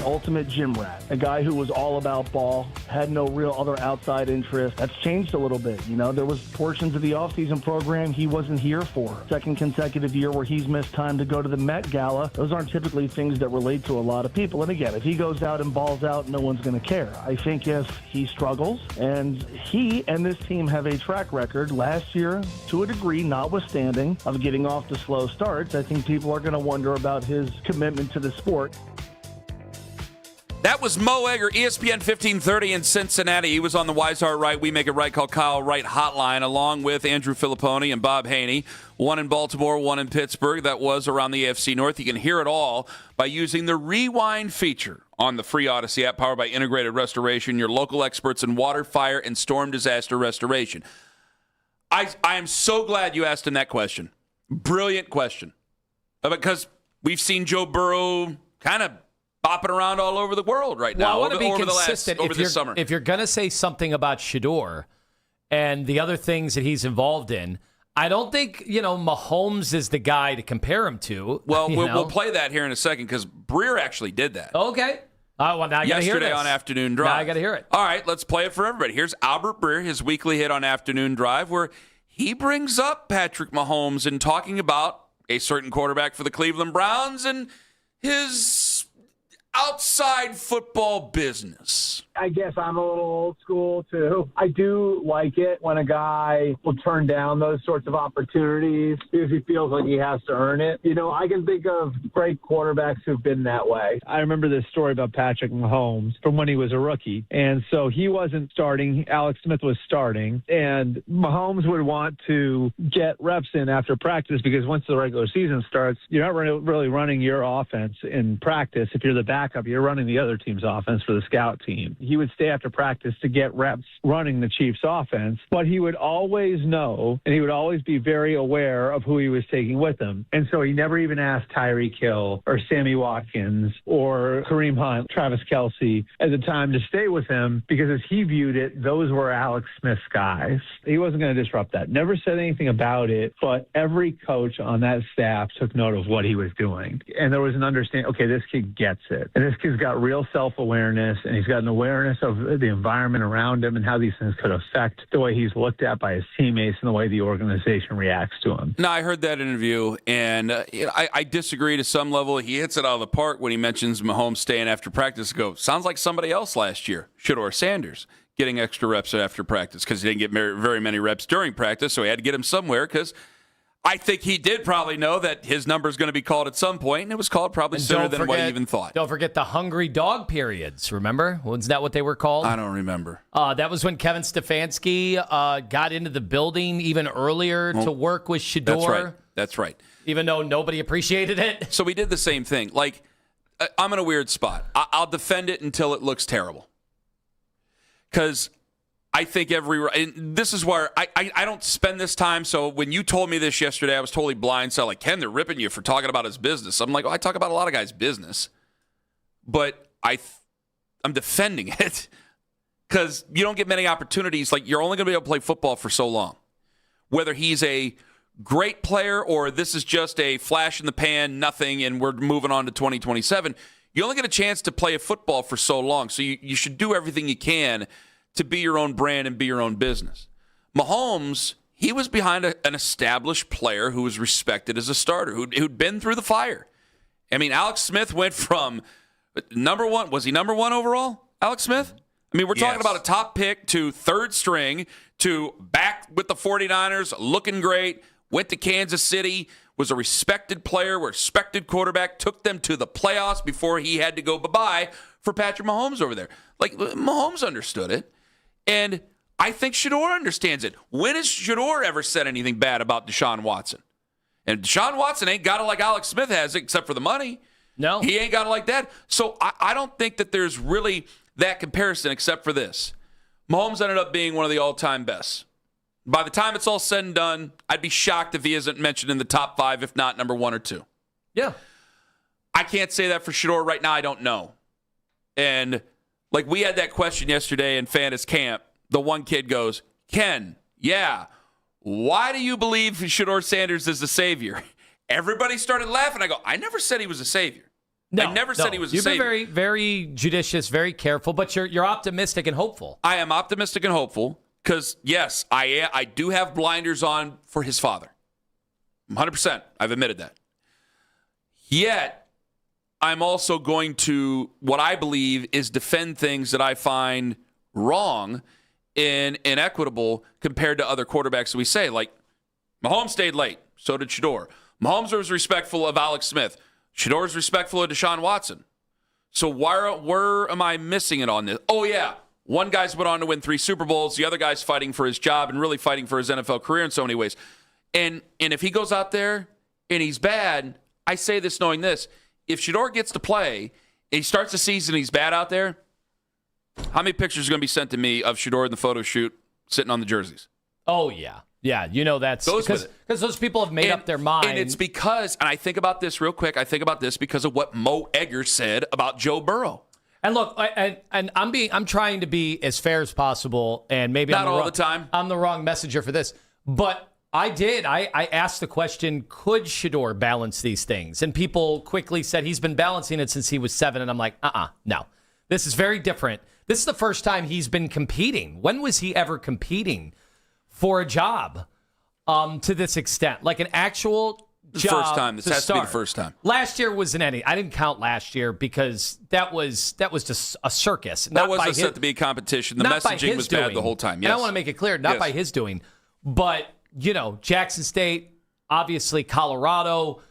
D: the ultimate gym rat, a guy who was all about ball, had no real other outside interest. That's changed a little bit. You know, there was portions of the offseason program he wasn't here for. Second consecutive year where he's missed time to go to the Met Gala. Those aren't typically things that relate to a lot of people. And again, if he goes out and balls out, no one's going to care. I think if he struggles, and he and this team have a track record last year, to a degree, notwithstanding, of getting off to slow starts, I think people are going to wonder about his commitment to the sport.
J: That was Mo Egger, ESPN 1530 in Cincinnati. He was on the Wise Heart Right, We Make It Right, Call Kyle Wright hotline, along with Andrew Filipponi and Bob Haney. One in Baltimore, one in Pittsburgh. That was around the AFC North. You can hear it all by using the Rewind feature on the free Odyssey app, powered by Integrated Restoration, your local experts in water, fire, and storm disaster restoration. I am so glad you asked him that question. Brilliant question. Because we've seen Joe Burrow kind of bopping around all over the world right now.
G: Well, I want to be consistent.
J: Over this summer.
G: If you're going to say something about Shedeur and the other things that he's involved in, I don't think, Mahomes is the guy to compare him to.
J: Well, we'll play that here in a second because Breer actually did that.
G: Okay. Well, now I got to hear this.
J: Yesterday on Afternoon Drive.
G: Now I got to hear it.
J: All right, let's play it for everybody. Here's Albert Breer, his weekly hit on Afternoon Drive, where he brings up Patrick Mahomes and talking about a certain quarterback for the Cleveland Browns and his outside football business.
L: I guess I'm a little old school, too. I do like it when a guy will turn down those sorts of opportunities because he feels like he has to earn it. I can think of great quarterbacks who've been that way.
M: I remember this story about Patrick Mahomes from when he was a rookie. And so he wasn't starting. Alex Smith was starting. And Mahomes would want to get reps in after practice because once the regular season starts, you're not really running your offense in practice. If you're the backup, you're running the other team's offense for the scout team. He would stay after practice to get reps running the Chiefs offense, but he would always know and he would always be very aware of who he was taking with him. And so he never even asked Tyreek Hill or Sammy Watkins or Kareem Hunt, Travis Kelce at the time to stay with him because as he viewed it, those were Alex Smith's guys. He wasn't going to disrupt that. Never said anything about it, but every coach on that staff took note of what he was doing. And there was an understanding, okay, this kid gets it. And this kid's got real self-awareness and he's got an awareness of the environment around him and how these things could affect the way he's looked at by his teammates and the way the organization reacts to him.
J: No, I heard that interview, and I disagree to some level. He hits it out of the park when he mentions Mahomes staying after practice. Sounds like somebody else last year, Shedeur Sanders, getting extra reps after practice because he didn't get very many reps during practice, so he had to get him somewhere because I think he did probably know that his number is going to be called at some point, and it was called probably sooner than what he even thought.
G: Don't forget the hungry dog periods, remember? Wasn't that what they were called?
J: I don't remember.
G: That was when Kevin Stefanski got into the building even earlier to work with Shedeur.
J: That's right.
G: Even though nobody appreciated it.
J: So we did the same thing. Like, I'm in a weird spot. I'll defend it until it looks terrible. Because I think and this is where I don't spend this time. So when you told me this yesterday, I was totally blindsided. Like, Ken, they're ripping you for talking about his business. I'm like, I talk about a lot of guys' business, but I'm defending it because you don't get many opportunities. Like, you're only going to be able to play football for so long. Whether he's a great player or this is just a flash in the pan, nothing, and we're moving on to 2027, you only get a chance to play a football for so long. So you should do everything you can to be your own brand and be your own business. Mahomes, he was behind an established player who was respected as a starter, who'd been through the fire. I mean, Alex Smith went from number one. Was he number one overall, Alex Smith? I mean, we're talking about a top pick to third string to back with the 49ers, looking great, went to Kansas City, was a respected player, respected quarterback, took them to the playoffs before he had to go bye-bye for Patrick Mahomes over there. Like, Mahomes understood it. And I think Shedeur understands it. When has Shedeur ever said anything bad about Deshaun Watson? And Deshaun Watson ain't got it like Alex Smith has it, except for the money.
G: No.
J: He ain't got it like that. So I don't think that there's really that comparison except for this. Mahomes ended up being one of the all-time best. By the time it's all said and done, I'd be shocked if he isn't mentioned in the top 5, if not number 1 or 2.
G: Yeah.
J: I can't say that for Shedeur right now. I don't know. And like we had that question yesterday in Fantasy Camp. The one kid goes, Ken, yeah, why do you believe Shedeur Sanders is the savior? Everybody started laughing. I go, I never said he was a savior.
G: No,
J: I never said he was a
G: You've
J: savior.
G: been very, very judicious, very careful, but you're optimistic and hopeful.
J: I am optimistic and hopeful because, yes, I do have blinders on for his father. 100%. I've admitted that. Yet, I'm also going to, what I believe is defend things that I find wrong and inequitable compared to other quarterbacks that we say. Like, Mahomes stayed late. So did Shedeur. Mahomes was respectful of Alex Smith. Shedeur is respectful of Deshaun Watson. So where am I missing it on this? Oh, yeah. One guy's went on to win 3 Super Bowls. The other guy's fighting for his job and really fighting for his NFL career in so many ways. And if he goes out there and he's bad, I say this knowing this. If Shedeur gets to play and he starts the season and he's bad out there, how many pictures are going to be sent to me of Shedeur in the photo shoot sitting on the jerseys?
G: Oh, yeah. Yeah, that's because those people have made up their mind.
J: And it's because, and I think about this real quick, because of what Mo Egger said about Joe Burrow.
G: And look, I'm trying to be as fair as possible, and maybe
J: not all the time.
G: I'm the wrong messenger for this, but I asked the question: could Shedeur balance these things? And people quickly said he's been balancing it since he was 7, and I'm like, no, this is very different. This is the first time he's been competing. When was he ever competing for a job to this extent, like an actual job?
J: First time. This has to be the first time.
G: Last year wasn't any. I didn't count last year because that was just a circus.
J: That wasn't set to be a competition. The messaging was bad the whole time. Yes.
G: And I want to make it clear, not by his doing, but Jackson State, obviously Colorado.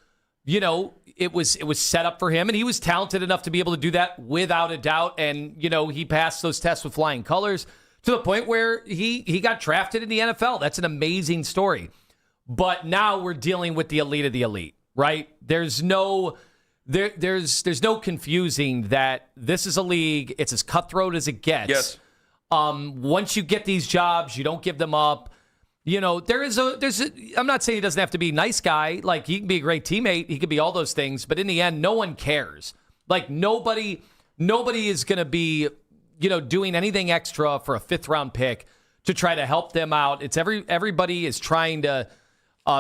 G: It was set up for him, and he was talented enough to be able to do that without a doubt. And he passed those tests with flying colors, to the point where he got drafted in the NFL. That's an amazing story. But now we're dealing with the elite of the elite, right? There's no confusing that this is a league. It's as cutthroat as it gets.
J: Yes.
G: Once you get these jobs, you don't give them up. I'm not saying he doesn't have to be a nice guy. Like, he can be a great teammate. He could be all those things. But in the end, no one cares. Like, nobody is going to be doing anything extra for a 5th-round pick to try to help them out. It's everybody is trying to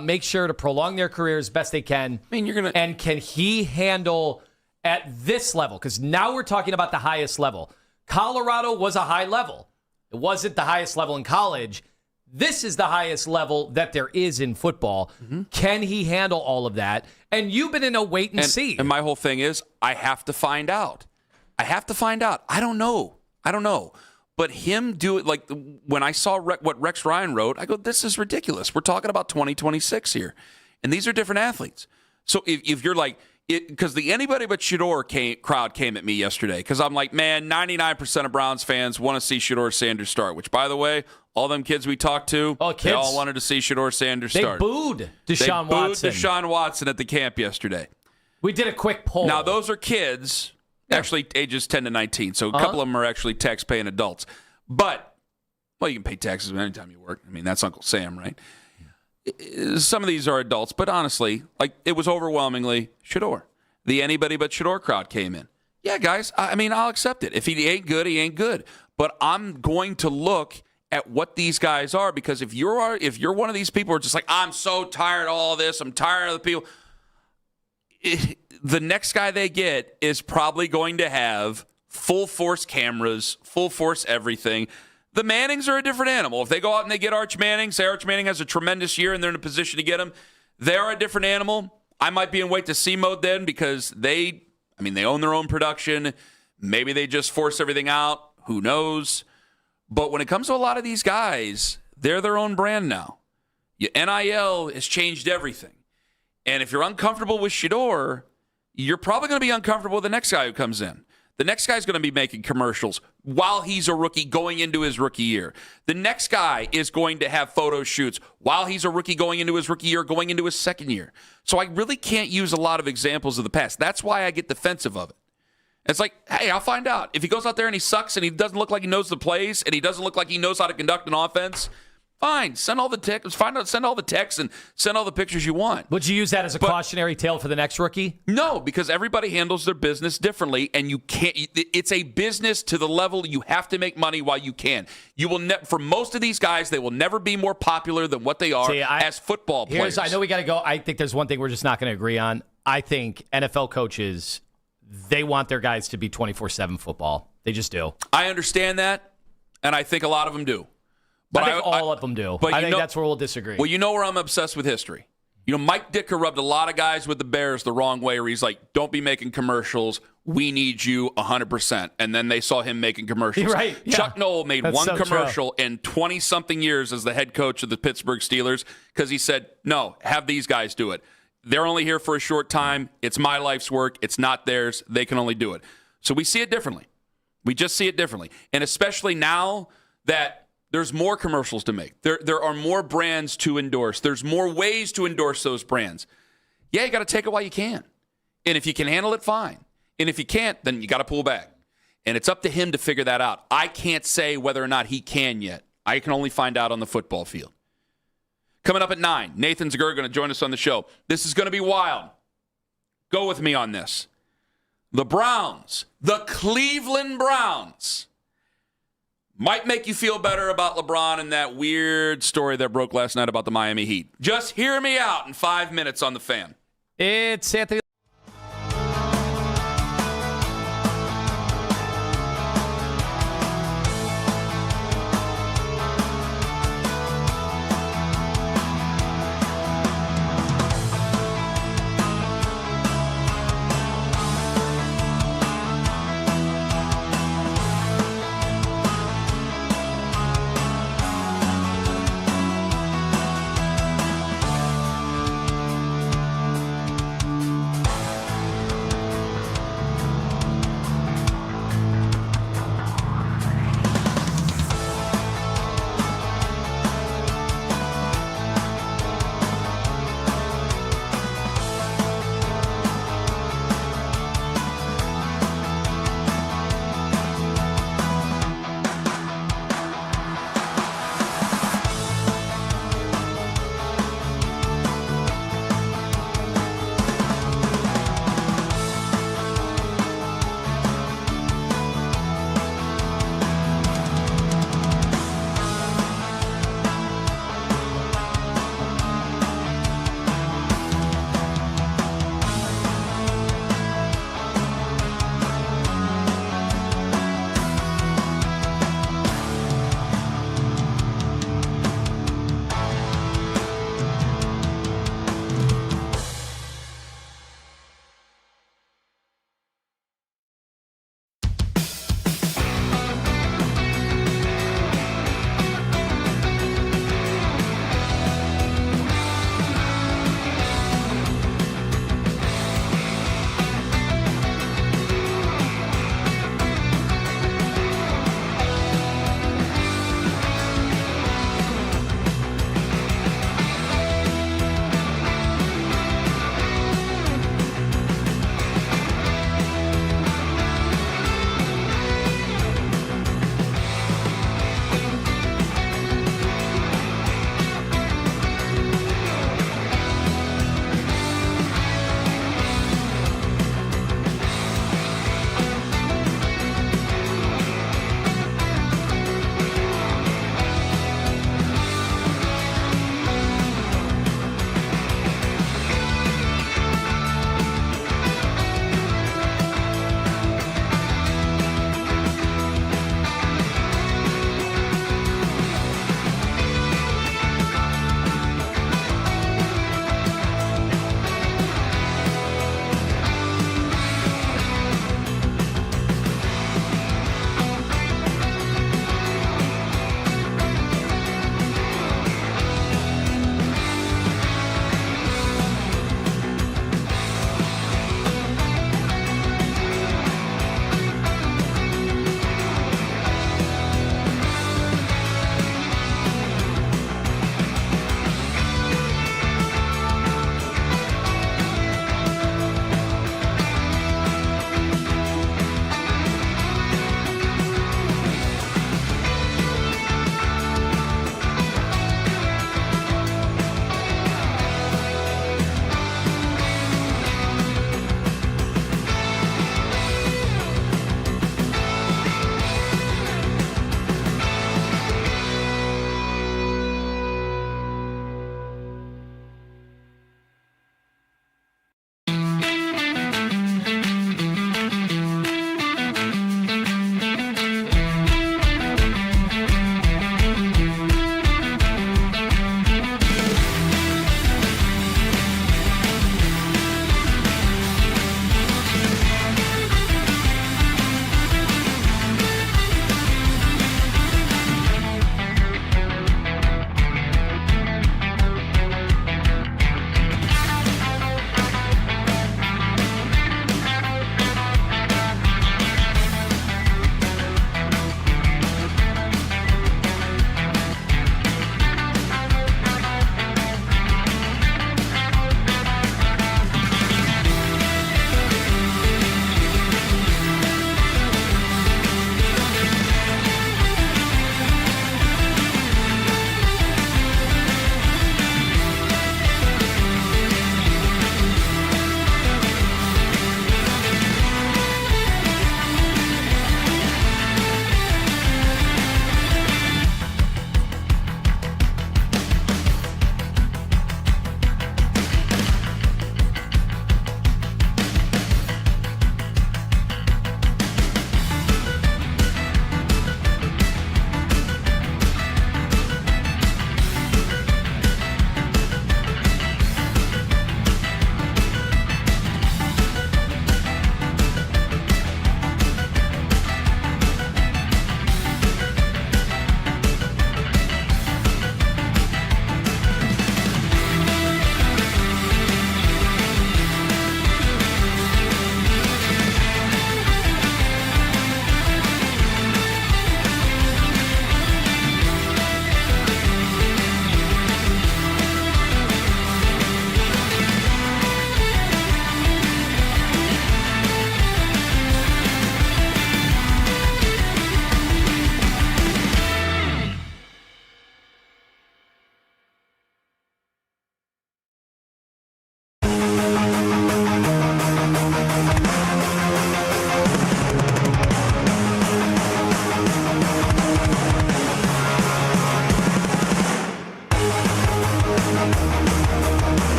G: make sure to prolong their career as best they can.
J: I mean,
G: and can he handle at this level? Because now we're talking about the highest level. Colorado was a high level. It wasn't the highest level in college. This is the highest level that there is in football. Mm-hmm. Can he handle all of that? And you've been in a wait and see.
J: And my whole thing is, I have to find out. I don't know. But him do it, like when I saw what Rex Ryan wrote, I go, this is ridiculous. We're talking about 2026 here. And these are different athletes. So if you're like, because the anybody but Shedeur crowd came at me yesterday, because I'm like, man, 99% of Browns fans want to see Shedeur Sanders start, which, by the way, all them kids we talked to, they all wanted to see Shedeur Sanders start.
G: They booed Deshaun Watson.
J: Deshaun Watson at the camp yesterday.
G: We did a quick poll.
J: Now, those are kids, actually ages 10 to 19, so a couple of them are actually tax-paying adults. But, well, you can pay taxes anytime you work. I mean, that's Uncle Sam, right? Some of these are adults, but honestly, like, it was overwhelmingly Shedeur. The anybody but Shedeur crowd came in. Yeah, guys, I mean, I'll accept it. If he ain't good, he ain't good. But I'm going to look at what these guys are, because if you're one of these people who are just like, I'm so tired of all this, I'm tired of the people, the next guy they get is probably going to have full force cameras, full force everything. The Mannings are a different animal. If they go out and they get Arch Manning, say Arch Manning has a tremendous year and they're in a position to get him, they are a different animal. I might be in wait to see mode then, because they own their own production. Maybe they just force everything out. Who knows? But when it comes to a lot of these guys, they're their own brand now. Your NIL has changed everything. And if you're uncomfortable with Shedeur, you're probably going to be uncomfortable with the next guy who comes in. The next guy's going to be making commercials while he's a rookie going into his rookie year. The next guy is going to have photo shoots while he's a rookie going into his rookie year, going into his second year. So I really can't use a lot of examples of the past. That's why I get defensive of it. It's like, hey, I'll find out. If he goes out there and he sucks and he doesn't look like he knows the plays and he doesn't look like he knows how to conduct an offense, fine. Send all the texts. Send all the texts and send all the pictures you want.
G: Would you use that as a cautionary tale for the next rookie?
J: No, because everybody handles their business differently, and you can't. It's a business to the level you have to make money while you can. You will for most of these guys, they will never be more popular than what they are as football players.
G: I know we got to go. I think there's one thing we're just not going to agree on. I think NFL coaches, they want their guys to be 24/7 football. They just do.
J: I understand that, and I think a lot of them do. But
G: I think all of them do.
J: But
G: I think that's where we'll disagree.
J: Well, you know where I'm obsessed with history. Mike Ditka rubbed a lot of guys with the Bears the wrong way, where he's like, don't be making commercials. We need you 100%. And then they saw him making commercials.
G: Right, yeah.
J: Chuck Noll made
G: That's
J: one
G: so
J: commercial in 20-something years as the head coach of the Pittsburgh Steelers because he said, no, have these guys do it. They're only here for a short time. It's my life's work. It's not theirs. They can only do it. So we see it differently. We just see it differently. And especially now that there's more commercials to make. There are more brands to endorse. There's more ways to endorse those brands. Yeah, you got to take it while you can. And if you can handle it, fine. And if you can't, then you got to pull back. And it's up to him to figure that out. I can't say whether or not he can yet. I can only find out on the football field. Coming up at 9, Nathan Zagura going to join us on the show. This is going to be wild. Go with me on this. The Browns, the Cleveland Browns, might make you feel better about LeBron and that weird story that broke last night about the Miami Heat. Just hear me out in 5 minutes on The Fan.
G: It's Anthony.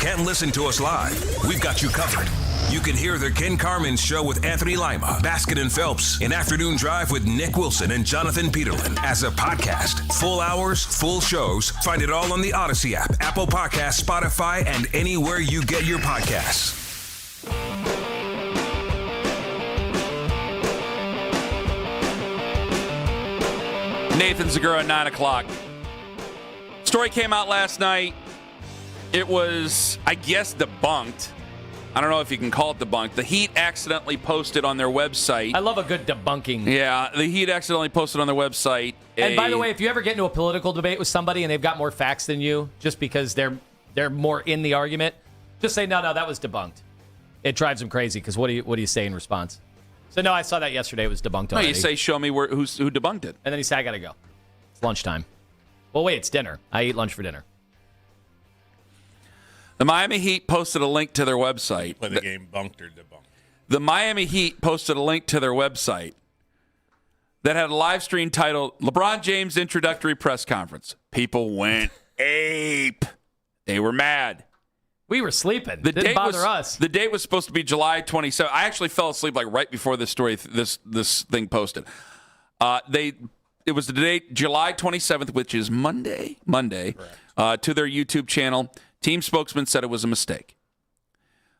E: can't listen to us live, we've got you covered. You can hear the Ken Carman Show with Anthony Lima, Baskin and Phelps, an afternoon drive with Nick Wilson and Jonathan Peterlin as a podcast. Full hours, full shows. Find it all on the Odyssey app, Apple Podcasts, Spotify, and anywhere you get your podcasts.
J: Nathan Zagura at 9 o'clock. Story came out last night. It was, I guess, debunked. I don't know if you can call it debunked. The Heat accidentally posted on their website.
G: I love a good debunking.
J: Yeah, the Heat accidentally posted on their website.
G: And by the way, if you ever get into a political debate with somebody and they've got more facts than you, just because they're more in the argument, just say, no, that was debunked. It drives them crazy because what do you say in response? So, no, I saw that yesterday. It was debunked already.
J: No, you say, show me who debunked it.
G: And then he said, I got to go. It's lunchtime. Well, wait, it's dinner. I eat lunch for dinner.
J: The Miami Heat posted a link to their website.
H: Play the game bunked or debunked.
J: The Miami Heat posted a link to their website that had a live stream titled LeBron James Introductory Press Conference. People went ape. They were mad.
G: We were sleeping. Didn't bother us.
J: The date was supposed to be July 27th. I actually fell asleep like right before this story, this thing posted. It was the date July 27th, which is Monday, to their YouTube channel. Team spokesman said it was a mistake.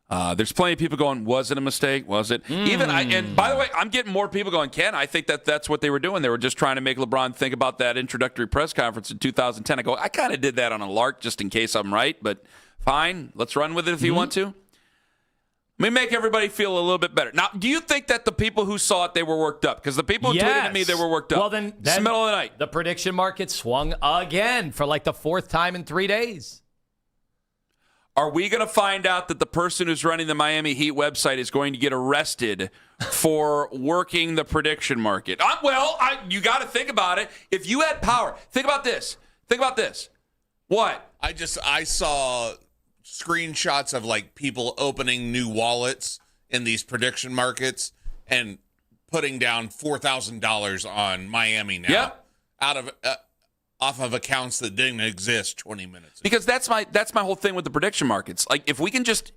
J: There's plenty of people going, was it a mistake? Was it? And by the way, I'm getting more people going, Ken, I think that's what they were doing. They were just trying to make LeBron think about that introductory press conference in 2010. I go, I kind of did that on a lark just in case I'm right, but fine. Let's run with it if you want to. Let me make everybody feel a little bit better. Now, do you think that the people who saw it, they were worked up? Because the people who tweeted at me, they were worked up.
G: Well, then
J: it's the middle of the night.
G: The prediction market swung again for like the fourth time in 3 days.
J: Are we going to find out that the person who's running the Miami Heat website is going to get arrested for working the prediction market? You got to think about it. If you had power, think about this. What?
H: I saw screenshots of like people opening new wallets in these prediction markets and putting down $4,000 on Miami now.
J: Yep.
H: Off of accounts that didn't exist 20 minutes ago.
J: Because that's my whole thing with the prediction markets. Like, if we can just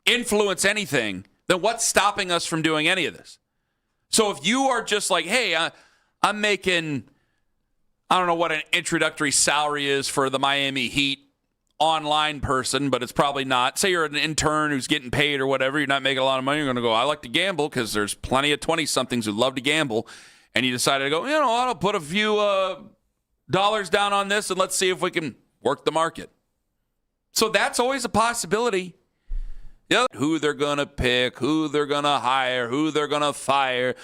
J: influence anything, then what's stopping us from doing any of this? So if you are just like, hey, I'm making, I don't know what an introductory salary is for the Miami Heat online person, but it's probably not. Say you're an intern who's getting paid or whatever, you're not making a lot of money, you're going to go, I like to gamble, because there's plenty of 20-somethings who love to gamble, and you decided to go, I'll put a few dollars down on this and let's see if we can work the market. So that's always a possibility. Who they're going to pick, who they're going to hire, who they're going to fire,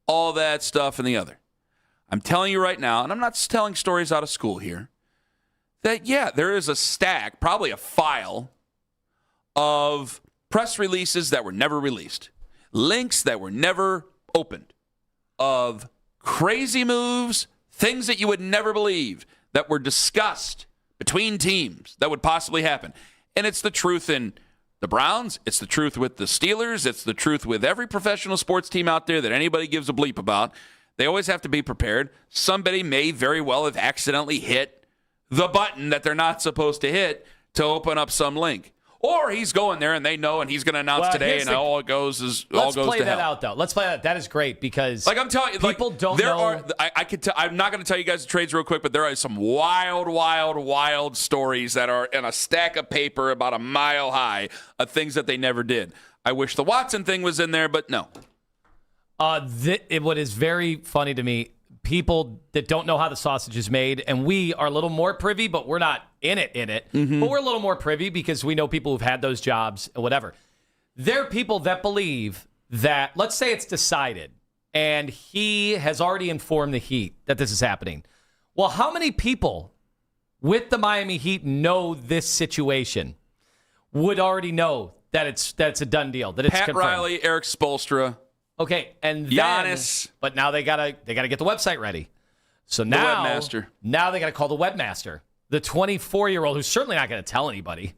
J: all that stuff and the other. I'm telling you right now, and I'm not telling stories out of school here, that, there is a stack, probably a file, of press releases that were never released, links that were never opened, of crazy moves, things that you would never believe that were discussed between teams that would possibly happen. And it's the truth in the Browns. It's the truth with the Steelers. It's the truth with every professional sports team out there that anybody gives a bleep about. They always have to be prepared. Somebody may very well have accidentally hit the button that they're not supposed to hit to open up some link. Or he's going there and they know and he's going to announce today and all goes to hell.
G: Let's play that out, though. Let's play that. That is great because
J: I'm telling you,
G: people don't know.
J: I'm not going to tell you guys the trades real quick, but there are some wild stories that are in a stack of paper about a mile high of things that they never did. I wish the Watson thing was in there, but no.
G: What is very funny to me, people that don't know how the sausage is made, and we are a little more privy, but we're not in it.
J: Mm-hmm.
G: But we're a little more privy because we know people who've had those jobs or whatever. There are people that believe that, let's say it's decided, and he has already informed the Heat that this is happening. Well, how many people with the Miami Heat know this situation would already know that it's a done deal, that it's
J: Pat
G: confirmed?
J: Riley, Eric Spoelstra.
G: Okay, and then,
J: Giannis.
G: But now they gotta get the website ready. So now,
J: webmaster.
G: Now they gotta call the webmaster, the 24-year-old who's certainly not gonna tell anybody.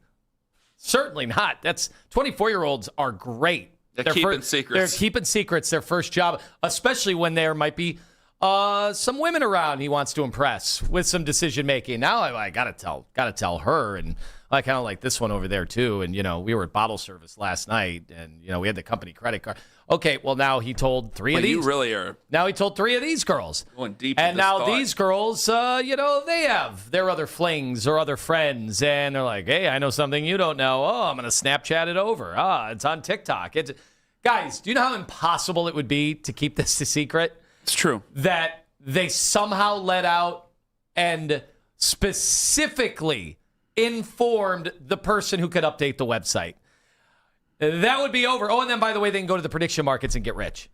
G: Certainly not. 24-year-olds are great.
J: They're keeping secrets.
G: They're keeping secrets. Their first job, especially when there might be some women around he wants to impress with some decision making. Now I gotta tell her, and I kind of like this one over there too. And, we were at bottle service last night and, we had the company credit card. Okay, well, now he told three of these.
J: You really are.
G: Now he told three of these girls.
J: Going deep.
G: And now these girls, they have their other flings or other friends. And they're like, hey, I know something you don't know. Oh, I'm going to Snapchat it over. It's on TikTok. Guys, do you know how impossible it would be to keep this a secret?
J: It's true.
G: That they somehow let out and specifically informed the person who could update the website. That would be over. Oh, and then, by the way, they can go to the prediction markets and get rich.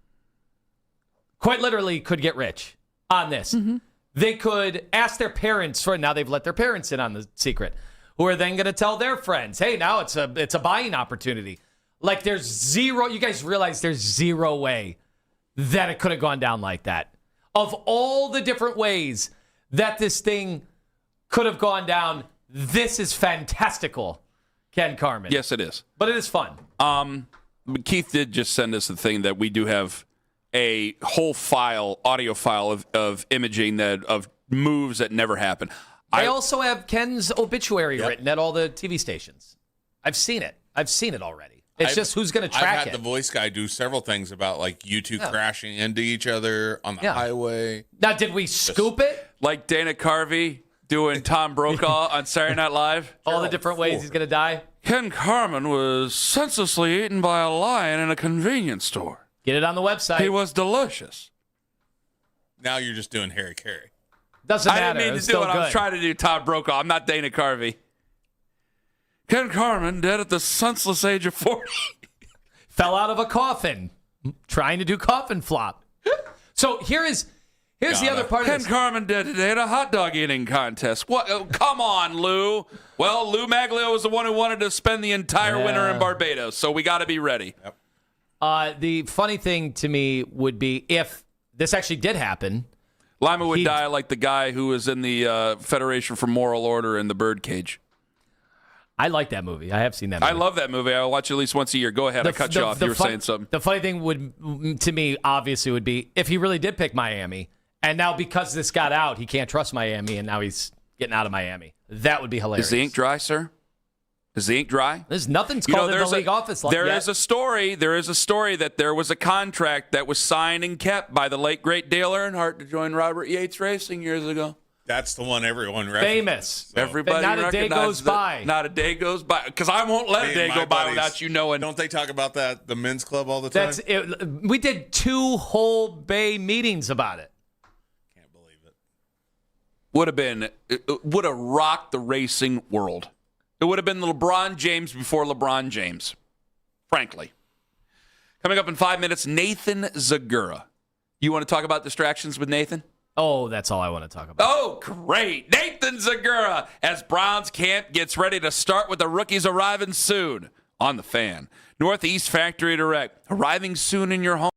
G: Quite literally could get rich on this. Mm-hmm. They could ask their parents for, now they've let their parents in on the secret, who are then going to tell their friends, hey, now it's a buying opportunity. Like there's zero, you guys realize there's zero way that it could have gone down like that. Of all the different ways that this thing could have gone down, this is fantastical, Ken Carman.
J: Yes, it is.
G: But it is fun.
J: Keith did just send us the thing that we do have a whole audio file of imaging of moves that never happened.
G: I also have Ken's obituary written at all the TV stations. I've seen it. I've seen it already. It's just who's going to track it.
H: I've had the voice guy do several things about like you two crashing into each other on the highway.
G: Now, did we scoop it?
J: Like Dana Carvey doing Tom Brokaw on Saturday Night Live?
G: All the different ways he's going to die?
J: Ken Carman was senselessly eaten by a lion in a convenience store.
G: Get it on the website.
J: He was delicious.
H: Now you're just doing Harry Carey.
G: Doesn't matter.
J: I didn't mean to do it. I was trying to do Tom Brokaw. I'm not Dana Carvey. Ken Carman, dead at the senseless age of 40.
G: Fell out of a coffin, trying to do coffin flop. So here's the other part of this.
J: Ken Carman dead today at a hot dog eating contest. What? Oh, come on, Lou. Well, Lou Maglio was the one who wanted to spend the entire winter in Barbados, so we got to be ready.
H: Yep.
G: The funny thing to me would be if this actually did happen.
J: Lima would die like the guy who was in the Federation for Moral Order in the Birdcage.
G: I like that movie. I have seen that movie.
J: I love that movie. I watch it at least once a year. Go ahead. I cut you off. You were saying something.
G: The funny thing to me, obviously, would be if he really did pick Miami, and now because this got out, he can't trust Miami, and now he's getting out of Miami. That would be hilarious.
J: Is the ink dry, sir? Is the ink dry?
G: There's nothing's called in the league office like that.
J: There is a story that there was a contract that was signed and kept by the late, great Dale Earnhardt to join Robert Yates Racing years ago.
H: That's the one everyone recognizes.
G: Famous.
H: So.
J: Everybody
G: not a day goes by.
J: Not a day goes by. Because I won't let a day go by without you knowing.
H: Don't they talk about that, the men's club, all the time?
G: That's it. We did 2 whole Bay meetings about it.
H: Can't believe it.
J: Would have rocked the racing world. It would have been LeBron James before LeBron James, frankly. Coming up in 5 minutes, Nathan Zagura. You want to talk about distractions with Nathan?
G: Oh, that's all I want to talk about.
J: Oh, great. Nathan Zagura as Browns camp gets ready to start with the rookies arriving soon on The Fan. Northeast Factory Direct, arriving soon in your home.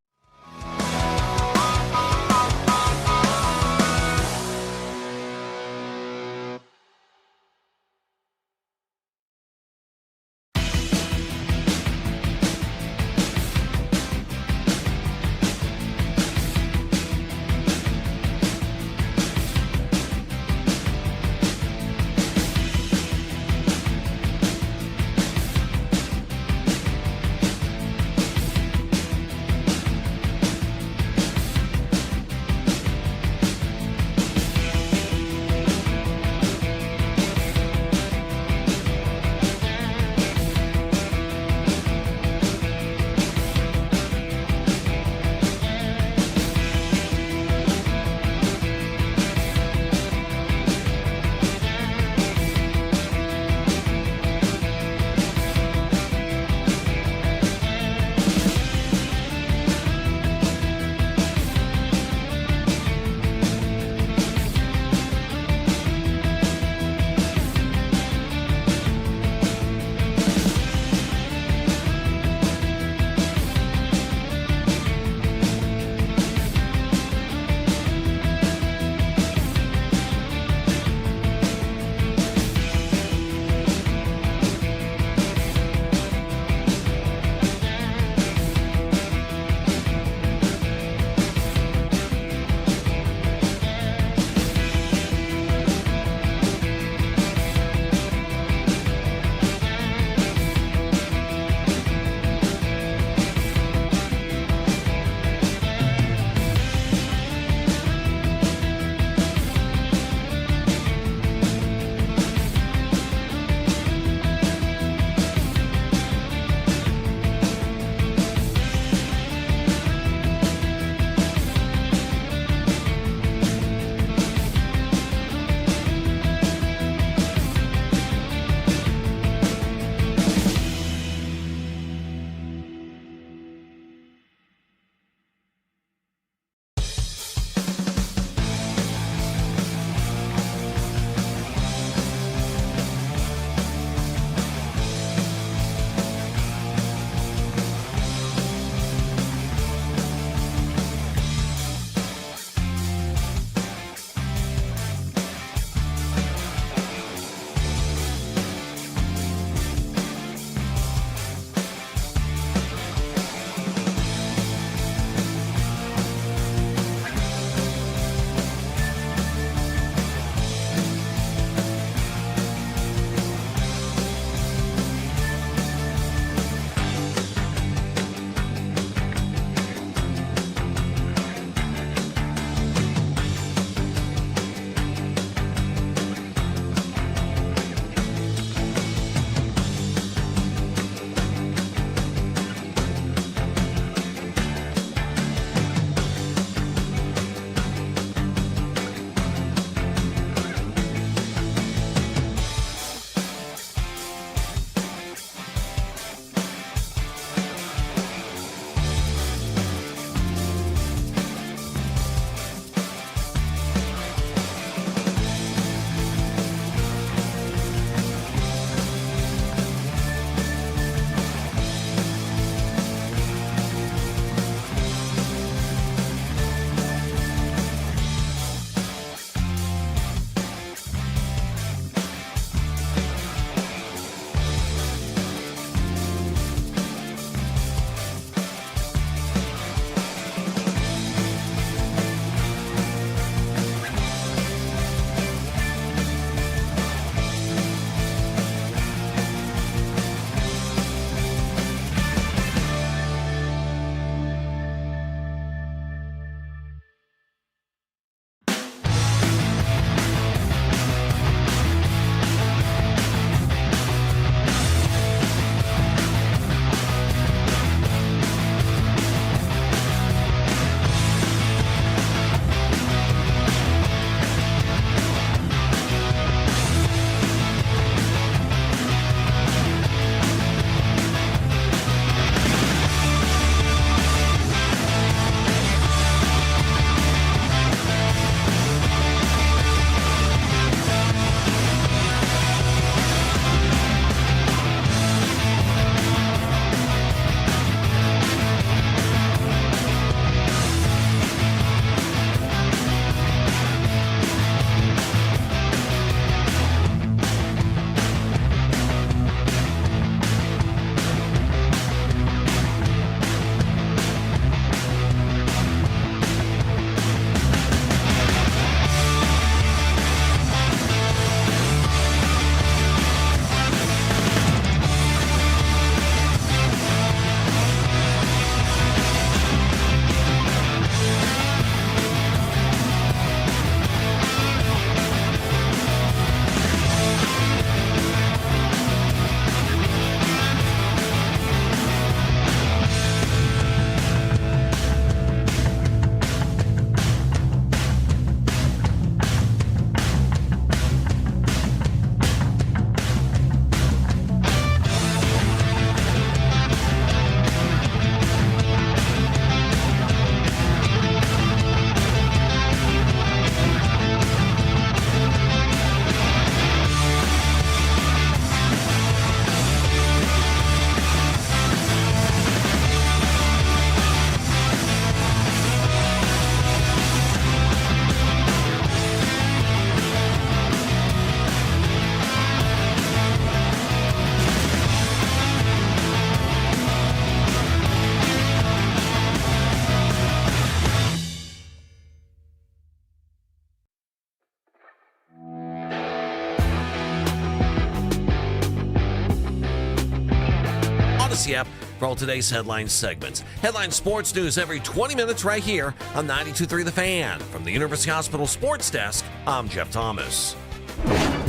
A: Odyssey app for all today's headline segments. Headline sports news every 20 minutes right here on 92.3 The Fan. From the University Hospital Sports Desk, I'm Jeff Thomas.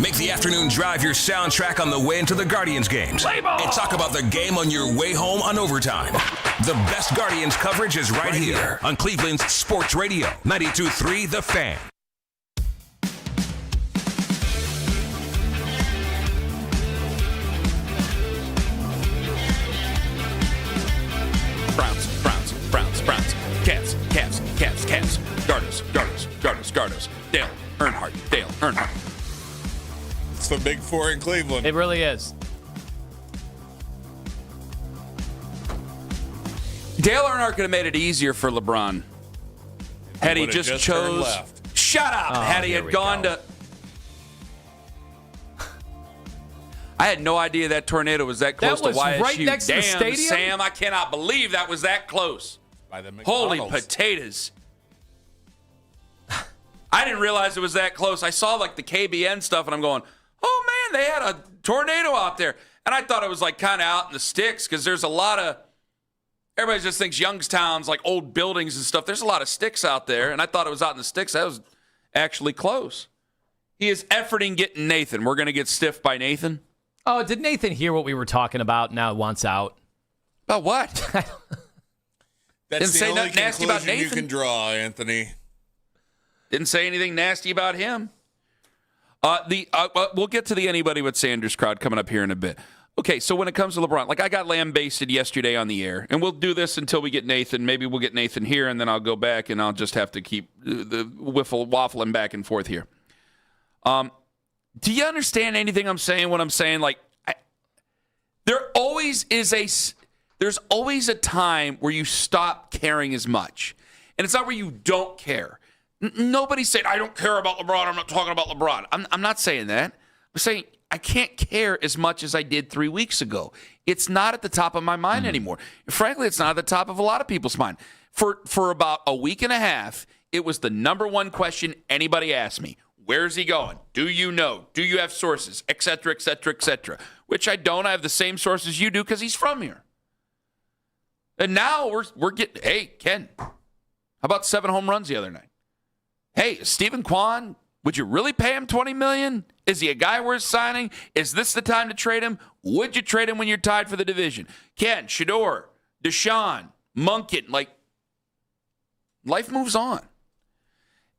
E: Make the afternoon drive your soundtrack on the way into the Guardians games. And talk about the game on your way home on overtime. The best Guardians coverage is right here on Cleveland's Sports Radio, 92.3 The Fan.
F: Browns. Cavs. Gardos. Dale Earnhardt.
H: It's the big four in Cleveland.
G: It really is.
J: Dale Earnhardt could have made it easier for LeBron had he just chose.
H: Left.
J: Shut up! Had he had gone to. I had no idea that tornado was that close
G: to YSU. Right next to the stadium?
J: Sam, I cannot believe that was that close.
H: By the
J: Holy potatoes. I didn't realize it was that close. I saw like the KBN stuff and I'm going, oh man, they had a tornado out there. And I thought it was like kind of out in the sticks because there's a lot of, everybody just thinks Youngstown's like old buildings and stuff. There's a lot of sticks out there. And I thought it was out in the sticks. That was actually close. He is efforting getting Nathan. We're going to get stiffed by Nathan.
G: Oh, did Nathan hear what we were talking about? Now wants out.
J: About what?
H: That's
J: Didn't
H: the
J: say
H: only
J: nothing nasty about
H: conclusion
J: Nathan.
H: you can draw, Anthony.
J: Didn't say anything nasty about him. We'll get to the anybody but Sanders crowd coming up here in a bit. Okay, so when it comes to LeBron, like I got lambasted yesterday on the air, and we'll do this until we get Nathan. Maybe we'll get Nathan here, and then I'll go back, and I'll just have to keep the waffling back and forth here. Do you understand anything I'm saying when I'm saying, like, there's always a time where you stop caring as much. And it's not where you don't care. Nobody said, I don't care about LeBron. I'm not talking about LeBron. I'm not saying that. I'm saying I can't care as much as I did 3 weeks ago. It's not at the top of my mind anymore. Frankly, it's not at the top of a lot of people's mind. For about a week and a half, it was the number one question anybody asked me. Where's he going? Do you know? Do you have sources? Et cetera, et cetera, et cetera. Which I don't. I have the same sources you do because he's from here. And now we're getting, hey, Ken, how about 7 home runs the other night? Hey, Stephen Kwan, would you really pay him $20 million? Is he a guy worth signing? Is this the time to trade him? Would you trade him when you're tied for the division? Ken, Shador, Deshaun, Munkin, like, life moves on.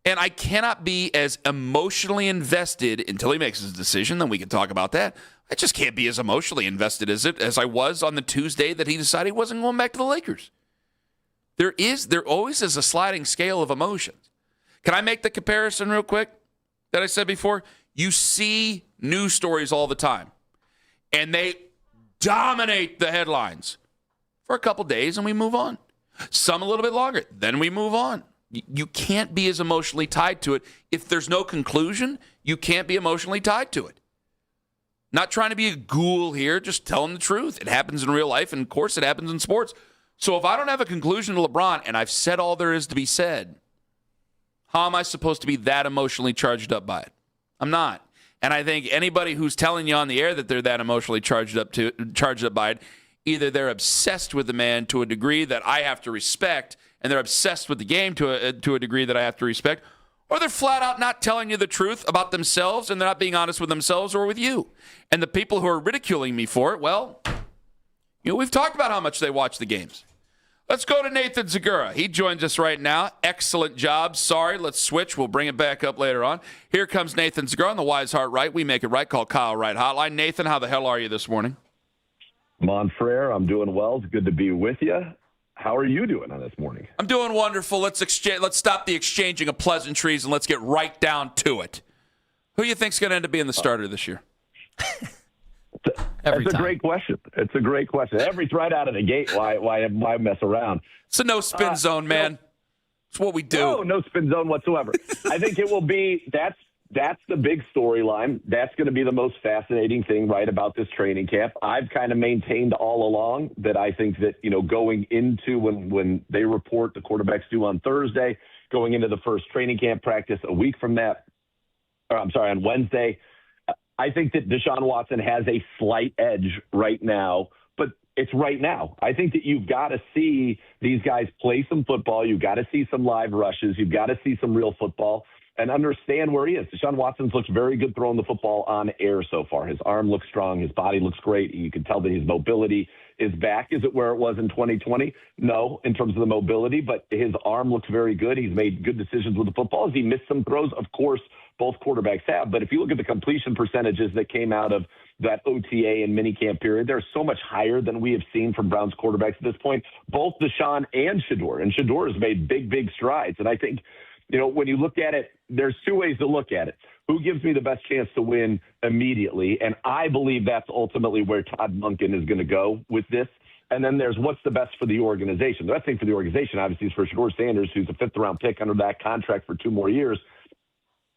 J: And I cannot be as emotionally invested until he makes his decision, then we can talk about that. I just can't be as emotionally invested as I was on the Tuesday that he decided he wasn't going back to the Lakers. There always is a sliding scale of emotions. Can I make the comparison real quick that I said before? You see news stories all the time, and they dominate the headlines for a couple days, and we move on. Some a little bit longer, then we move on. You can't be as emotionally tied to it. If there's no conclusion, you can't be emotionally tied to it. Not trying to be a ghoul here, just telling the truth. It happens in real life, and of course it happens in sports. So if I don't have a conclusion to LeBron, and I've said all there is to be said, how am I supposed to be that emotionally charged up by it? I'm not. And I think anybody who's telling you on the air that they're that emotionally charged up by it, either they're obsessed with the man to a degree that I have to respect, and they're obsessed with the game to a degree that I have to respect, or they're flat out not telling you the truth about themselves, and they're not being honest with themselves or with you. And the people who are ridiculing me for it, well, we've talked about how much they watch the games. Let's go to Nathan Zagura. He joins us right now. Excellent job. Sorry, let's switch. We'll bring it back up later on. Here comes Nathan Zagura on the Wise Heart Right. We make it right. Call Kyle Wright Hotline. Nathan, how the hell are you this morning?
I: Monfrere, I'm doing well. It's good to be with you. How are you doing on this morning?
J: I'm doing wonderful. Let's stop the exchanging of pleasantries and let's get right down to it. Who do you think's going to end up being the starter this year?
I: It's a great question. It's a great question. Everything's right out of the gate. Why mess around?
J: It's a no spin zone, man. It's what we do.
I: No spin zone whatsoever. I think it will be. That's the big storyline. That's going to be the most fascinating thing, right, about this training camp. I've kind of maintained all along that I think that, going into when they report the quarterbacks due on Thursday, going into the first training camp practice a week from that, on Wednesday, I think that Deshaun Watson has a slight edge right now but it's right now. I think that you've got to see these guys play some football. You've got to see some live rushes. You've got to see some real football and understand where he is. Deshaun Watson's looks very good throwing the football on air so far. His arm looks strong. His body looks great. You can tell that his mobility is back. Is it where it was in 2020? No, in terms of the mobility, but his arm looks very good. He's made good decisions with the football. Has he missed some throws? Of course, both quarterbacks have. But if you look at the completion percentages that came out of that OTA and minicamp period, they're so much higher than we have seen from Browns quarterbacks at this point, both Deshaun and Shedeur. And Shedeur has made big, big strides. And I think, when you look at it, there's two ways to look at it. Who gives me the best chance to win immediately? And I believe that's ultimately where Todd Monken is going to go with this. And then there's what's the best for the organization. The best thing for the organization, obviously, is for Shedeur Sanders, who's a fifth-round pick under that contract for 2 more years,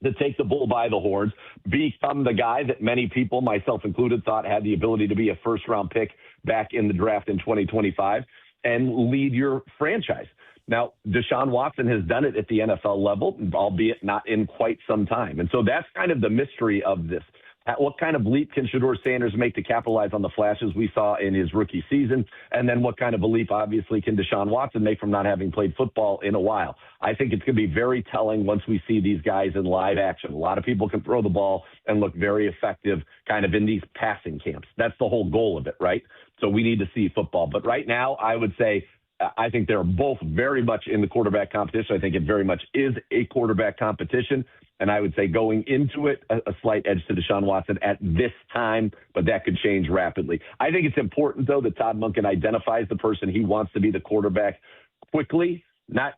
I: to take the bull by the horns, become the guy that many people, myself included, thought had the ability to be a first-round pick back in the draft in 2025, and lead your franchise. Now, Deshaun Watson has done it at the NFL level, albeit not in quite some time. And so that's kind of the mystery of this. What kind of leap can Shedeur Sanders make to capitalize on the flashes we saw in his rookie season? And then what kind of a leap, obviously, can Deshaun Watson make from not having played football in a while? I think it's going to be very telling once we see these guys in live action. A lot of people can throw the ball and look very effective kind of in these passing camps. That's the whole goal of it, right? So we need to see football. But right now, I would say I think they're both very much in the quarterback competition. I think it very much is a quarterback competition. And I would say going into it, a slight edge to Deshaun Watson at this time, but that could change rapidly. I think it's important, though, that Todd Monken identifies the person he wants to be the quarterback quickly, not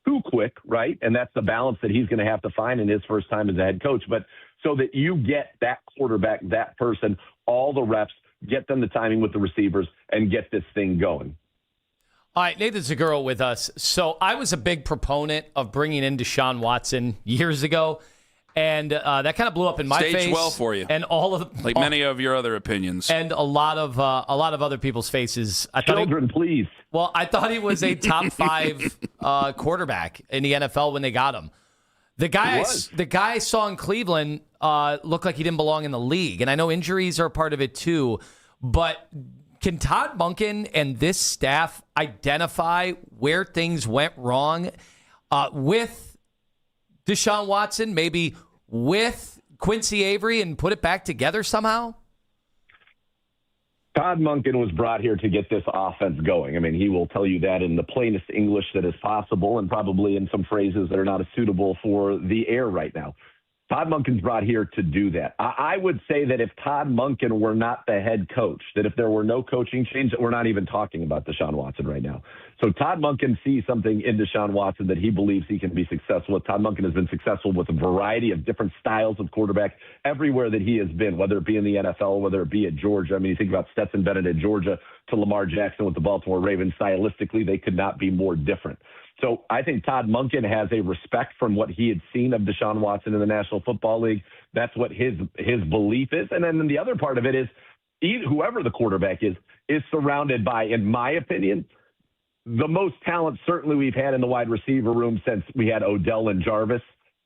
I: too quick, right? And that's the balance that he's going to have to find in his first time as a head coach. But so that you get that quarterback, that person, all the reps, get them the timing with the receivers, and get this thing going.
G: All right, Nathan Zaguro with us. So I was a big proponent of bringing in Deshaun Watson years ago, and that kind of blew up in my face.
J: Staged well for you,
G: and all of
J: many of your other opinions,
G: and a lot of other people's faces.
I: Please.
G: Well, I thought he was a top 5 quarterback in the NFL when they got him. The guy I saw in Cleveland looked like he didn't belong in the league, and I know injuries are a part of it too, but. Can Todd Monken and this staff identify where things went wrong with Deshaun Watson, maybe with Quincy Avery, and put it back together somehow?
I: Todd Monken was brought here to get this offense going. I mean, he will tell you that in the plainest English that is possible and probably in some phrases that are not as suitable for the air right now. Todd Monken's brought here to do that. I would say that if Todd Monken were not the head coach, that if there were no coaching change, that we're not even talking about Deshaun Watson right now. So Todd Monken sees something in Deshaun Watson that he believes he can be successful with. Todd Monken has been successful with a variety of different styles of quarterback everywhere that he has been, whether it be in the NFL, whether it be at Georgia. I mean, you think about Stetson Bennett at Georgia to Lamar Jackson with the Baltimore Ravens. Stylistically, they could not be more different. So I think Todd Monken has a respect from what he had seen of Deshaun Watson in the National Football League. That's what his belief is. And then the other part of it is whoever the quarterback is surrounded by, in my opinion, the most talent certainly we've had in the wide receiver room since we had Odell and Jarvis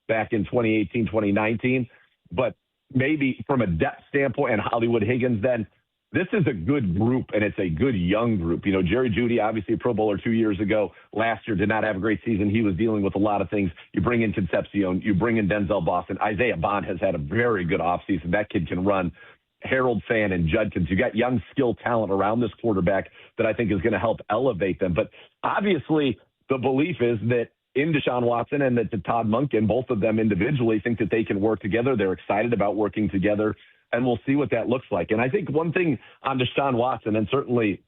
I: back in 2018, 2019. But maybe from a depth standpoint and Hollywood Higgins then, this is a good group, and it's a good young group. You know, Jerry Jeudy, obviously a Pro Bowler 2 years ago. Last year did not have a great season. He was dealing with a lot of things. You bring in Concepcion. You bring in Denzel Boston. Isaiah Bond has had a very good offseason. That kid can run. Harold Fan and Judkins. You got young, skilled talent around this quarterback that I think is going to help elevate them. But obviously the belief is that in Deshaun Watson and that Todd Monken, both of them individually think that they can work together. They're excited about working together. And we'll see what that looks like. And I think one thing on Deshaun Watson, and certainly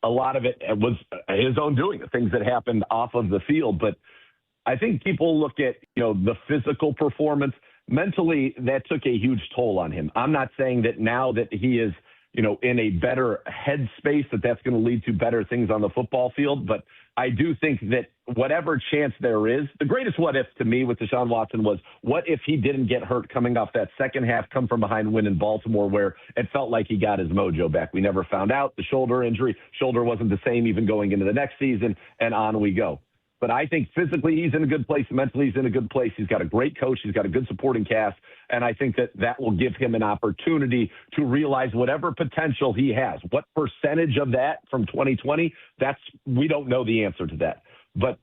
I: a lot of it was his own doing, the things that happened off of the field. But I think people look at, the physical performance. Mentally, that took a huge toll on him. I'm not saying that now that he is, in a better headspace, that's going to lead to better things on the football field. But I do think that whatever chance there is, the greatest what if to me with Deshaun Watson was, what if he didn't get hurt coming off that second half come from behind win in Baltimore where it felt like he got his mojo back. We never found out the shoulder injury. Shoulder wasn't the same even going into the next season, and on we go. But I think physically he's in a good place. Mentally he's in a good place. He's got a great coach. He's got a good supporting cast. And I think that will give him an opportunity to realize whatever potential he has. What percentage of that from 2020, we don't know the answer to that. But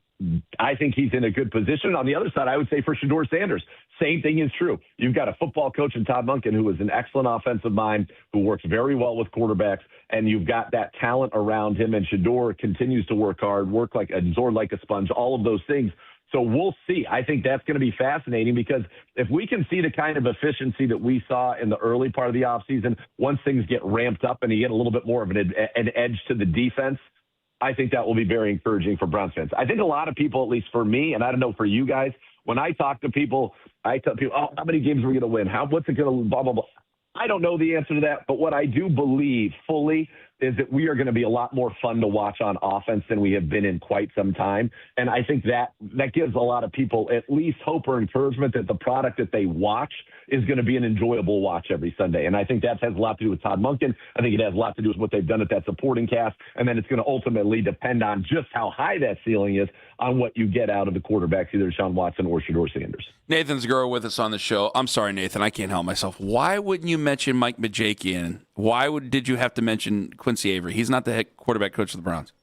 I: I think he's in a good position. On the other side, I would say for Shedeur Sanders, same thing is true. You've got a football coach in Todd Monken who is an excellent offensive mind, who works very well with quarterbacks, and you've got that talent around him, and Shedeur continues to work hard, absorb like a sponge, all of those things. So we'll see. I think that's going to be fascinating because if we can see the kind of efficiency that we saw in the early part of the offseason, once things get ramped up and you get a little bit more of an edge to the defense, I think that will be very encouraging for Browns fans. I think a lot of people, at least for me, and I don't know for you guys, when I talk to people, I tell people, how many games are we going to win? What's it going to blah, blah, blah. I don't know the answer to that, but what I do believe fully is that we are going to be a lot more fun to watch on offense than we have been in quite some time. And I think that gives a lot of people at least hope or encouragement that the product that they watch is going to be an enjoyable watch every Sunday. And I think that has a lot to do with Todd Monken. I think it has a lot to do with what they've done at that supporting cast. And then it's going to ultimately depend on just how high that ceiling is on what you get out of the quarterbacks, either Deshaun Watson or Shedeur Sanders.
J: Nathan Zegura with us on the show. I'm sorry, Nathan, I can't help myself. Why wouldn't you mention Mike Majakian? Why did you have to mention Quincy Avery? He's not the head quarterback coach of the Browns.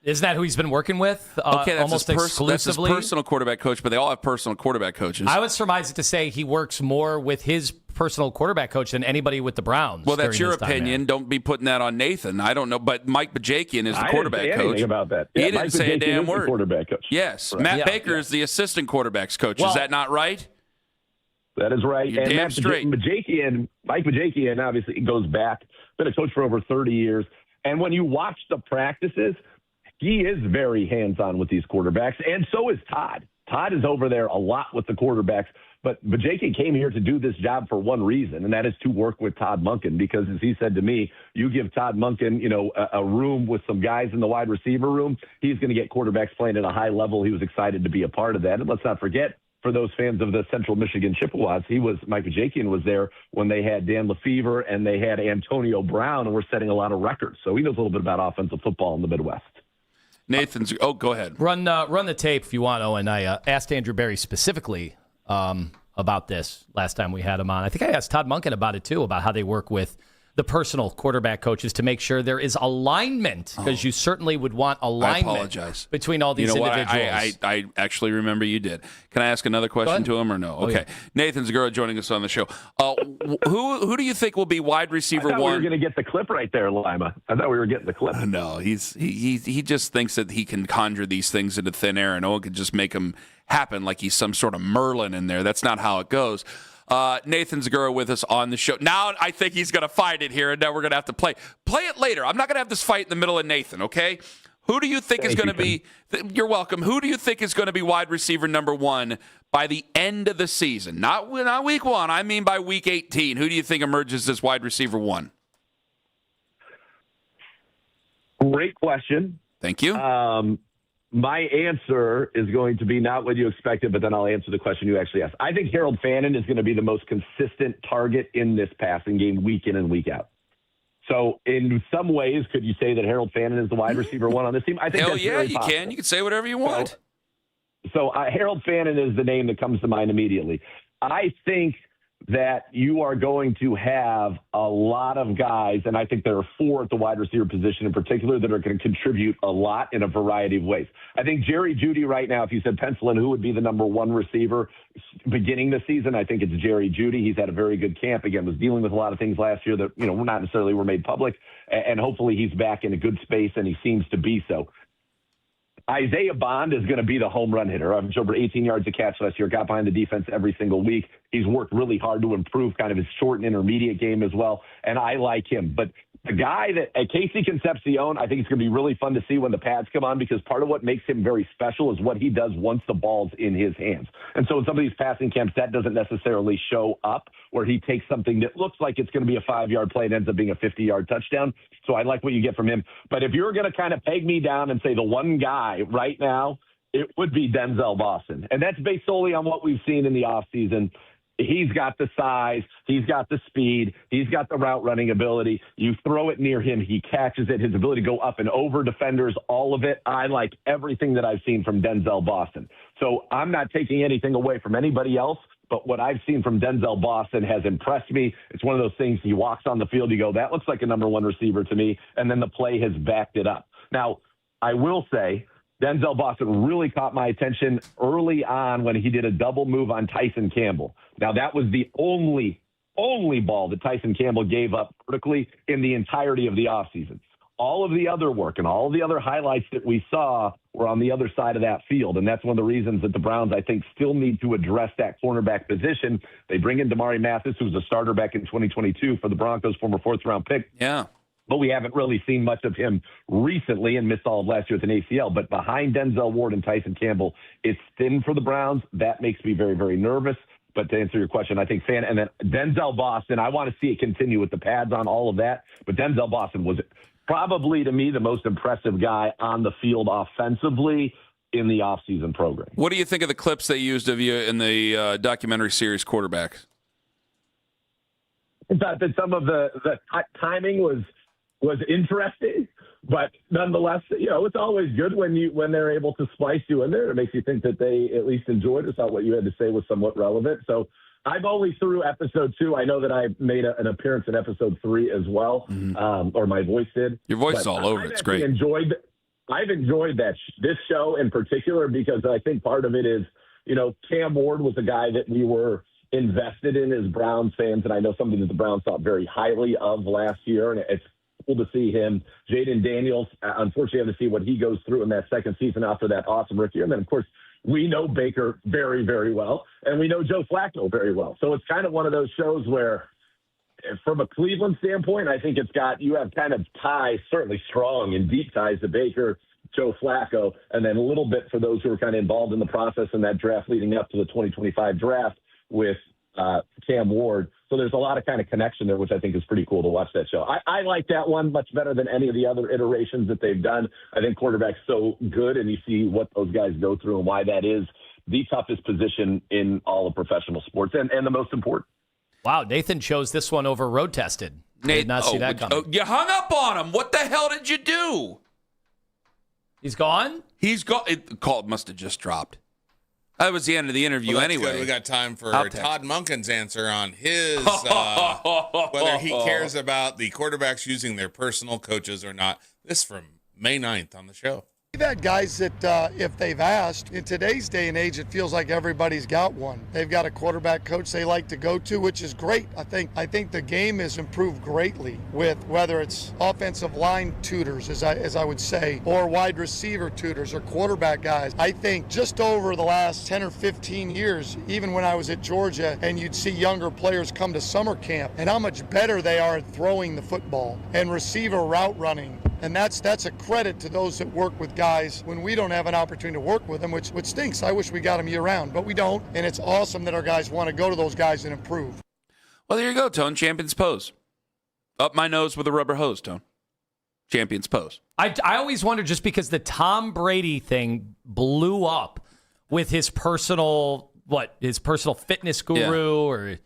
G: Isn't that who he's been working with
J: okay,
G: almost exclusively?
J: That's his personal quarterback coach, but they all have personal quarterback coaches.
G: I would surmise it to say he works more with his personal quarterback coach than anybody with the Browns.
J: Well, that's your opinion. Don't be putting that on Nathan. I don't know, but Mike Bajakian is the quarterback
I: coach. I didn't say anything about that.
J: He didn't say a damn word.
I: Quarterback coach.
J: Yes, right. Matt Baker is the assistant quarterbacks coach. Is that not right?
I: That is right.
J: You're
I: and
J: damn straight.
I: Mike Bajakian obviously goes back, been a coach for over 30 years. And when you watch the practices, he is very hands-on with these quarterbacks, and so is Todd. Todd is over there a lot with the quarterbacks, but Bajakian came here to do this job for one reason, and that is to work with Todd Monken, because as he said to me, you give Todd Monken, a room with some guys in the wide receiver room, he's going to get quarterbacks playing at a high level. He was excited to be a part of that. And let's not forget, for those fans of the Central Michigan Chippewas, Mike Bajakian was there when they had Dan Lefevre and they had Antonio Brown, and we're setting a lot of records. So he knows a little bit about offensive football in the Midwest.
J: Nathan's. Oh, go ahead.
G: Run the tape if you want, Owen. I asked Andrew Berry specifically about this last time we had him on. I think I asked Todd Monken about it, too, about how they work with the personal quarterback coaches to make sure there is alignment, because you certainly would want alignment between all these individuals.
J: I actually remember you did. Can I ask another question to him or no? Okay. Yeah. Nathan Zegura joining us on the show. Who do you think will be wide receiver one?
I: We were going to get the clip right there, Lima. I thought we were getting the clip.
J: No, he just thinks that he can conjure these things into thin air and Owen can just make them happen like he's some sort of Merlin in there. That's not how it goes. Nathan Zegura with us on the show. Now I think he's going to fight it here, and now we're going to have to play it later. I'm not going to have this fight in the middle of Nathan, okay? Who do you think is going to be – you're welcome. Who do you think is going to be wide receiver number one by the end of the season? Not week one. I mean by week 18. Who do you think emerges as wide receiver one?
I: Great question.
J: Thank you.
I: My answer is going to be not what you expected, but then I'll answer the question you actually asked. I think Harold Fannin is going to be the most consistent target in this passing game week in and week out. So in some ways, could you say that Harold Fannin is the wide receiver one on this team? I think
J: Hell yeah, you can. You can say whatever you want.
I: So Harold Fannin is the name that comes to mind immediately. I think that you are going to have a lot of guys, and I think there are four at the wide receiver position in particular that are going to contribute a lot in a variety of ways. I think Jerry Jeudy right now, if you said pencil in who would be the number one receiver beginning the season, I think it's Jerry Jeudy. He's had a very good camp. Again, was dealing with a lot of things last year that, not necessarily were made public, and hopefully he's back in a good space, and he seems to be so. Isaiah Bond is going to be the home run hitter. Averaged over 18 yards a catch last year, got behind the defense every single week. He's worked really hard to improve kind of his short and intermediate game as well, and I like him. But the guy that Casey Concepcion, I think it's going to be really fun to see when the pads come on, because part of what makes him very special is what he does once the ball's in his hands. And so in some of these passing camps, that doesn't necessarily show up, where he takes something that looks like it's going to be a 5-yard play and ends up being a 50-yard touchdown. So I like what you get from him. But if you're going to kind of peg me down and say the one guy right now, it would be Denzel Boston. And that's based solely on what we've seen in the offseason. He's got the size. He's got the speed. He's got the route running ability. You throw it near him, he catches it. His ability to go up and over defenders, all of it. I like everything that I've seen from Denzel Boston. So I'm not taking anything away from anybody else, but what I've seen from Denzel Boston has impressed me. It's one of those things, he walks on the field, you go, that looks like a number one receiver to me, and then the play has backed it up. Now, I will say, Denzel Boston really caught my attention early on when he did a double move on Tyson Campbell. Now, that was the only ball that Tyson Campbell gave up vertically in the entirety of the offseason. All of the other work and all of the other highlights that we saw were on the other side of that field, and that's one of the reasons that the Browns, I think, still need to address that cornerback position. They bring in Damari Mathis, who was a starter back in 2022 for the Broncos, former fourth-round pick.
J: Yeah.
I: But we haven't really seen much of him recently and missed all of last year with an ACL. But behind Denzel Ward and Tyson Campbell, it's thin for the Browns. That makes me very, very nervous. But to answer your question, I think and then Denzel Boston, I want to see it continue with the pads on, all of that. But Denzel Boston was probably, to me, the most impressive guy on the field offensively in the offseason program.
J: What do you think of the clips they used of you in the documentary series Quarterbacks?
I: I thought that some of the timing was interesting, but nonetheless, it's always good when they're able to splice you in there. It makes you think that they at least enjoyed it, thought what you had to say was somewhat relevant. So I've only through episode 2. I know that I made an appearance in episode 3 as well, or my voice did.
J: Your voice is all over. It's great.
I: I've enjoyed this show in particular because I think part of it is, Cam Ward was a guy that we were invested in as Browns fans, and I know something that the Browns thought very highly of last year, and it's cool to see him. Jaden Daniels, unfortunately, I have to see what he goes through in that second season after that awesome rookie year. And then, of course, we know Baker very, very well, and we know Joe Flacco very well. So it's kind of one of those shows where, from a Cleveland standpoint, I think you have kind of ties, certainly strong and deep ties to Baker, Joe Flacco, and then a little bit for those who are kind of involved in the process in that draft leading up to the 2025 draft with Cam Ward. So there's a lot of kind of connection there, which I think is pretty cool to watch that show. I like that one much better than any of the other iterations that they've done. I think quarterback's so good, and you see what those guys go through and why that is the toughest position in all of professional sports and the most important.
G: Wow, Nathan chose this one over Road Tested. Did not see that coming.
J: You hung up on him. What the hell did you do?
G: He's gone?
J: He's gone. The call must have just dropped. That was the end of the interview anyway.
H: Good. We got time for Todd Monken's answer on his whether he cares about the quarterbacks using their personal coaches or not. This from May 9th on the show.
N: We've had guys that, if they've asked, in today's day and age, it feels like everybody's got one. They've got a quarterback coach they like to go to, which is great. I think the game has improved greatly with whether it's offensive line tutors, as I would say, or wide receiver tutors or quarterback guys. I think just over the last 10 or 15 years, even when I was at Georgia, and you'd see younger players come to summer camp, and how much better they are at throwing the football and receiver route running. And that's a credit to those that work with guys when we don't have an opportunity to work with them, which stinks. I wish we got them year-round, but we don't. And it's awesome that our guys want to go to those guys and improve.
J: Well, there you go, Tone. Champions pose. Up my nose with a rubber hose, Tone. Champions pose.
G: I always wonder, just because the Tom Brady thing blew up with his personal fitness guru or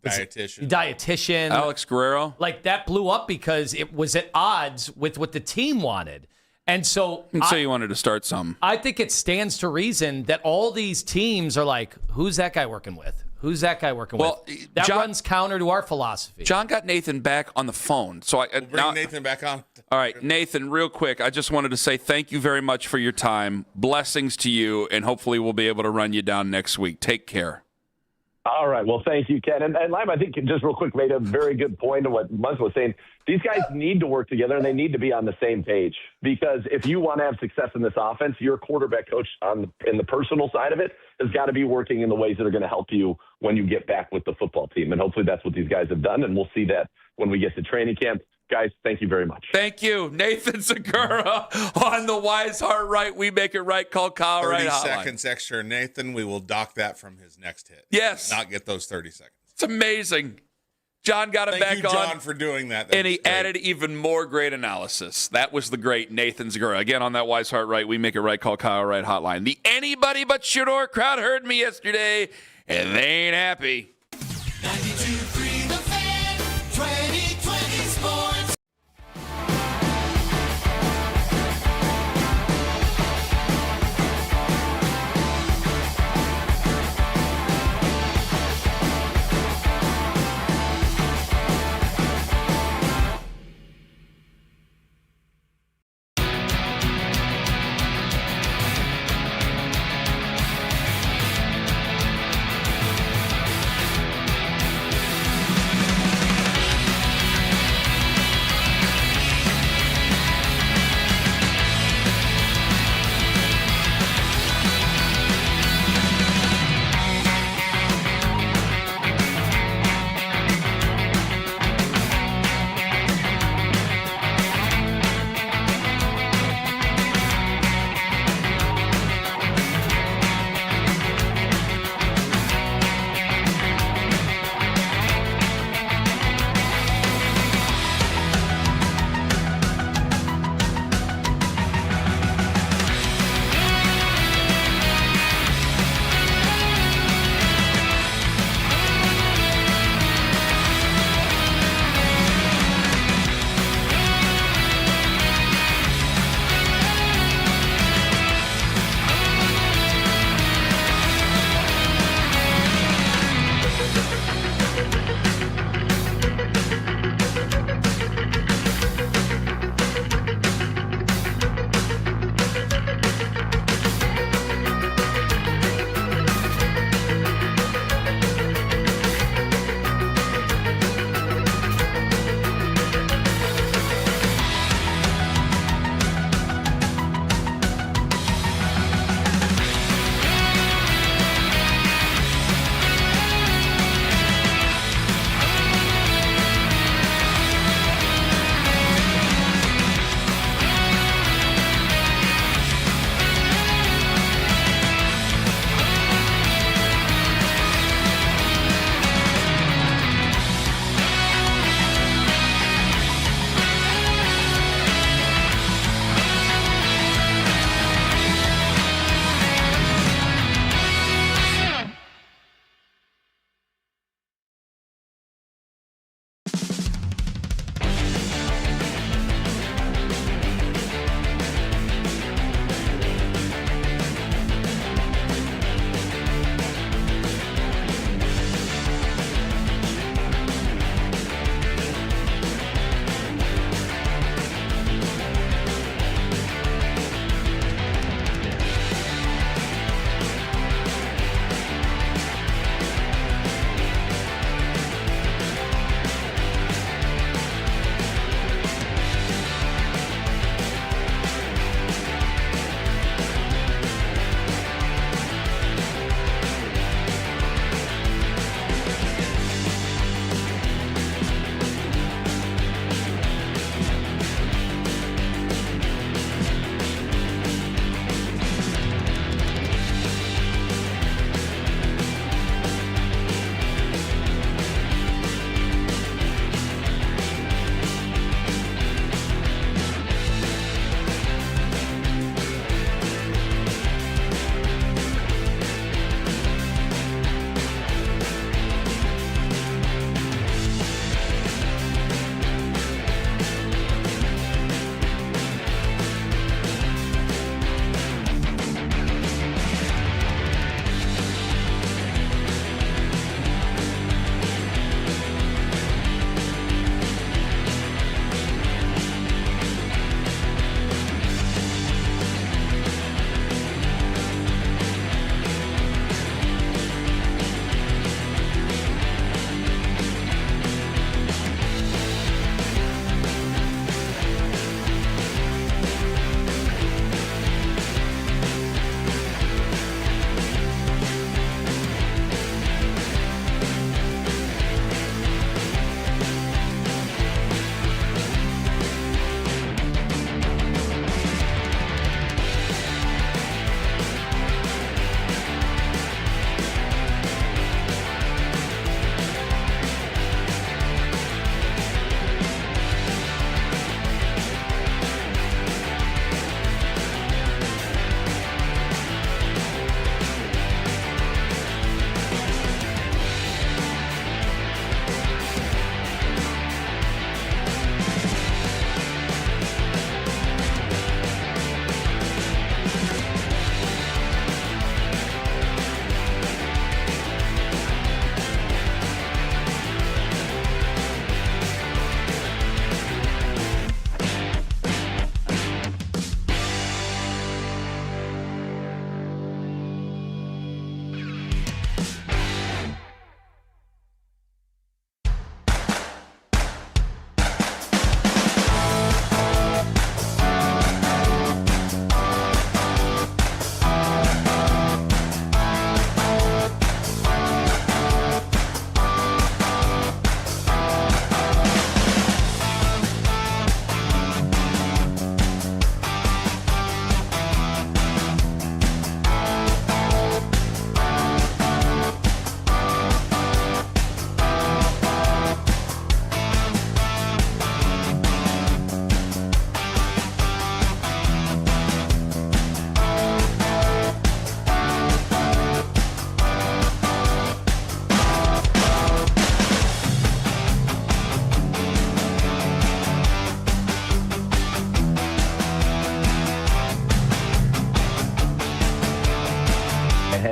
G: dietitian,
J: Alex Guerrero.
G: Like, that blew up because it was at odds with what the team wanted. And so
J: you wanted to start some.
G: I think it stands to reason that all these teams are like, who's that guy working with? Who's that guy working with? That runs counter to our philosophy.
J: John got Nathan back on the phone. So
H: bring Nathan back on.
J: All right, Nathan, real quick, I just wanted to say thank you very much for your time. Blessings to you, and hopefully we'll be able to run you down next week. Take care.
I: All right. Well, thank you, Ken. And Lima, I think just real quick, made a very good point of what Muns was saying. These guys need to work together, and they need to be on the same page. Because if you want to have success in this offense, your quarterback coach in the personal side of it has got to be working in the ways that are going to help you when you get back with the football team. And hopefully that's what these guys have done, and we'll see that when we get to training camp. Guys, thank you very much.
J: Thank you. Nathan Segura on the Wise Heart Right, We Make It Right, call Kyle Right
H: 30
J: hotline.
H: seconds extra, Nathan. We will dock that from his next hit.
J: Yes.
H: Not get those 30 seconds.
J: It's amazing. John got him back on.
H: Thank you, John, for doing that.
J: And he added even more great analysis. That was the great Nathan Segura. Again, on that Wise Heart Right, We Make It Right, call Kyle Right hotline. The anybody but Shador crowd heard me yesterday, and they ain't happy.
O: 92.3 The Fan, 2020 Sports.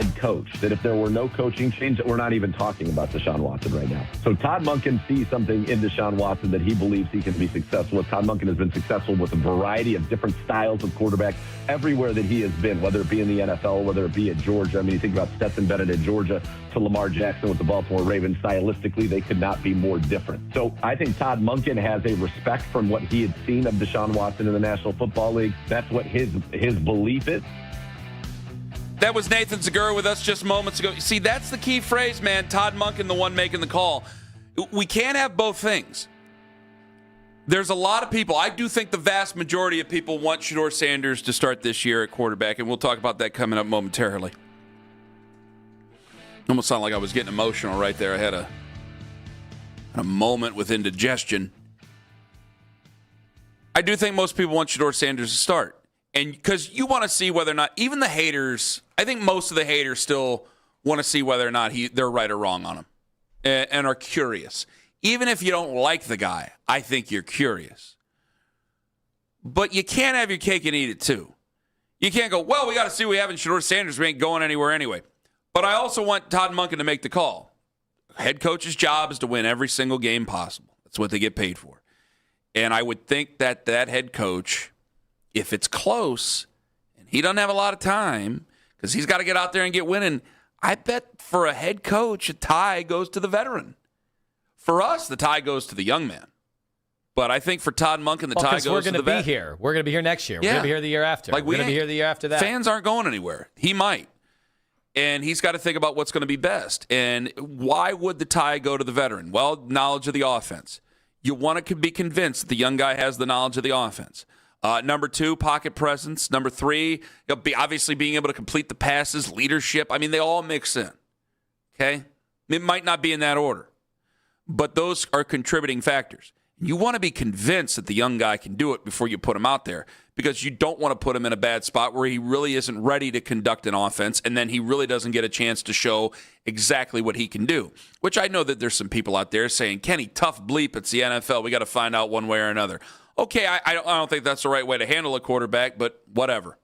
I: head coach, that if there were no coaching change, that we're not even talking about Deshaun Watson right now. So Todd Monken sees something in Deshaun Watson that he believes he can be successful with. Todd Monken has been successful with a variety of different styles of quarterback everywhere that he has been, whether it be in the NFL, whether it be at Georgia. I mean, you think about Stetson Bennett at Georgia to Lamar Jackson with the Baltimore Ravens. Stylistically, they could not be more different. So I think Todd Monken has a respect from what he had seen of Deshaun Watson in the National Football League. That's what his belief is.
J: That was Nathan Segura with us just moments ago. See, that's the key phrase, man. Todd Monken, the one making the call. We can't have both things. There's a lot of people. I do think the vast majority of people want Shedeur Sanders to start this year at quarterback, and we'll talk about that coming up momentarily. Almost sounded like I was getting emotional right there. I had a moment with indigestion. I do think most people want Shedeur Sanders to start. And because you want to see whether or not, even the haters, I think most of the haters still want to see whether or not they're right or wrong on him and are curious. Even if you don't like the guy, I think you're curious. But you can't have your cake and eat it too. You can't go, well, we got to see what we have in Shedeur Sanders. We ain't going anywhere anyway. But I also want Todd Monken to make the call. Head coach's job is to win every single game possible. That's what they get paid for. And I would think that head coach, if it's close and he doesn't have a lot of time because he's got to get out there and get winning, I bet for a head coach, a tie goes to the veteran. For us, the tie goes to the young man. But I think for Todd Monken, the tie goes to the vet.
G: We're going to be here. We're going to be here next year. We're going to be here the year after. We're going to be here the year after that.
J: Fans aren't going anywhere. He might. And he's got to think about what's going to be best. And why would the tie go to the veteran? Well, knowledge of the offense. You want to be convinced that the young guy has the knowledge of the offense. Number 2, pocket presence. Number 3, obviously being able to complete the passes, leadership. I mean, they all mix in. Okay? It might not be in that order. But those are contributing factors. You want to be convinced that the young guy can do it before you put him out there, because you don't want to put him in a bad spot where he really isn't ready to conduct an offense, and then he really doesn't get a chance to show exactly what he can do, which I know that there's some people out there saying, Kenny, tough bleep, it's the NFL. We got to find out one way or another. Okay, I don't think that's the right way to handle a quarterback, but whatever.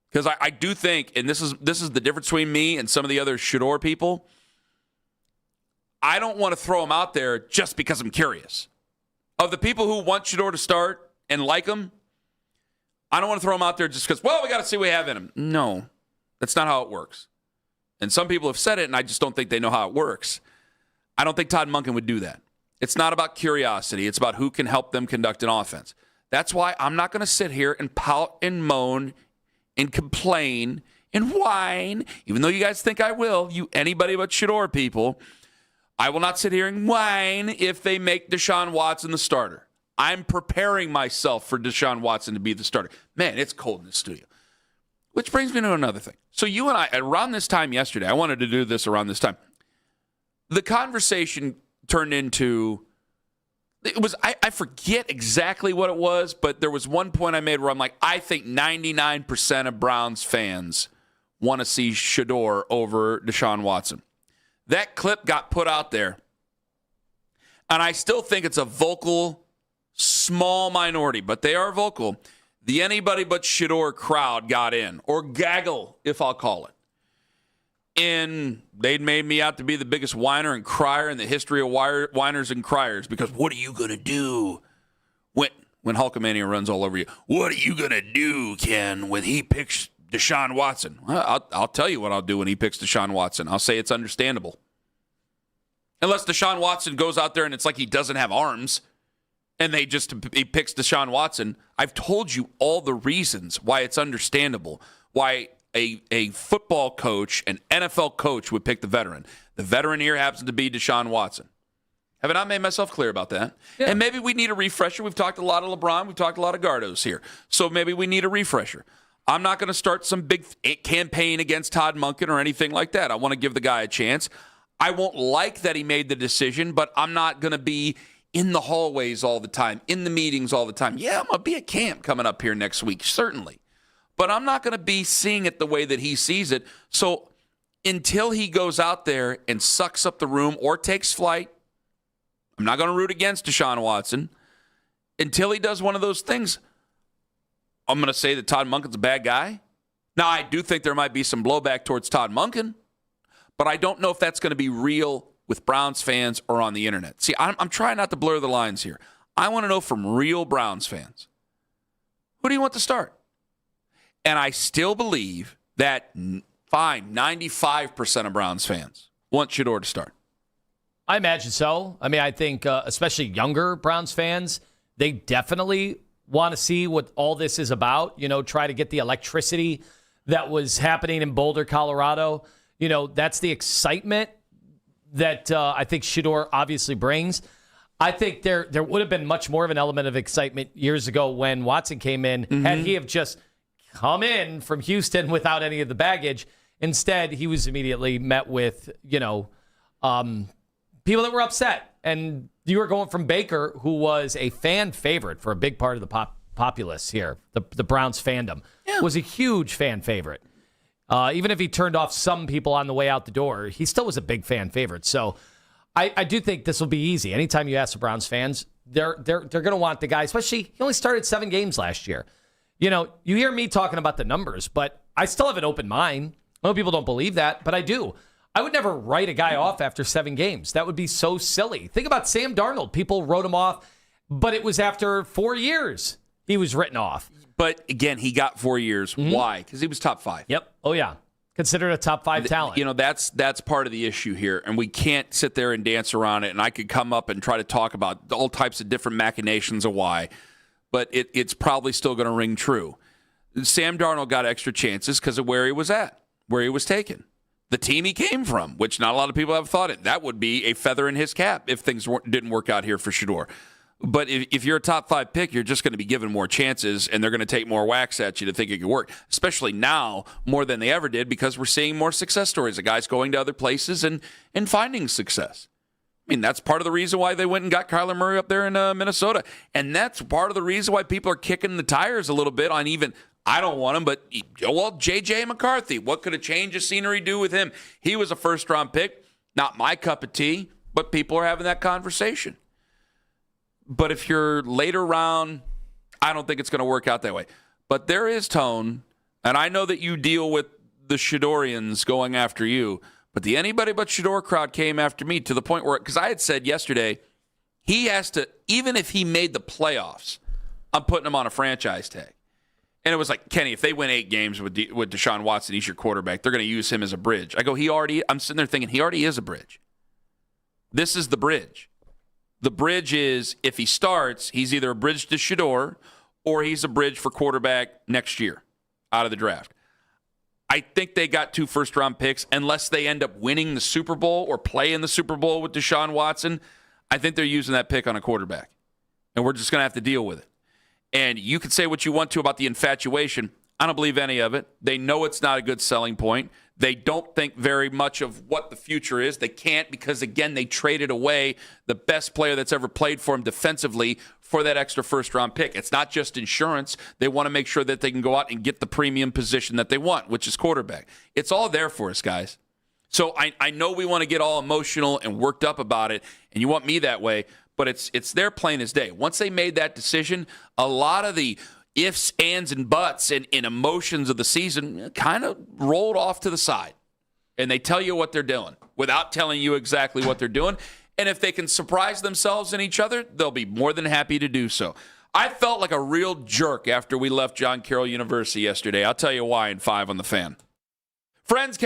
J: Because I do think, and this is the difference between me and some of the other Shedeur people, I don't want to throw him out there just because I'm curious. Of the people who want Shedeur to start and like him, I don't want to throw him out there just because, well, we got to see what we have in him. No, that's not how it works. And some people have said it, and I just don't think they know how it works. I don't think Todd Monken would do that. It's not about curiosity. It's about who can help them conduct an offense. That's why I'm not going to sit here and pout and moan and complain and whine, even though you guys think I will, anybody but Shedeur people. I will not sit here and whine if they make Deshaun Watson the starter. I'm preparing myself for Deshaun Watson to be the starter. Man, it's cold in the studio. Which brings me to another thing. So you and I, around this time yesterday, I wanted to do this around this time. The conversation turned into, I forget exactly what it was, but there was one point I made where I'm like, I think 99% of Browns fans want to see Shedeur over Deshaun Watson. That clip got put out there, and I still think it's a vocal, small minority, but they are vocal. The anybody but Shedeur crowd got in, or gaggle, if I'll call it. And they'd made me out to be the biggest whiner and crier in the history of whiners and criers, because what are you going to do when Hulkamania runs all over you? What are you going to do, Ken, when he picks Deshaun Watson? Well, I'll tell you what I'll do when he picks Deshaun Watson. I'll say it's understandable. Unless Deshaun Watson goes out there and it's like he doesn't have arms and he picks Deshaun Watson. I've told you all the reasons why it's understandable, why a football coach, an NFL coach would pick the veteran. The veteran here happens to be Deshaun Watson. Have I not made myself clear about that? Yeah. And maybe we need a refresher. We've talked a lot of LeBron. We've talked a lot of Gardos here. So maybe we need a refresher. I'm not going to start some big campaign against Todd Monken or anything like that. I want to give the guy a chance. I won't like that he made the decision, but I'm not going to be in the hallways all the time, in the meetings all the time. Yeah, I'm going to be at camp coming up here next week, certainly. But I'm not going to be seeing it the way that he sees it. So until he goes out there and sucks up the room or takes flight, I'm not going to root against Deshaun Watson. Until he does one of those things, I'm going to say that Todd Monken's a bad guy. Now, I do think there might be some blowback towards Todd Monken, but I don't know if that's going to be real with Browns fans or on the internet. See, I'm trying not to blur the lines here. I want to know from real Browns fans, who do you want to start? And I still believe that 95% of Browns fans want Shedeur to start.
G: I imagine so. I mean, I think especially younger Browns fans, they definitely want to see what all this is about, try to get the electricity that was happening in Boulder, Colorado. That's the excitement that I think Shedeur obviously brings. I think there would have been much more of an element of excitement years ago when Watson came in. Mm-hmm. Had he have just come in from Houston without any of the baggage, instead he was immediately met with, people that were upset. And you were going from Baker, who was a fan favorite for a big part of the populace here, the Browns fandom, was a huge fan favorite. Even if he turned off some people on the way out the door, he still was a big fan favorite. So I do think this will be easy. Anytime you ask the Browns fans, they're going to want the guy, especially he only started 7 games last year. You hear me talking about the numbers, but I still have an open mind. I know people don't believe that, but I do. I would never write a guy off after 7 games. That would be so silly. Think about Sam Darnold. People wrote him off, but it was after 4 years he was written off.
J: But again, he got 4 years. Mm-hmm. Why? Because he was top 5.
G: Yep. Oh, yeah. Considered a top 5 talent.
J: That's part of the issue here, and we can't sit there and dance around it. And I could come up and try to talk about all types of different machinations of why, but it's probably still going to ring true. Sam Darnold got extra chances because of where he was at, where he was taken. The team he came from, which not a lot of people have thought it, that would be a feather in his cap if things didn't work out here for Shedeur. But if you're a top 5 pick, you're just going to be given more chances, and they're going to take more whacks at you to think it could work, especially now more than they ever did because we're seeing more success stories of guys going to other places and finding success. I mean, that's part of the reason why they went and got Kyler Murray up there in Minnesota. And that's part of the reason why people are kicking the tires a little bit on even – I don't want him, but, J.J. McCarthy, what could a change of scenery do with him? He was a first-round pick. Not my cup of tea, but people are having that conversation. But if you're later round, I don't think it's going to work out that way. But there is tone, and I know that you deal with the Shedeurians going after you, but the anybody but Shedeur crowd came after me to the point where, because I had said yesterday, he has to, even if he made the playoffs, I'm putting him on a franchise tag. And it was like, Kenny, if they win 8 games with Deshaun Watson, he's your quarterback, they're going to use him as a bridge. I go, I'm sitting there thinking, he already is a bridge. This is the bridge. The bridge is, if he starts, he's either a bridge to Shedeur or he's a bridge for quarterback next year out of the draft. I think they got 2 first-round picks unless they end up winning the Super Bowl or play in the Super Bowl with Deshaun Watson. I think they're using that pick on a quarterback, and we're just going to have to deal with it. And you can say what you want to about the infatuation. I don't believe any of it. They know it's not a good selling point. They don't think very much of what the future is. They can't because, again, they traded away the best player that's ever played for them defensively for that extra first-round pick. It's not just insurance. They want to make sure that they can go out and get the premium position that they want, which is quarterback. It's all there for us, guys. So I know we want to get all emotional and worked up about it, and you want me that way, but it's there plain as day. Once they made that decision, a lot of the ifs, ands, and buts and emotions of the season kind of rolled off to the side. And they tell you what they're doing without telling you exactly what they're doing. And if they can surprise themselves and each other, they'll be more than happy to do so. I felt like a real jerk after we left John Carroll University yesterday. I'll tell you why in 5 on the Fan. Friends,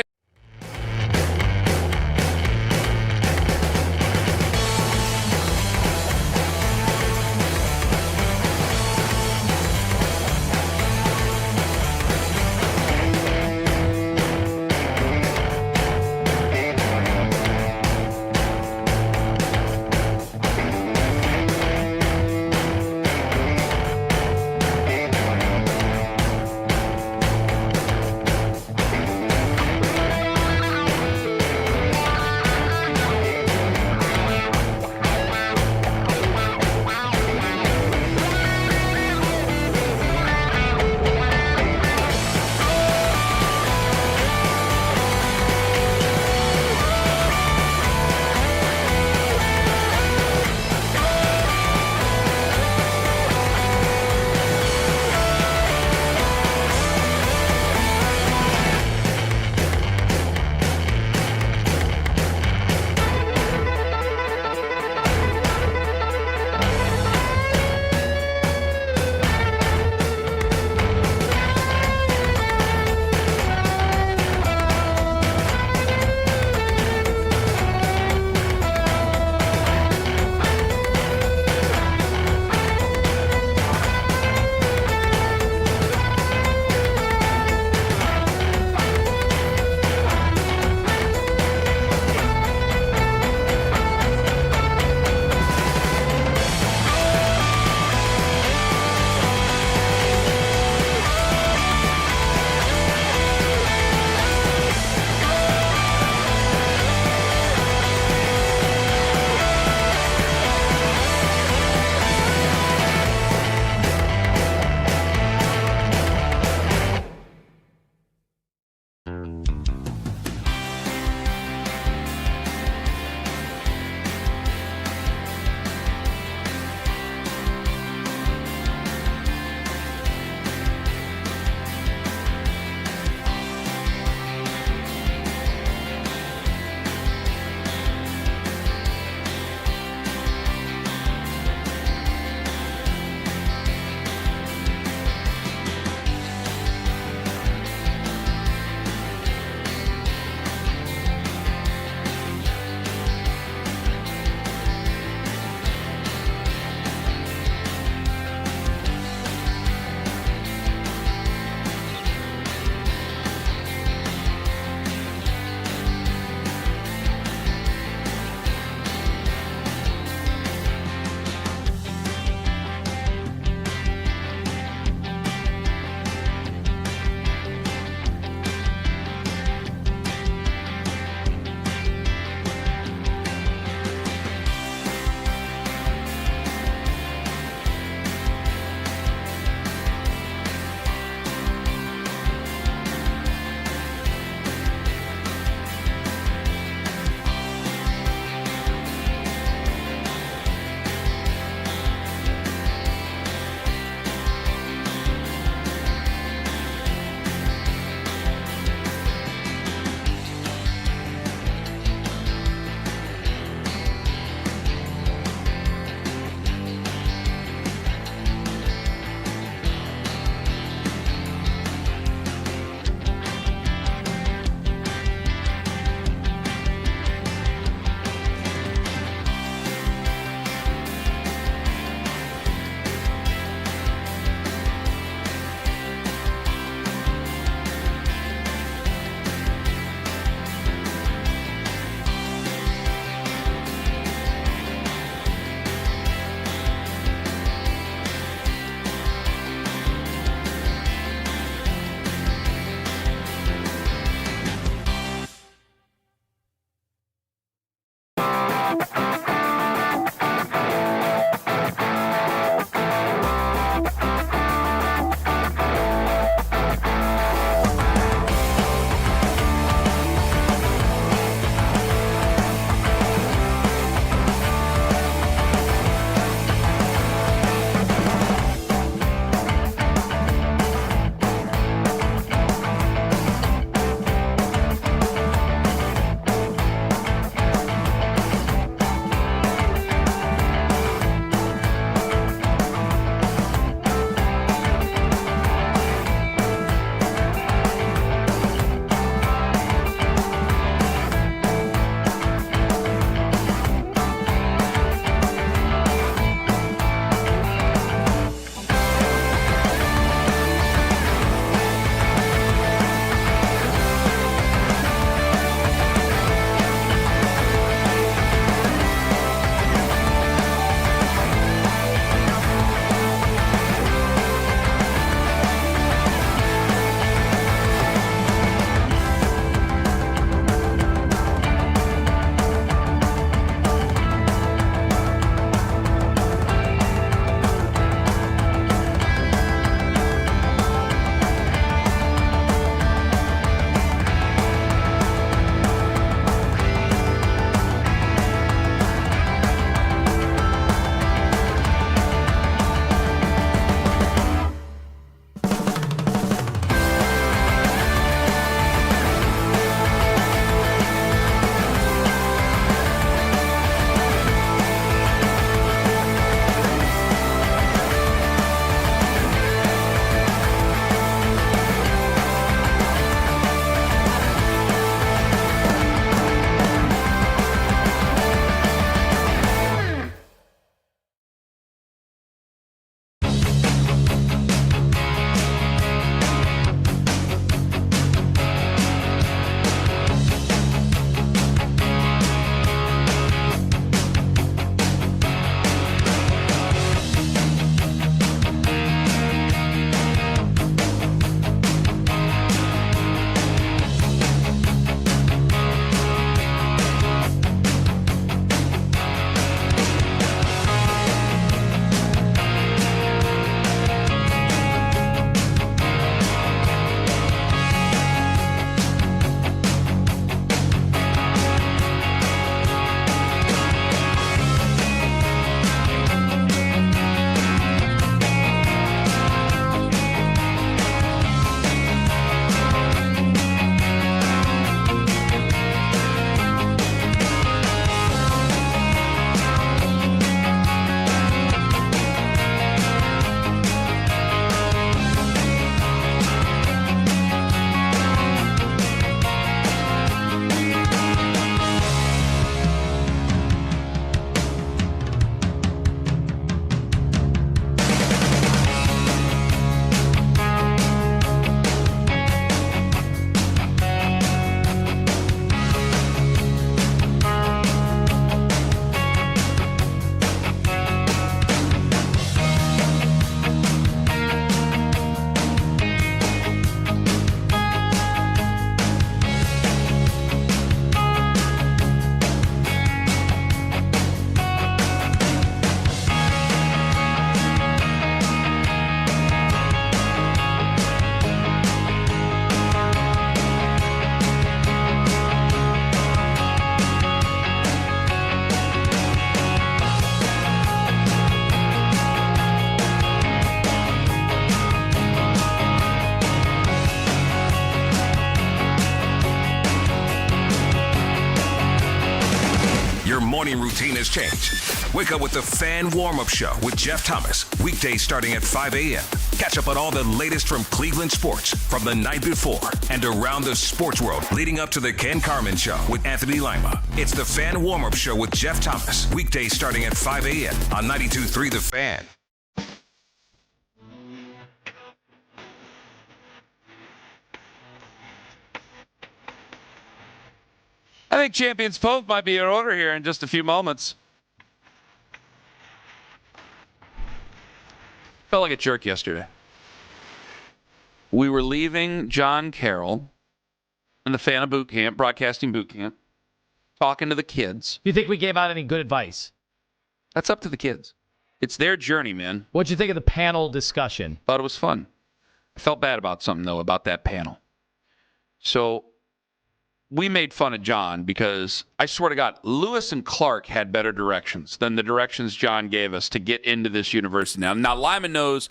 E: routine has changed. Wake up with the Fan Warm-Up Show with Jeff Thomas. Weekdays starting at 5 a.m. Catch up on all the latest from Cleveland sports from the night before and around the sports world leading up to the Ken Carman Show with Anthony Lima. It's the Fan Warm-Up Show with Jeff Thomas. Weekdays starting at 5 a.m. on 92.3 The Fan.
J: I think Champions Pove might be in order here in just a few moments. Felt like a jerk yesterday. We were leaving John Carroll in the Fana boot camp, broadcasting boot camp, talking to the kids.
G: Do you think we gave out any good advice?
J: That's up to the kids. It's their journey, man.
G: What'd you think of the panel discussion?
J: Thought it was fun. I felt bad about something, though, about that panel. So we made fun of John because, I swear to God, Lewis and Clark had better directions than the directions John gave us to get into this university. Now Lyman knows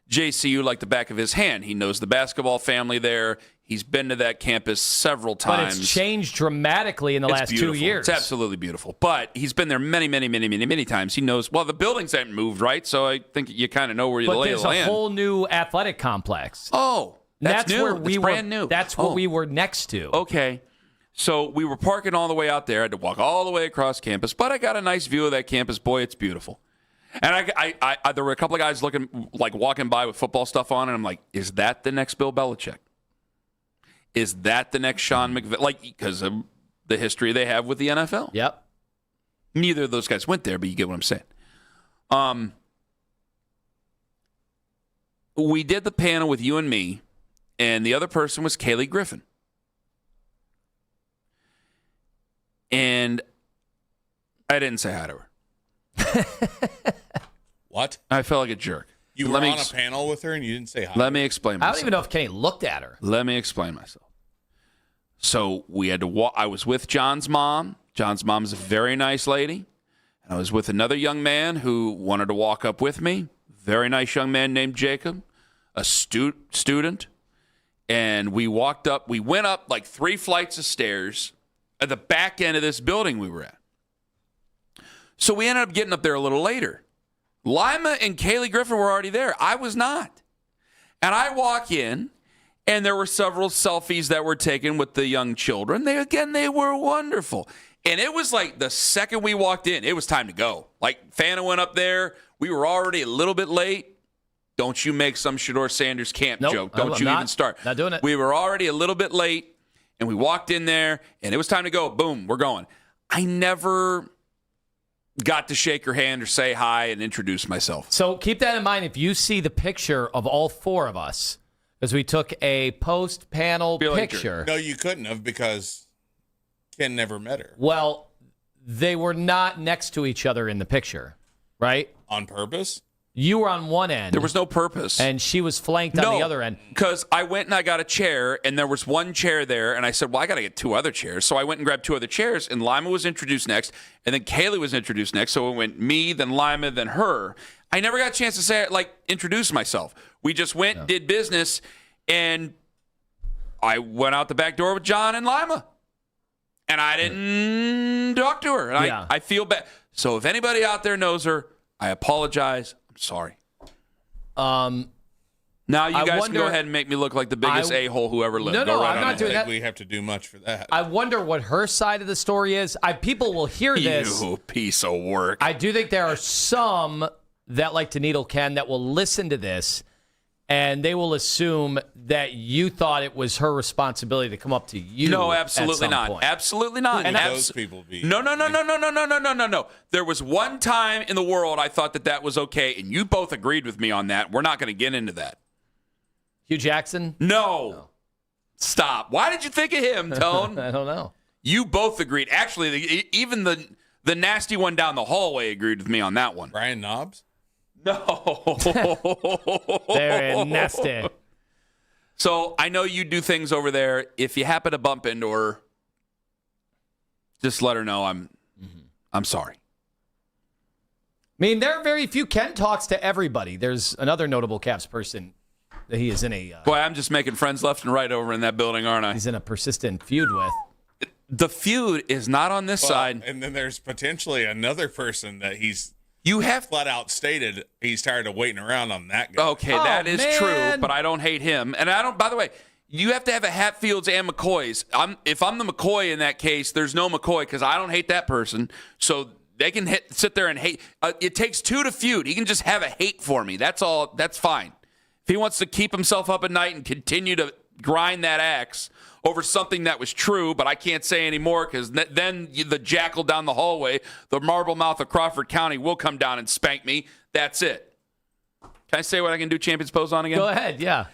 J: JCU like the back of his hand. He knows the basketball family there. He's been to that campus several times.
G: But it's changed dramatically in the last 2 years.
J: It's absolutely beautiful. But he's been there many, many, many, many, many times. He knows, well, the buildings haven't moved, right? So I think you kind of know where you lay the land.
G: But there's a whole new athletic complex.
J: Oh, that's new.
G: Where we
J: brand new.
G: That's what we were next to.
J: Okay. So we were parking all the way out there. I had to walk all the way across campus. But I got a nice view of that campus. Boy, it's beautiful. And I there were a couple of guys walking by with football stuff on, and I'm like, is that the next Bill Belichick? Is that the next Sean McVay? Because of the history they have with the NFL.
G: Yep.
J: Neither of those guys went there, but you get what I'm saying. We did the panel with you and me, and the other person was Kaylee Griffin. And I didn't say hi to her.
H: What?
J: I felt like a jerk.
H: You were on a panel with her and you didn't say hi.
J: Let me explain myself.
G: I don't even know if Kenny looked at her.
J: Let me explain myself. So we had to I was with John's mom. John's mom is a very nice lady. And I was with another young man who wanted to walk up with me. Very nice young man named Jacob, a student. And we went up like 3 flights of stairs at the back end of this building we were at. So we ended up getting up there a little later. Lima and Kaylee Griffin were already there. I was not. And I walk in, and there were several selfies that were taken with the young children. They were wonderful. And it was like the second we walked in, it was time to go. Like, Fana went up there. We were already a little bit late. Don't you make some Shedeur Sanders camp joke. Don't you even start.
G: Not doing it.
J: We were already a little bit late, and we walked in there, and it was time to go. Boom, we're going. I never got to shake her hand or say hi and introduce myself.
G: So keep that in mind if you see the picture of all 4 of us, because we took a post-panel picture.
H: No, you couldn't have because Ken never met her.
G: Well, they were not next to each other in the picture, right?
H: On purpose?
G: You were on one end.
J: There was no purpose.
G: And she was flanked on the other end.
J: Because I went and I got a chair, and there was one chair there, and I said, well, I got to get 2 other chairs. So I went and grabbed 2 other chairs, and Lima was introduced next, and then Kaylee was introduced next. So it went me, then Lima, then her. I never got a chance to introduce myself. We just went, did business, and I went out the back door with John and Lima. And I didn't talk to her. And I feel bad. So if anybody out there knows her, I apologize. I'm sorry. Now you guys can go ahead and make me look like the biggest a-hole who ever lived.
G: No, I'm not doing that.
H: We have to do much for that.
G: I wonder what her side of the story is. People will hear this.
J: You piece of work.
G: I do think there are some that like to needle Ken that will listen to this, and they will assume that you thought it was her responsibility to come up to you.
J: No, absolutely not.
G: Point.
J: Absolutely not.
H: And those people be?
J: No. There was one time in the world I thought that was okay, and you both agreed with me on that. We're not going to get into that.
G: Hugh Jackson?
J: No. Stop. Why did you think of him, Tone?
G: I don't know.
J: You both agreed. Actually, even the nasty one down the hallway agreed with me on that one.
H: Brian Knobs?
J: No.
G: Very nasty.
J: So I know you do things over there. If you happen to bump into her, just let her know I'm sorry.
G: I mean, there are very few. Ken talks to everybody. There's another notable Caps person that he is in a...
J: Boy, I'm just making friends left and right over in that building, aren't I?
G: He's in a persistent feud with.
J: the feud is not on this side.
H: And then there's potentially another person that
J: you have
H: flat out stated he's tired of waiting around on that guy.
J: Okay, that is true, but I don't hate him. And I don't, by the way, you have to have a Hatfields and McCoys. If I'm the McCoy in that case, there's no McCoy because I don't hate that person. So they can sit there and hate. It takes two to feud. He can just have a hate for me. That's all. That's fine. If he wants to keep himself up at night and continue to grind that axe over something that was true, but I can't say anymore because then the jackal down the hallway, the marble mouth of Crawford County, will come down and spank me. That's it. Can I say what I can do champion's pose on again?
G: Go ahead, yeah.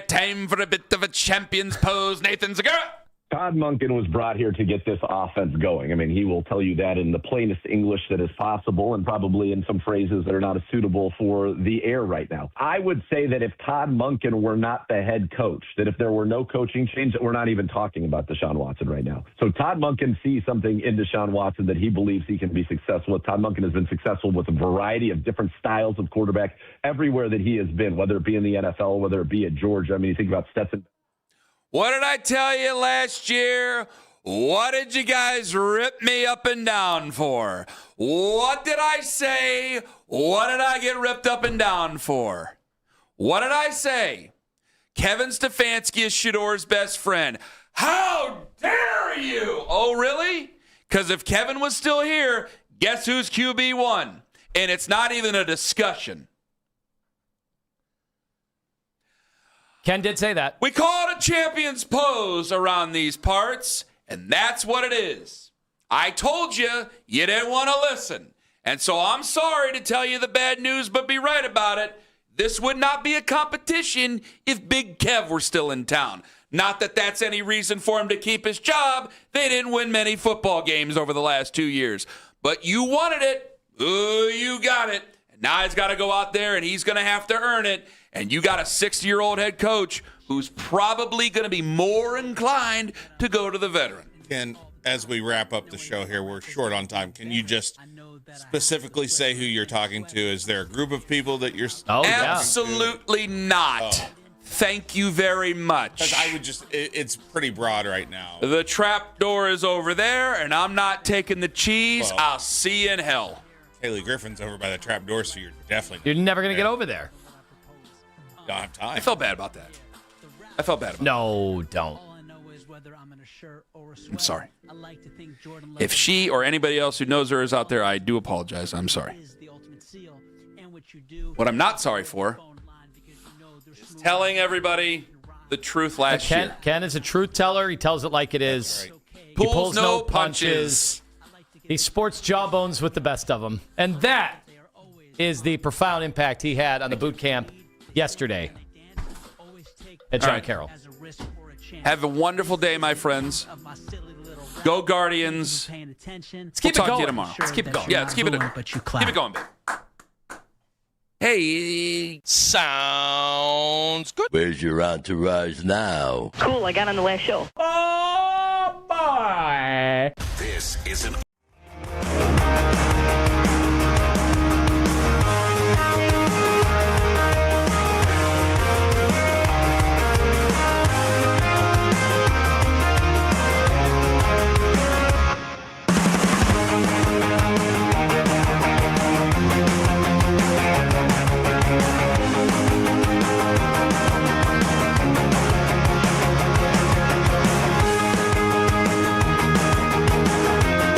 J: Time for a bit of a champion's pose. Nathan Zagara.
I: Todd Monken was brought here to get this offense going. I mean, he will tell you that in the plainest English that is possible and probably in some phrases that are not suitable for the air right now. I would say that if Todd Monken were not the head coach, that if there were no coaching change, that we're not even talking about Deshaun Watson right now. So Todd Monken sees something in Deshaun Watson that he believes he can be successful with. Todd Monken has been successful with a variety of different styles of quarterback everywhere that he has been, whether it be in the NFL, whether it be at Georgia. I mean, you think about Stetson.
J: What did I tell you last year? What did you guys rip me up and down for? What did I say? What did I get ripped up and down for? What did I say? Kevin Stefanski is Shador's best friend. How dare you? Oh, really? Because if Kevin was still here, guess who's QB1? And it's not even a discussion.
G: Ken did say that.
J: We call it a champion's pose around these parts, and that's what it is. I told you, you didn't want to listen. And so I'm sorry to tell you the bad news, but be right about it. This would not be a competition if Big Kev were still in town. Not that that's any reason for him to keep his job. They didn't win many football games over the last 2 years. But you wanted it. Ooh, you got it. And now he's got to go out there, and he's going to have to earn it. And you got a 60-year-old head coach who's probably going to be more inclined to go to the veteran.
H: Ken, as we wrap up the show here, we're short on time. Can you just specifically say who you're talking to? Is there a group of people that you're
J: Absolutely not.
H: Oh.
J: Thank you very much.
H: Because I would just, it's pretty broad right now.
J: The trap door is over there, and I'm not taking the cheese.
H: Well,
J: I'll see you in hell.
H: Haley Griffin's over by the trap door, so you're definitely...
G: You're never going to get over there.
H: Don't have time.
J: I felt bad about that.
G: No, don't.
J: I'm sorry. If she or anybody else who knows her is out there, I do apologize. I'm sorry. What I'm not sorry for is telling everybody the truth last year.
G: Ken is a truth teller. He tells it like it is. He
J: Pulls no punches.
G: He sports jawbones with the best of them. And that is the profound impact he had on the boot camp yesterday at John Carroll.
J: Have a wonderful day, my friends. Go Guardians.
G: Let's keep
J: We'll talk
G: it going.
J: to you tomorrow.
G: Let's keep it going.
J: Yeah, let's keep it going, babe. Hey.
P: Sounds good. Where's your entourage now?
Q: Cool, I got on the last show.
G: Oh, boy.
E: This is an